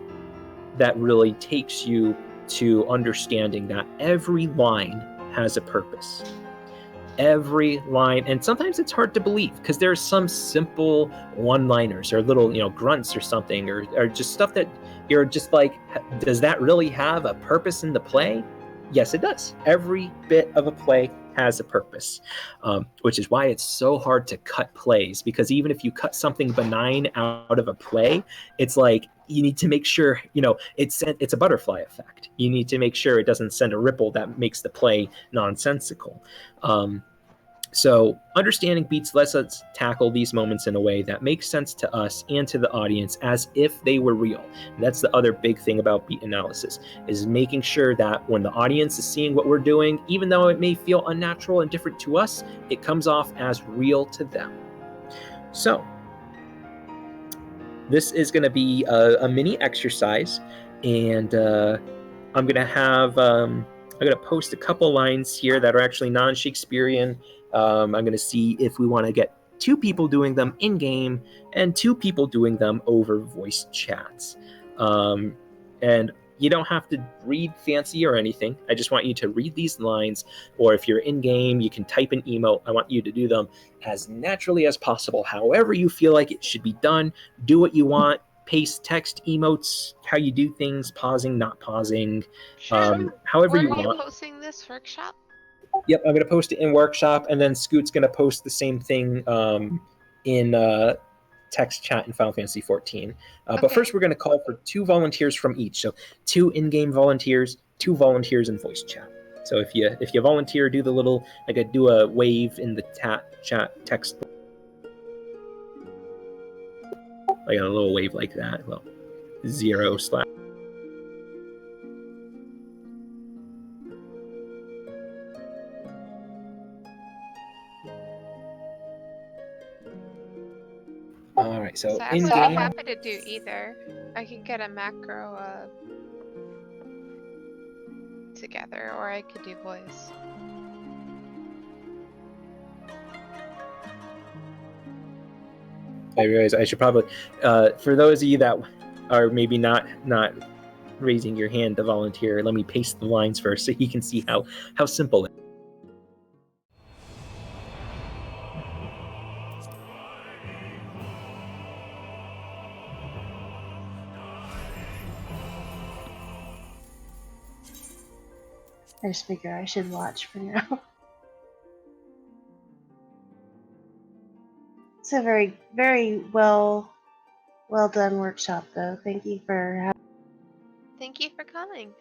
really takes you to understanding that every line has a purpose. Every line, and sometimes it's hard to believe because there's some simple one-liners or little, grunts or something, or just stuff that you're just like, does that really have a purpose in the play? Yes, it does. Every bit of a play has a purpose, which is why it's so hard to cut plays, because even if you cut something benign out of a play, it's like you need to make sure, it's a butterfly effect. You need to make sure it doesn't send a ripple that makes the play nonsensical. So understanding beats lets us tackle these moments in a way that makes sense to us and to the audience as if they were real. And that's the other big thing about beat analysis, is making sure that when the audience is seeing what we're doing, even though it may feel unnatural and different to us, it comes off as real to them. So this is going to be a mini exercise, and I'm going to I'm going to post a couple lines here that are actually non-Shakespearean. I'm going to see if we want to get 2 people doing them in-game and 2 people doing them over voice chats. And you don't have to read fancy or anything. I just want you to read these lines, or if you're in-game, you can type an emote. I want you to do them as naturally as possible. However you feel like it should be done, do what you want. Paste text, emotes, how you do things, pausing, not pausing, Sure. however Where you are you want. posting this workshop? Yep, I'm going to post it in Workshop, and then Scoot's going to post the same thing in text chat in Final Fantasy XIV. But Okay. first, we're going to call for 2 volunteers from each. So 2 in-game volunteers, 2 volunteers in voice chat. So if you volunteer, do the little do a wave in the chat text, like a little wave like that. Well, 0 / All right, so So I'm in really game. happy to do either. I could get a macro together, or I could do voice. I realize I should probably, for those of you that are maybe not raising your hand to volunteer, let me paste the lines first so you can see how simple it is. I just figure I should watch for now. It's a very, very well done workshop, though. Thank you for having. Thank you for coming.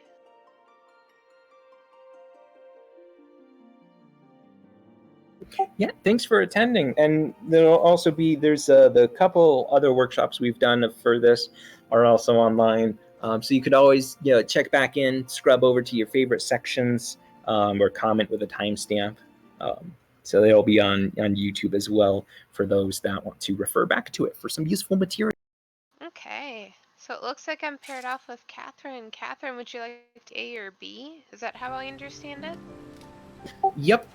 Yeah, thanks for attending. And there'll also be, there's the couple other workshops we've done for this are also online. So you could always check back in, scrub over to your favorite sections, or comment with a timestamp. So they'll be on YouTube as well for those that want to refer back to it for some useful material. Okay. So it looks like I'm paired off with Catherine. Catherine, would you like A or B? Is that how I understand it? Yep.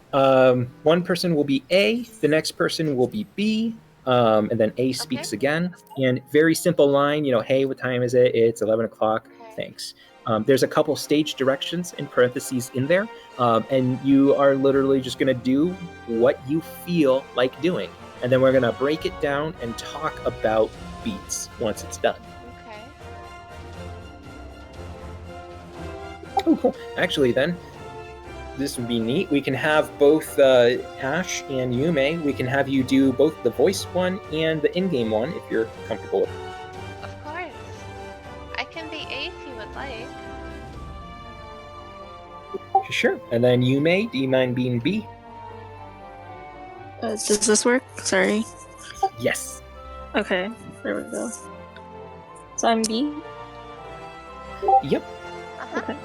One person will be A, the next person will be B, and then A speaks again. And very simple line, hey, what time is it? It's 11 o'clock. Okay. Thanks. There's a couple stage directions in parentheses in there, and you are literally just going to do what you feel like doing. And then we're going to break it down and talk about beats once it's done. Okay. Oh, cool. Actually, then, this would be neat. We can have both Ash and Yume. We can have you do both the voice one and the in-game one if you're comfortable with it. Of course. I can be A if you would like. Sure. And then Yume, do you mind being B? Does this work? Sorry. Yes. Okay, there we go. So I'm B? Yep. Uh-huh. Okay.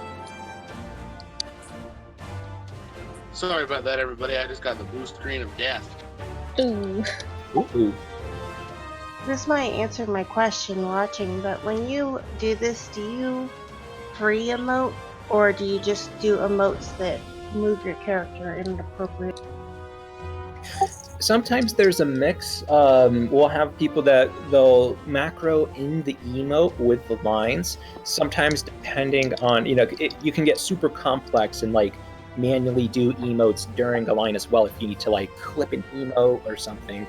Sorry about that, everybody. I just got the blue screen of death. Ooh. Ooh. This might answer my question watching, but when you do this, do you free emote, or do you just do emotes that move your character in an appropriate? Sometimes there's a mix. We'll have people that they'll macro in the emote with the lines. Sometimes depending on, you can get super complex and manually do emotes during a line as well if you need to clip an emote or something.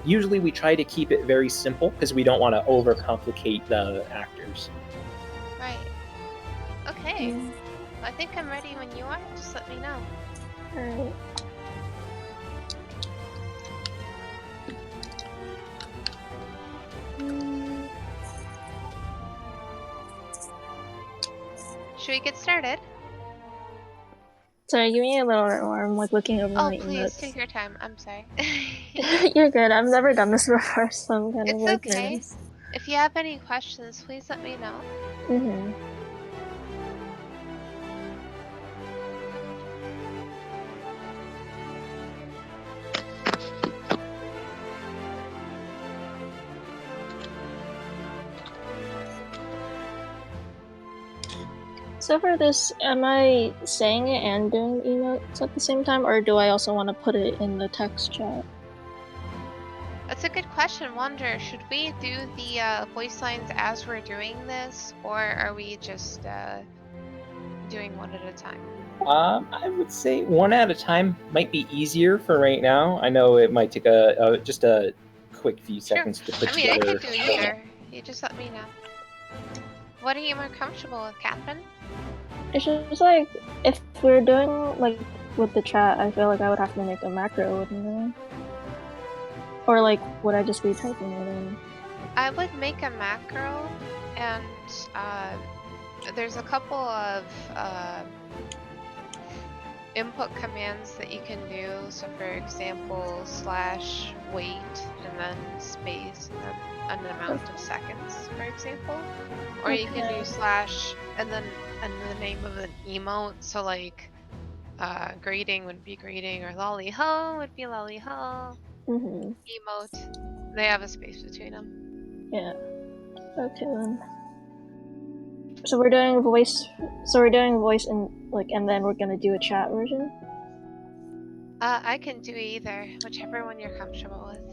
Usually we try to keep it very simple because we don't want to overcomplicate the actors. Right. Okay. Well, I think I'm ready when you are. Just let me know. Alright. Should we get started? Sorry, give me a little bit more. I'm looking over Oh, my please emotes. take your time. I'm sorry. You're good. I've never done this before, so I'm kind of It's okay. nervous. If you have any questions, please let me know. Mm-hmm. So for this, am I saying it and doing emotes at the same time, or do I also want to put it in the text chat? That's a good question. Wonder, should we do the voice lines as we're doing this, or are we just doing one at a time? I would say one at a time might be easier for right now. I know it might take just a quick few seconds to put I mean, I together. could do either. You just let me know. What are you more comfortable with, Catherine? It's just like, if we're doing, like, with the chat, I feel like I would have to make a macro, wouldn't I? Or, like, would I just be typing it in? I would make a macro, and there's a couple of input commands that you can do. So for example, /wait and then space and then an amount of seconds, for example. Or you can do / and then the name of an emote. So like greeting would be greeting, or lolly ho would lolly ho. Mm-hmm. Emote, they have a space between them. Yeah. Okay then. So we're doing voice. So we're doing voice and like, and then we're gonna do a chat version. I can do either, whichever one you're comfortable with.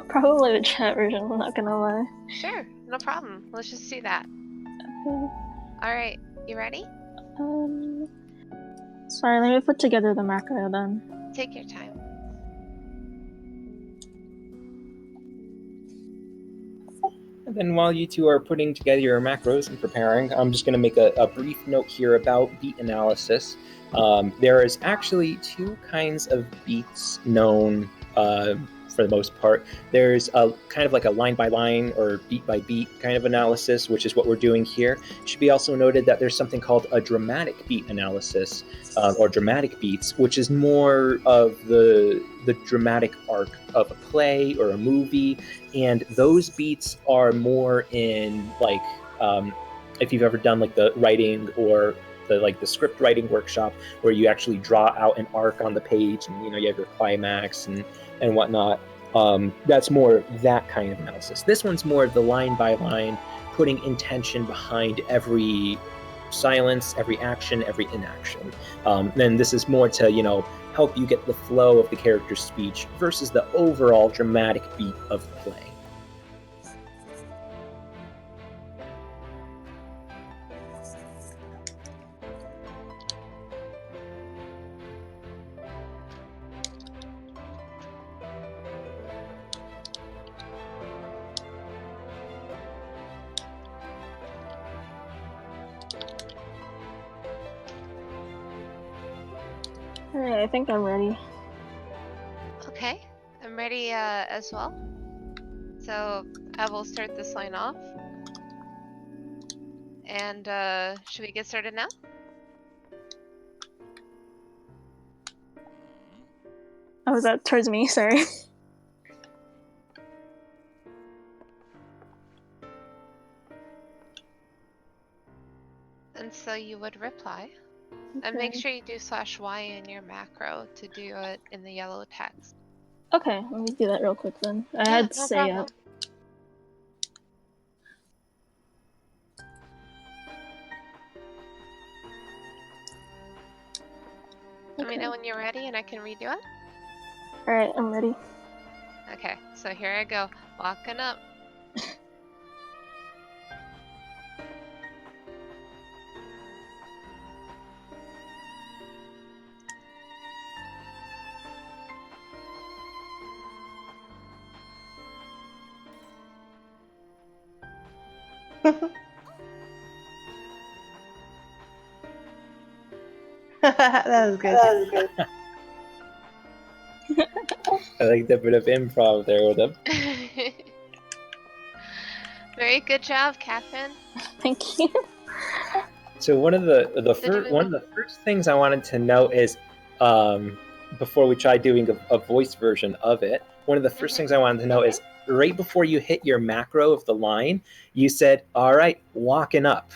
Probably the chat version. I'm not gonna lie. Sure, no problem. Let's just do that. Okay. All right, you ready? Sorry, let me put together the macro then. Take your time. And then while you two are putting together your macros and preparing, I'm just going to make a brief note here about beat analysis. There is actually two kinds of beats known for the most part. There's a kind of like a line by line or beat by beat kind of analysis, which is what we're doing here. It should be also noted that there's something called a dramatic beat analysis or dramatic beats, which is more of the dramatic arc of a play or a movie. And those beats are more in like if you've ever done like the writing or the script writing workshop, where you actually draw out an arc on the page and you have your climax and whatnot. That's more that kind of analysis. This one's more the line by line, putting intention behind every silence, every action, every inaction. Then this is more to help you get the flow of the character's speech versus the overall dramatic beat of the play. Alright, I think I'm ready. Okay, I'm ready as well. So I will start this line off. And should we get started now? Oh, is that towards me? Sorry. And so you would reply. And make sure you do /y in your macro to do it in the yellow text. Okay, let me do that real quick then. I had to no say problem. up. Let me know when you're ready and I can redo it. Alright, I'm ready. Okay, so here I go. Walking up. That was good. I like the bit of improv there with them. Very good job, Catherine. Thank you. So one of the first things I wanted to note is before we try doing a voice version of it, one of the first things I wanted to know is right before you hit your macro of the line, you said, "All right, walking up."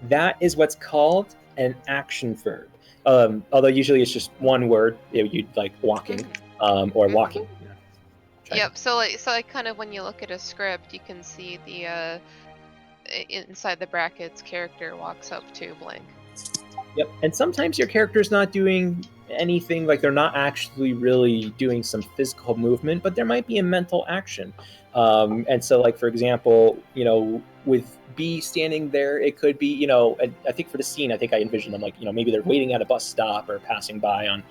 That is what's called an action verb. Although usually it's just one word, you'd like walking or walking. Yep. So like kind of when you look at a script, you can see inside the brackets, character walks up to blank. Yep. And sometimes your character's not doing anything, like they're not actually really doing some physical movement, but there might be a mental action. And so, like, for example, with B standing there, it could be, I think for the scene, I think I envisioned them like, maybe they're waiting at a bus stop or passing by on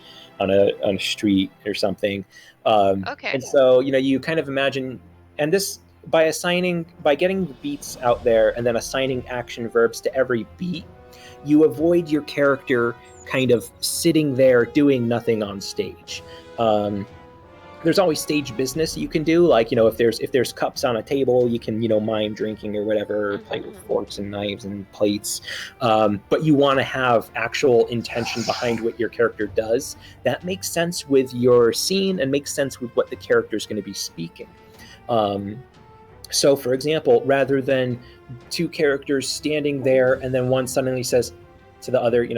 a street or something. Okay. And so, you kind of imagine, and this, by getting the beats out there and then assigning action verbs to every beat, you avoid your character kind of sitting there doing nothing on stage. There's always stage business you can do, like, if there's cups on a table, you can, mime drinking or whatever, play with forks and knives and plates. But you want to have actual intention behind what your character does. That makes sense with your scene and makes sense with what the character is going to be speaking. So, for example, rather than two characters standing there and then one suddenly says to the other,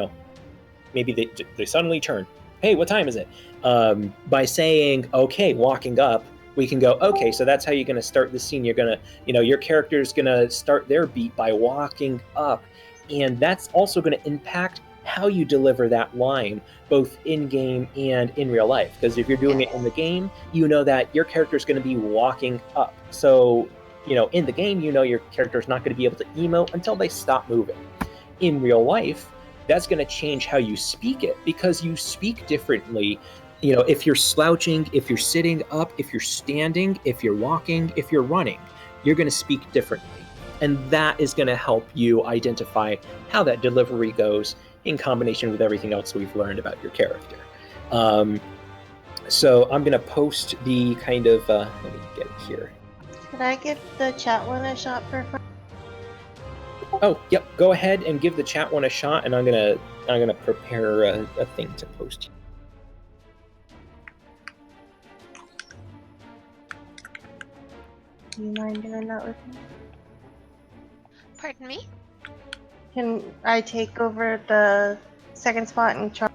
maybe they suddenly turn, hey, what time is it? By saying, okay, walking up, we can go, okay, so that's how you're going to start the scene. You're going to, your character's going to start their beat by walking up. And that's also going to impact how you deliver that line, both in-game and in real life. Because if you're doing it in the game, you know that your character's going to be walking up. So, in the game, your character's not going to be able to emote until they stop moving. In real life, that's going to change how you speak it, because you speak differently. If you're slouching, if you're sitting up, if you're standing, if you're walking, if you're running, you're going to speak differently. And that is going to help you identify how that delivery goes in combination with everything else we've learned about your character. So I'm going to post the kind of, let me get it here. Could I give the chat one a shot for fun? Oh, yep. Go ahead and give the chat one a shot, and I'm gonna prepare a thing to post. Do you mind doing that with me? Pardon me? Can I take over the second spot and try?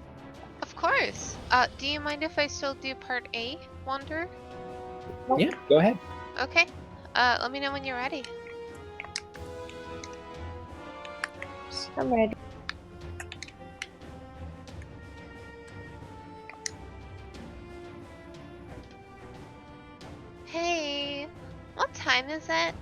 Of course. Do you mind if I still do part A, Wanderer? Yeah, go ahead. Okay. Let me know when you're ready. I'm ready. Hey, what time is it?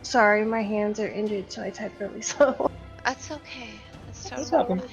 Sorry, my hands are injured, so I type really slow. That's okay. That's No totally problem. fine.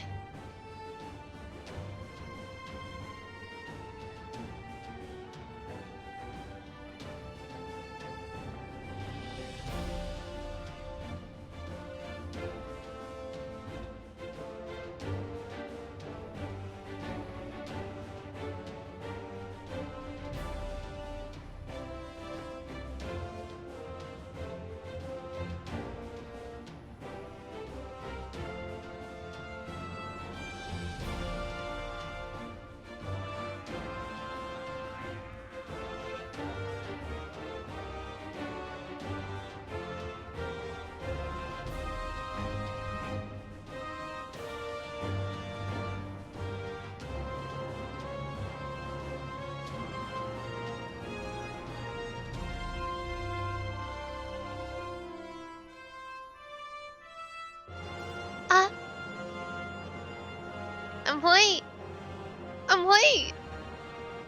I'm late. I'm late.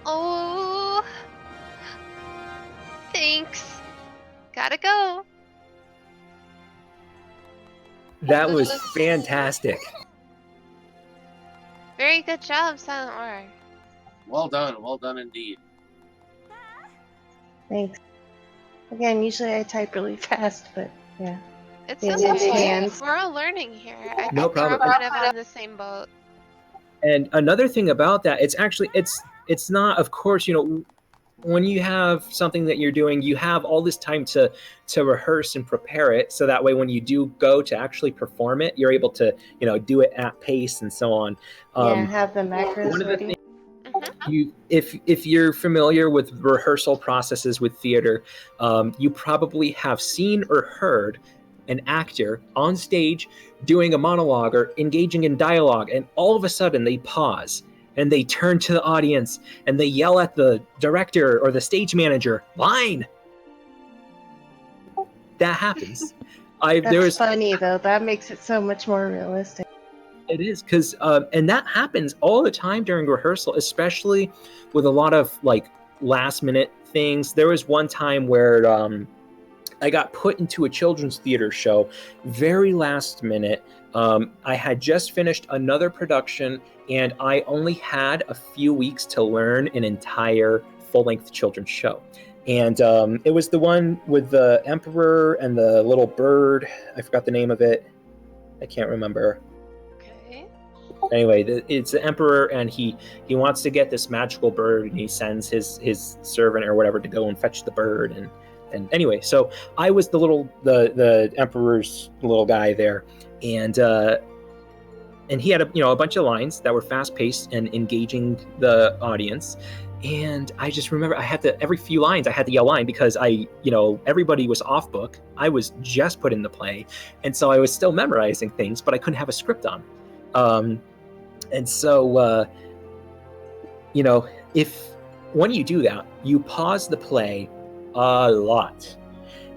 Oh. Thanks. Gotta go. That was fantastic. Very good job, Silent War. Well done indeed. Thanks. Again, usually I type really fast, but yeah. It's Yeah, okay. it's hands. We're all learning here. I No think problem. we're kind of in the same boat. And another thing about that, it's not, of course, when you have something that you're doing, you have all this time to rehearse and prepare it, so that way when you do go to actually perform it, you're able to do it at pace and so on. Yeah, have the macros one of the ready. if you're familiar with rehearsal processes with theater, you probably have seen or heard an actor on stage doing a monologue or engaging in dialogue, and all of a sudden they pause and they turn to the audience and they yell at the director or the stage manager, "Line!" That happens. That's funny though. That makes it so much more realistic. It is, because and that happens all the time during rehearsal, especially with a lot of like last minute things. There was one time where I got put into a children's theater show very last minute. I had just finished another production and I only had a few weeks to learn an entire full-length children's show. And it was the one with the emperor and the little bird. I forgot the name of it. I can't remember. Okay. Anyway, it's the emperor, and he wants to get this magical bird, and he sends his servant or whatever to go and fetch the bird. And anyway, so I was the emperor's little guy there, and he had a bunch of lines that were fast paced and engaging the audience. And I just remember I had to, every few lines I had to yell line, because everybody was off book. I was just put in the play, and so I was still memorizing things, but I couldn't have a script on. And so if when you do that, you pause the play a lot.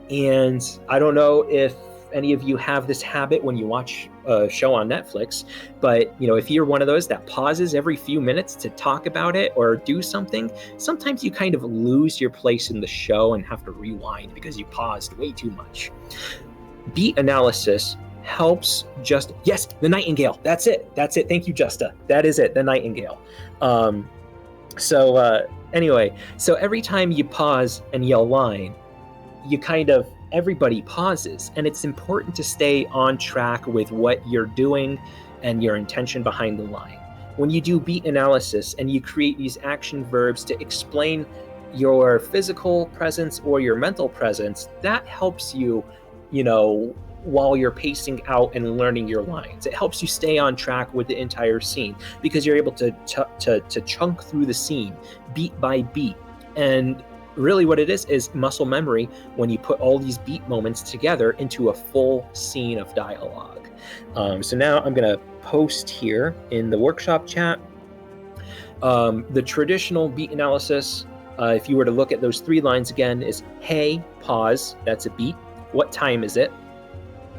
And I don't know if any of you have this habit when you watch a show on Netflix, but if you're one of those that pauses every few minutes to talk about it or do something, sometimes you kind of lose your place in the show and have to rewind because you paused way too much. Beat analysis helps yes, the Nightingale. That's it. Thank you, Justa. That is it, the Nightingale. Anyway, so every time you pause and yell line, you everybody pauses, and it's important to stay on track with what you're doing and your intention behind the line. When you do beat analysis and you create these action verbs to explain your physical presence or your mental presence, that helps you, while you're pacing out and learning your lines. It helps you stay on track with the entire scene, because you're able to chunk through the scene beat by beat. And really what it is muscle memory when you put all these beat moments together into a full scene of dialogue. So now I'm going to post here in the workshop chat the traditional beat analysis. If you were to look at those 3 lines again, is hey, pause, that's a beat. What time is it?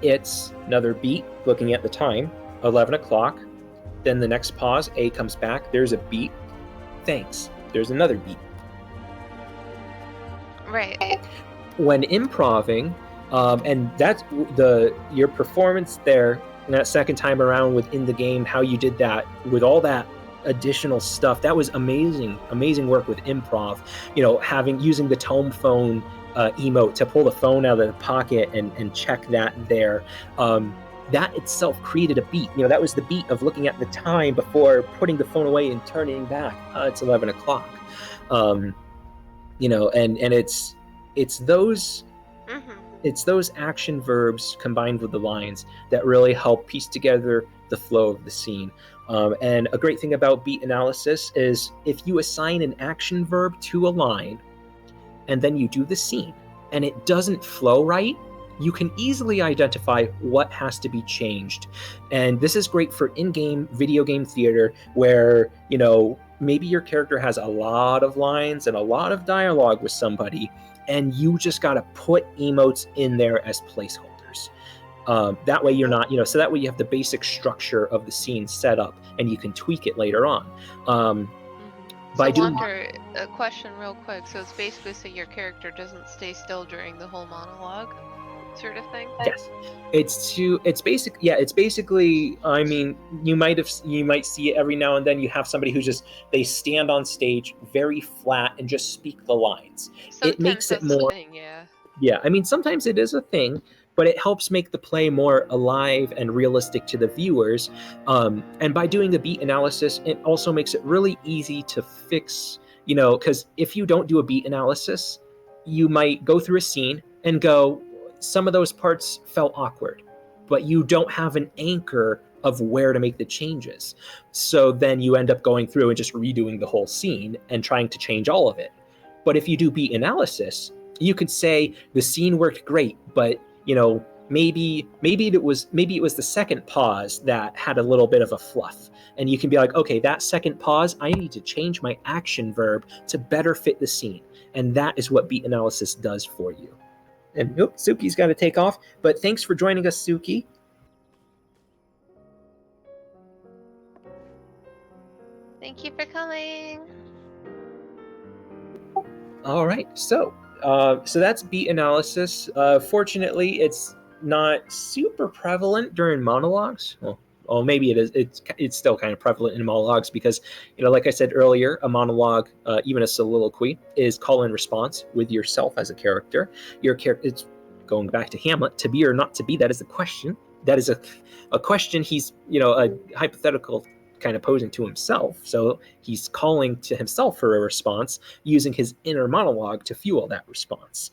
It's another beat, looking at the time, 11 o'clock. Then the next pause, A comes back, there's a beat. Thanks, there's another beat. Right. When improving, and that's your performance there, and that second time around within the game, how you did that with all that additional stuff, that was amazing work with improv. Using the tome phone emote to pull the phone out of the pocket and check that there. That itself created a beat. That was the beat of looking at the time before putting the phone away and turning back. It's 11 o'clock. And it's those action verbs combined with the lines that really help piece together the flow of the scene. And a great thing about beat analysis is if you assign an action verb to a line and then you do the scene and it doesn't flow right, you can easily identify what has to be changed. And this is great for in-game video game theater where, maybe your character has a lot of lines and a lot of dialogue with somebody, and you just got to put emotes in there as placeholders. That way you're not, so that way you have the basic structure of the scene set up and you can tweak it later on. Walter, a question real quick. So it's basically so your character doesn't stay still during the whole monologue, sort of thing? Yes. It's basically, I mean, you might see it every now and then. You have somebody who they stand on stage very flat and just speak the lines. Sometimes it makes it that's the more thing, yeah. Yeah, I mean, sometimes it is a thing, but it helps make the play more alive and realistic to the viewers. And by doing a beat analysis, it also makes it really easy to fix, because if you don't do a beat analysis, you might go through a scene and go, some of those parts felt awkward, but you don't have an anchor of where to make the changes. So then you end up going through and just redoing the whole scene and trying to change all of it. But if you do beat analysis, you could say the scene worked great, but maybe it was the second pause that had a little bit of a fluff. And you can be like, okay, that second pause, I need to change my action verb to better fit the scene. And that is what beat analysis does for you. And Suki's got to take off, but thanks for joining us, Suki. Thank you for coming. All right, so that's beat analysis. Fortunately, it's not super prevalent during monologues. Well, maybe it is. It's still kind of prevalent in monologues because, like I said earlier, a monologue, even a soliloquy, is call and response with yourself as a character. Your character, it's going back to Hamlet, to be or not to be. That is a question. That is a question. He's a hypothetical kind of posing to himself. So he's calling to himself for a response using his inner monologue to fuel that response.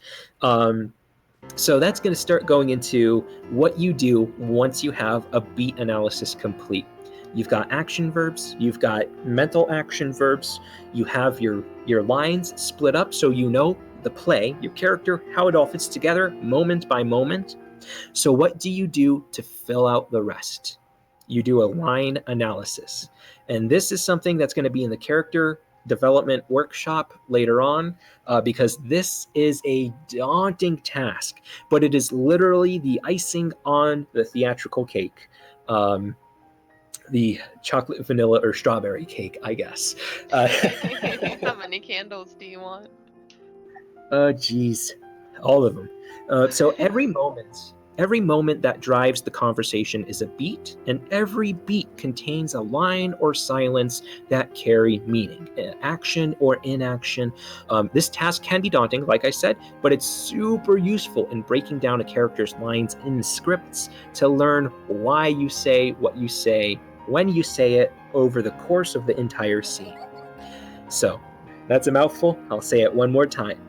So that's going to start going into what you do once you have a beat analysis complete. You've got action verbs, you've got mental action verbs, you have your lines split up so the play, your character, how it all fits together moment by moment. So what do you do to fill out the rest? You do a line analysis. And this is something that's going to be in the character development workshop later on, because this is a daunting task, but it is literally the icing on the theatrical cake. The chocolate, vanilla, or strawberry cake, I guess. How many candles do you want? Geez, all of them. So every moment that drives the conversation is a beat, and every beat contains a line or silence that carry meaning, action or inaction. This task can be daunting, like I said, but it's super useful in breaking down a character's lines in scripts to learn why you say what you say, when you say it, over the course of the entire scene. So, that's a mouthful. I'll say it one more time.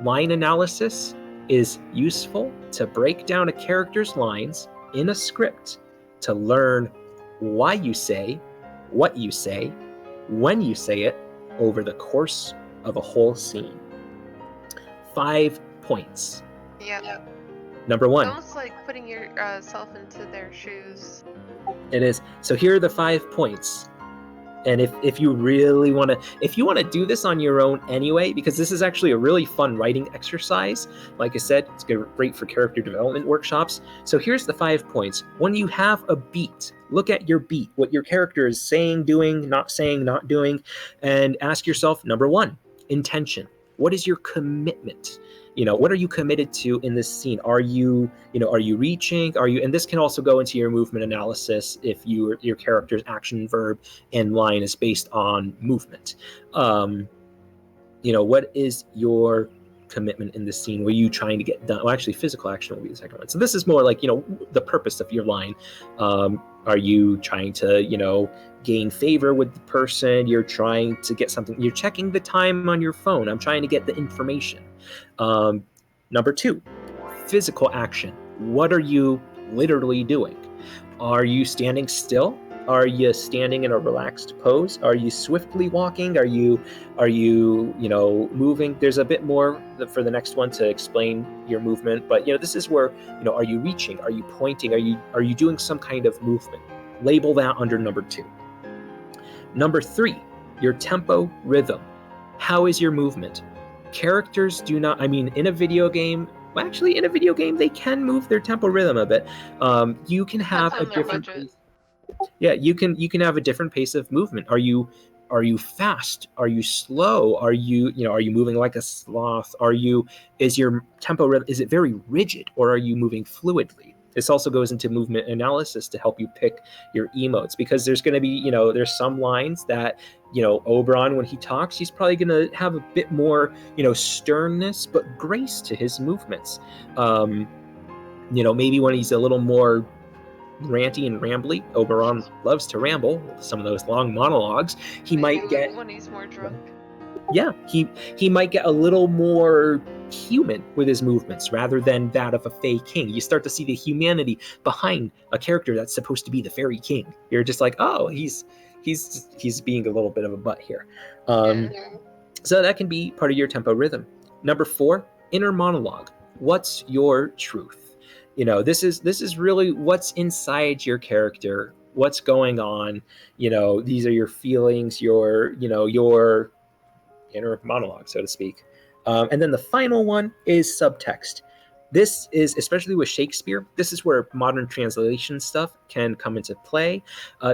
Line analysis is useful to break down a character's lines in a script to learn why you say what you say, when you say it, over the course of a whole scene. 5 points. Yep. Number 1. It's almost like putting yourself into their shoes. It is. So here are the 5 points. And if you really want to do this on your own anyway, because this is actually a really fun writing exercise. Like I said, it's great for character development workshops. So here's the 5 points. When you have a beat, look at your beat, what your character is saying, doing, not doing, and ask yourself, number 1, intention. What is your commitment? What are you committed to in this scene? Are you reaching? And this can also go into your movement analysis if your character's action, verb, and line is based on movement. What is your commitment in this scene? What are you trying to get done? Well, actually, physical action will be the second one. So this is more like, the purpose of your line. Are you trying to, gain favor with the person? You're trying to get something. You're checking the time on your phone. I'm trying to get the information. Number 2, physical action. What are you literally doing? Are you standing still? Are you standing in a relaxed pose? Are you swiftly walking? Are you moving? There's a bit more for the next one to explain your movement, but this is where, are you reaching? Are you pointing? Are you doing some kind of movement? Label that under number 2. Number 3, your tempo, rhythm. How is your movement? Characters do not, in a video game, they can move their tempo rhythm a bit. You can have a different pace. Yeah, you can have a different pace of movement. Are you fast? Are you slow? Are you moving like a sloth? Is your tempo, is it very rigid, or are you moving fluidly? This also goes into movement analysis to help you pick your emotes, because there's going to be, there's some lines that, Oberon, when he talks, he's probably going to have a bit more, sternness, but grace to his movements. Maybe when he's a little more ranty and rambly, Oberon loves to ramble, some of those long monologues, he might get... When he's more drunk. yeah, he might get a little more human with his movements rather than that of a Fey king. You start to see the humanity behind a character that's supposed to be the fairy king. You're just like, oh, he's being a little bit of a butt here. So that can be part of your tempo rhythm. Number 4, inner monologue. What's your truth? This is really what's inside your character, what's going on. These are your feelings, your inner monologue, so to speak. And then the final one is subtext. This is, especially with Shakespeare, this is where modern translation stuff can come into play.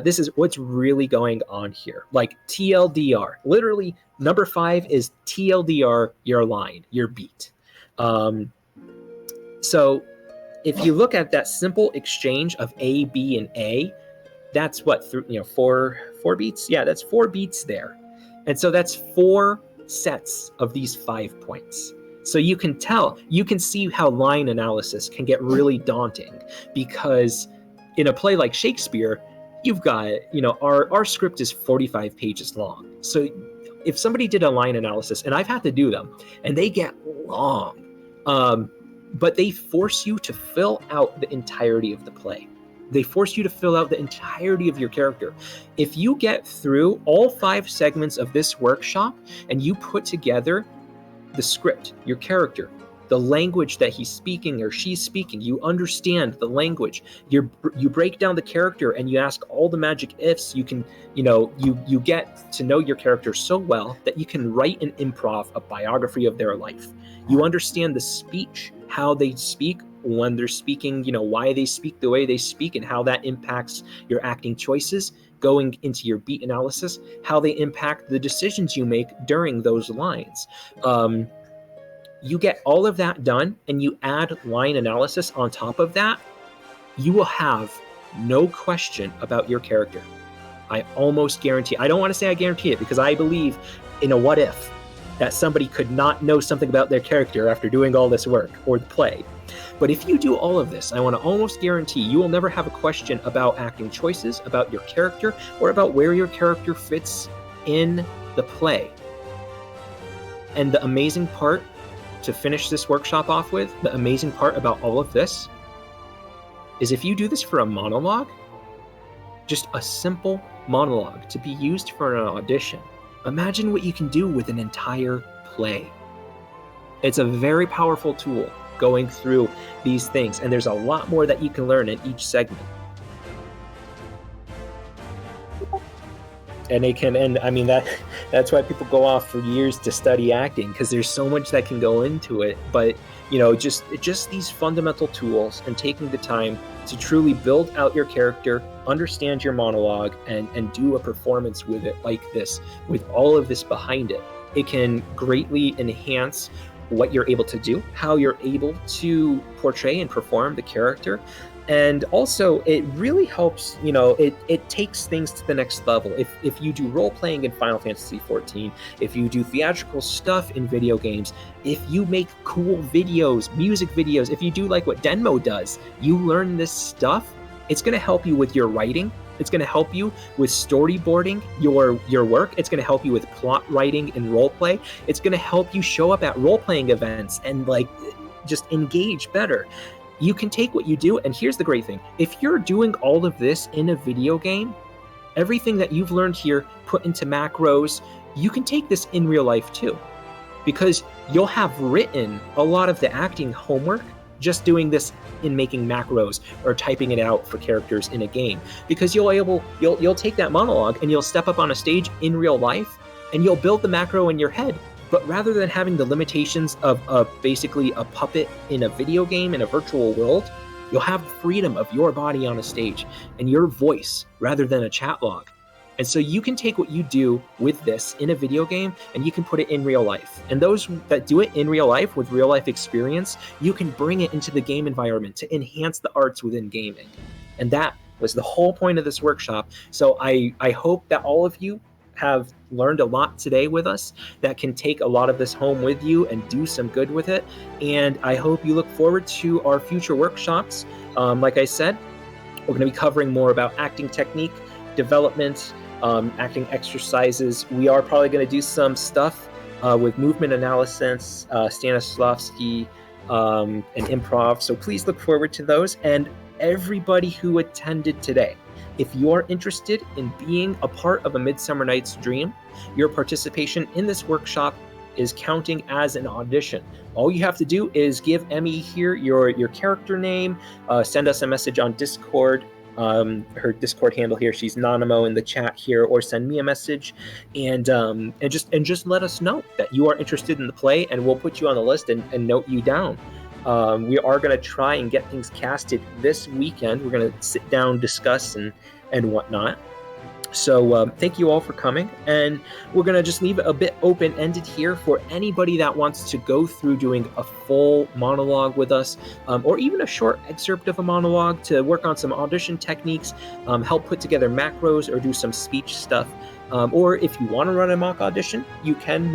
This is what's really going on here. Like TLDR. Literally, number 5 is TLDR, your line, your beat. So if you look at that simple exchange of A, B, and A, that's what, 4 beats? Yeah, that's 4 beats there. And so that's 4 sets of these 5 points. So you can see how line analysis can get really daunting, because in a play like Shakespeare, you've got, our script is 45 pages long. So if somebody did a line analysis, and I've had to do them, and they get long, but they force you to fill out the entirety of the play. They force you to fill out the entirety of your character. If you get through all 5 segments of this workshop and you put together the script, your character, the language that he's speaking or she's speaking, you understand the language, you break down the character and you ask all the magic ifs, you can, you get to know your character so well that you can write and improv a biography of their life. You understand the speech, how they speak, when they're speaking, why they speak the way they speak and how that impacts your acting choices, going into your beat analysis, how they impact the decisions you make during those lines. You get all of that done and you add line analysis on top of that, you will have no question about your character. I almost guarantee, I don't want to say I guarantee it, because I believe in a what if that somebody could not know something about their character after doing all this work or the play. But if you do all of this, I want to almost guarantee you will never have a question about acting choices, about your character, or about where your character fits in the play. And the amazing part, to finish this workshop off with, the amazing part about all of this is if you do this for a monologue, just a simple monologue to be used for an audition, imagine what you can do with an entire play. It's a very powerful tool going through these things, and there's a lot more that you can learn in each segment. And that's why people go off for years to study acting, because there's so much that can go into it. But just these fundamental tools and taking the time to truly build out your character, understand your monologue, and do a performance with it like this, with all of this behind it, it can greatly enhance what you're able to do, how you're able to portray and perform the character. And also it really helps, it takes things to the next level. If you do role playing in Final Fantasy XIV, if you do theatrical stuff in video games, if you make cool videos, music videos, if you do like what Denmo does, you learn this stuff, it's going to help you with your writing. It's going to help you with storyboarding your work. It's going to help you with plot writing and role play. It's going to help you show up at role playing events and just engage better. You can take what you do, and here's the great thing. If you're doing all of this in a video game, everything that you've learned here put into macros, you can take this in real life too, because you'll have written a lot of the acting homework just doing this in making macros or typing it out for characters in a game, because you'll take that monologue and you'll step up on a stage in real life and you'll build the macro in your head. But rather than having the limitations of basically a puppet in a video game in a virtual world, you'll have freedom of your body on a stage and your voice rather than a chat log. And so you can take what you do with this in a video game and you can put it in real life. And those that do it in real life with real life experience, you can bring it into the game environment to enhance the arts within gaming. And that was the whole point of this workshop. So I hope that all of you have learned a lot today with us, that can take a lot of this home with you and do some good with it. And I hope you look forward to our future workshops. Like I said, we're going to be covering more about acting technique, development, acting exercises. We are probably going to do some stuff with movement analysis, Stanislavski, and improv. So please look forward to those. And everybody who attended today, if you're interested in being a part of A Midsummer Night's Dream, your participation in this workshop is counting as an audition. All you have to do is give Emmy here your character name, send us a message on Discord, her Discord handle here, she's Nanamo in the chat here, or send me a message, and just let us know that you are interested in the play, and we'll put you on the list and note you down. We are going to try and get things casted this weekend. We're going to sit down, discuss, and whatnot. So thank you all for coming, and we're going to just leave it a bit open-ended here for anybody that wants to go through doing a full monologue with us, or even a short excerpt of a monologue to work on some audition techniques, help put together macros, or do some speech stuff. Or if you want to run a mock audition, you can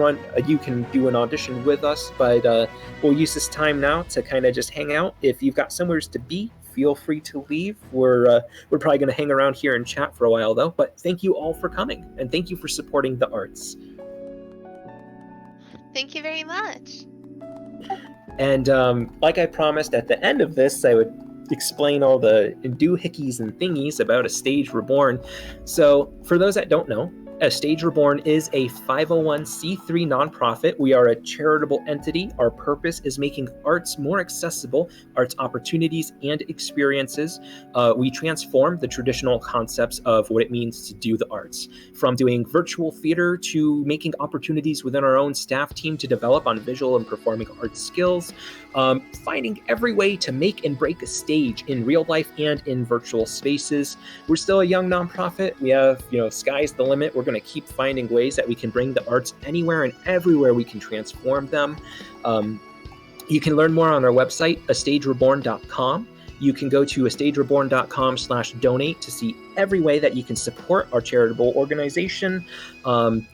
do an audition with us, but we'll use this time now to kind of just hang out. If you've got somewhere to be, feel free to leave. We're probably going to hang around here and chat for a while, though. But thank you all for coming, and thank you for supporting the arts. Thank you very much. And like I promised at the end of this, I would explain all the doohickeys and thingies about A Stage Reborn. So for those that don't know, A Stage Reborn is a 501c3 nonprofit. We are a charitable entity. Our purpose is making arts more accessible, arts opportunities and experiences. We transform the traditional concepts of what it means to do the arts, from doing virtual theater to making opportunities within our own staff team to develop on visual and performing arts skills, finding every way to make and break a stage in real life and in virtual spaces. We're still a young nonprofit. We have, sky's the limit. We're going to keep finding ways that we can bring the arts anywhere and everywhere we can transform them. You can learn more on our website, astagereborn.com. You can go to astagereborn.com/donate to see every way that you can support our charitable organization.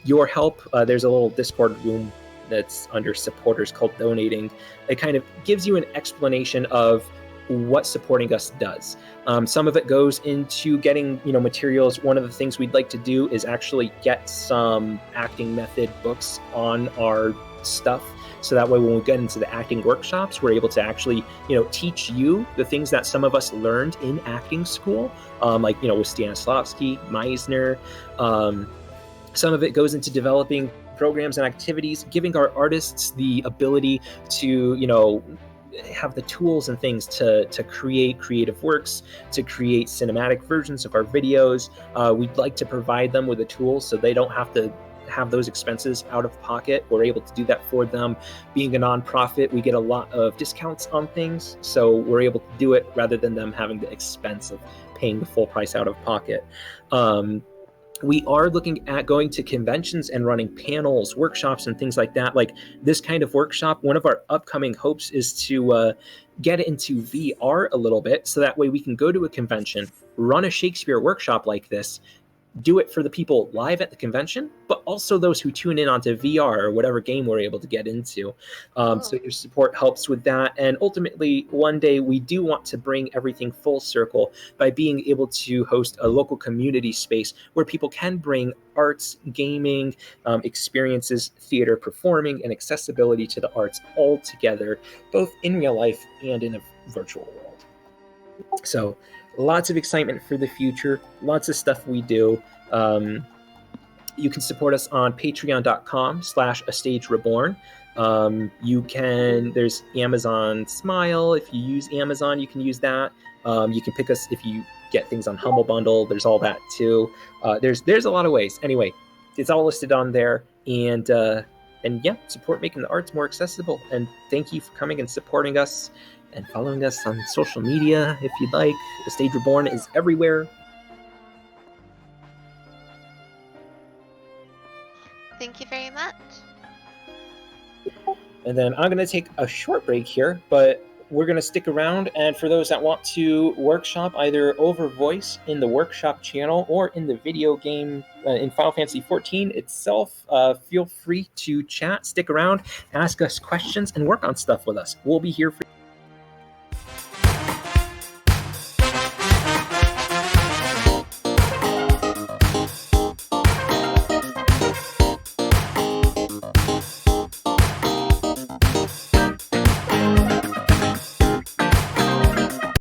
Your help, there's a little Discord room that's under supporters called donating. It kind of gives you an explanation of what supporting us does. Some of it goes into getting, materials. One of the things we'd like to do is actually get some acting method books on our stuff. So that way, when we get into the acting workshops, we're able to actually, teach you the things that some of us learned in acting school, like, with Stanislavski, Meisner. Some of it goes into developing programs and activities, giving our artists the ability to, have the tools and things to create creative works, to create cinematic versions of our videos. We'd like to provide them with the tools so they don't have to have those expenses out of pocket. We're able to do that for them. Being a nonprofit, we get a lot of discounts on things, so we're able to do it rather than them having the expense of paying the full price out of pocket. We are looking at going to conventions and running panels, workshops, and things like that. Like this kind of workshop, one of our upcoming hopes is to get into VR a little bit, so that way we can go to a convention, run a Shakespeare workshop like this, do it for the people live at the convention, but also those who tune in onto VR or whatever game we're able to get into. So your support helps with that. And ultimately, one day we do want to bring everything full circle by being able to host a local community space where people can bring arts, gaming, experiences, theater, performing, and accessibility to the arts all together, both in real life and in a virtual world. So lots of excitement for the future, lots of stuff we do. You can support us on patreon.com/astagereborn. There's Amazon Smile. If you use Amazon, you can use that. You can pick us if you get things on Humble Bundle. There's all that too. There's a lot of ways. Anyway, it's all listed on there. And yeah, support making the arts more accessible. And thank you for coming and supporting us and following us on social media if you'd like. A Stage Reborn is everywhere. Thank you very much. And then I'm going to take a short break here, but we're going to stick around. And for those that want to workshop either over voice in the workshop channel or in the video game in Final Fantasy XIV itself, feel free to chat, stick around, ask us questions, and work on stuff with us. We'll be here for you.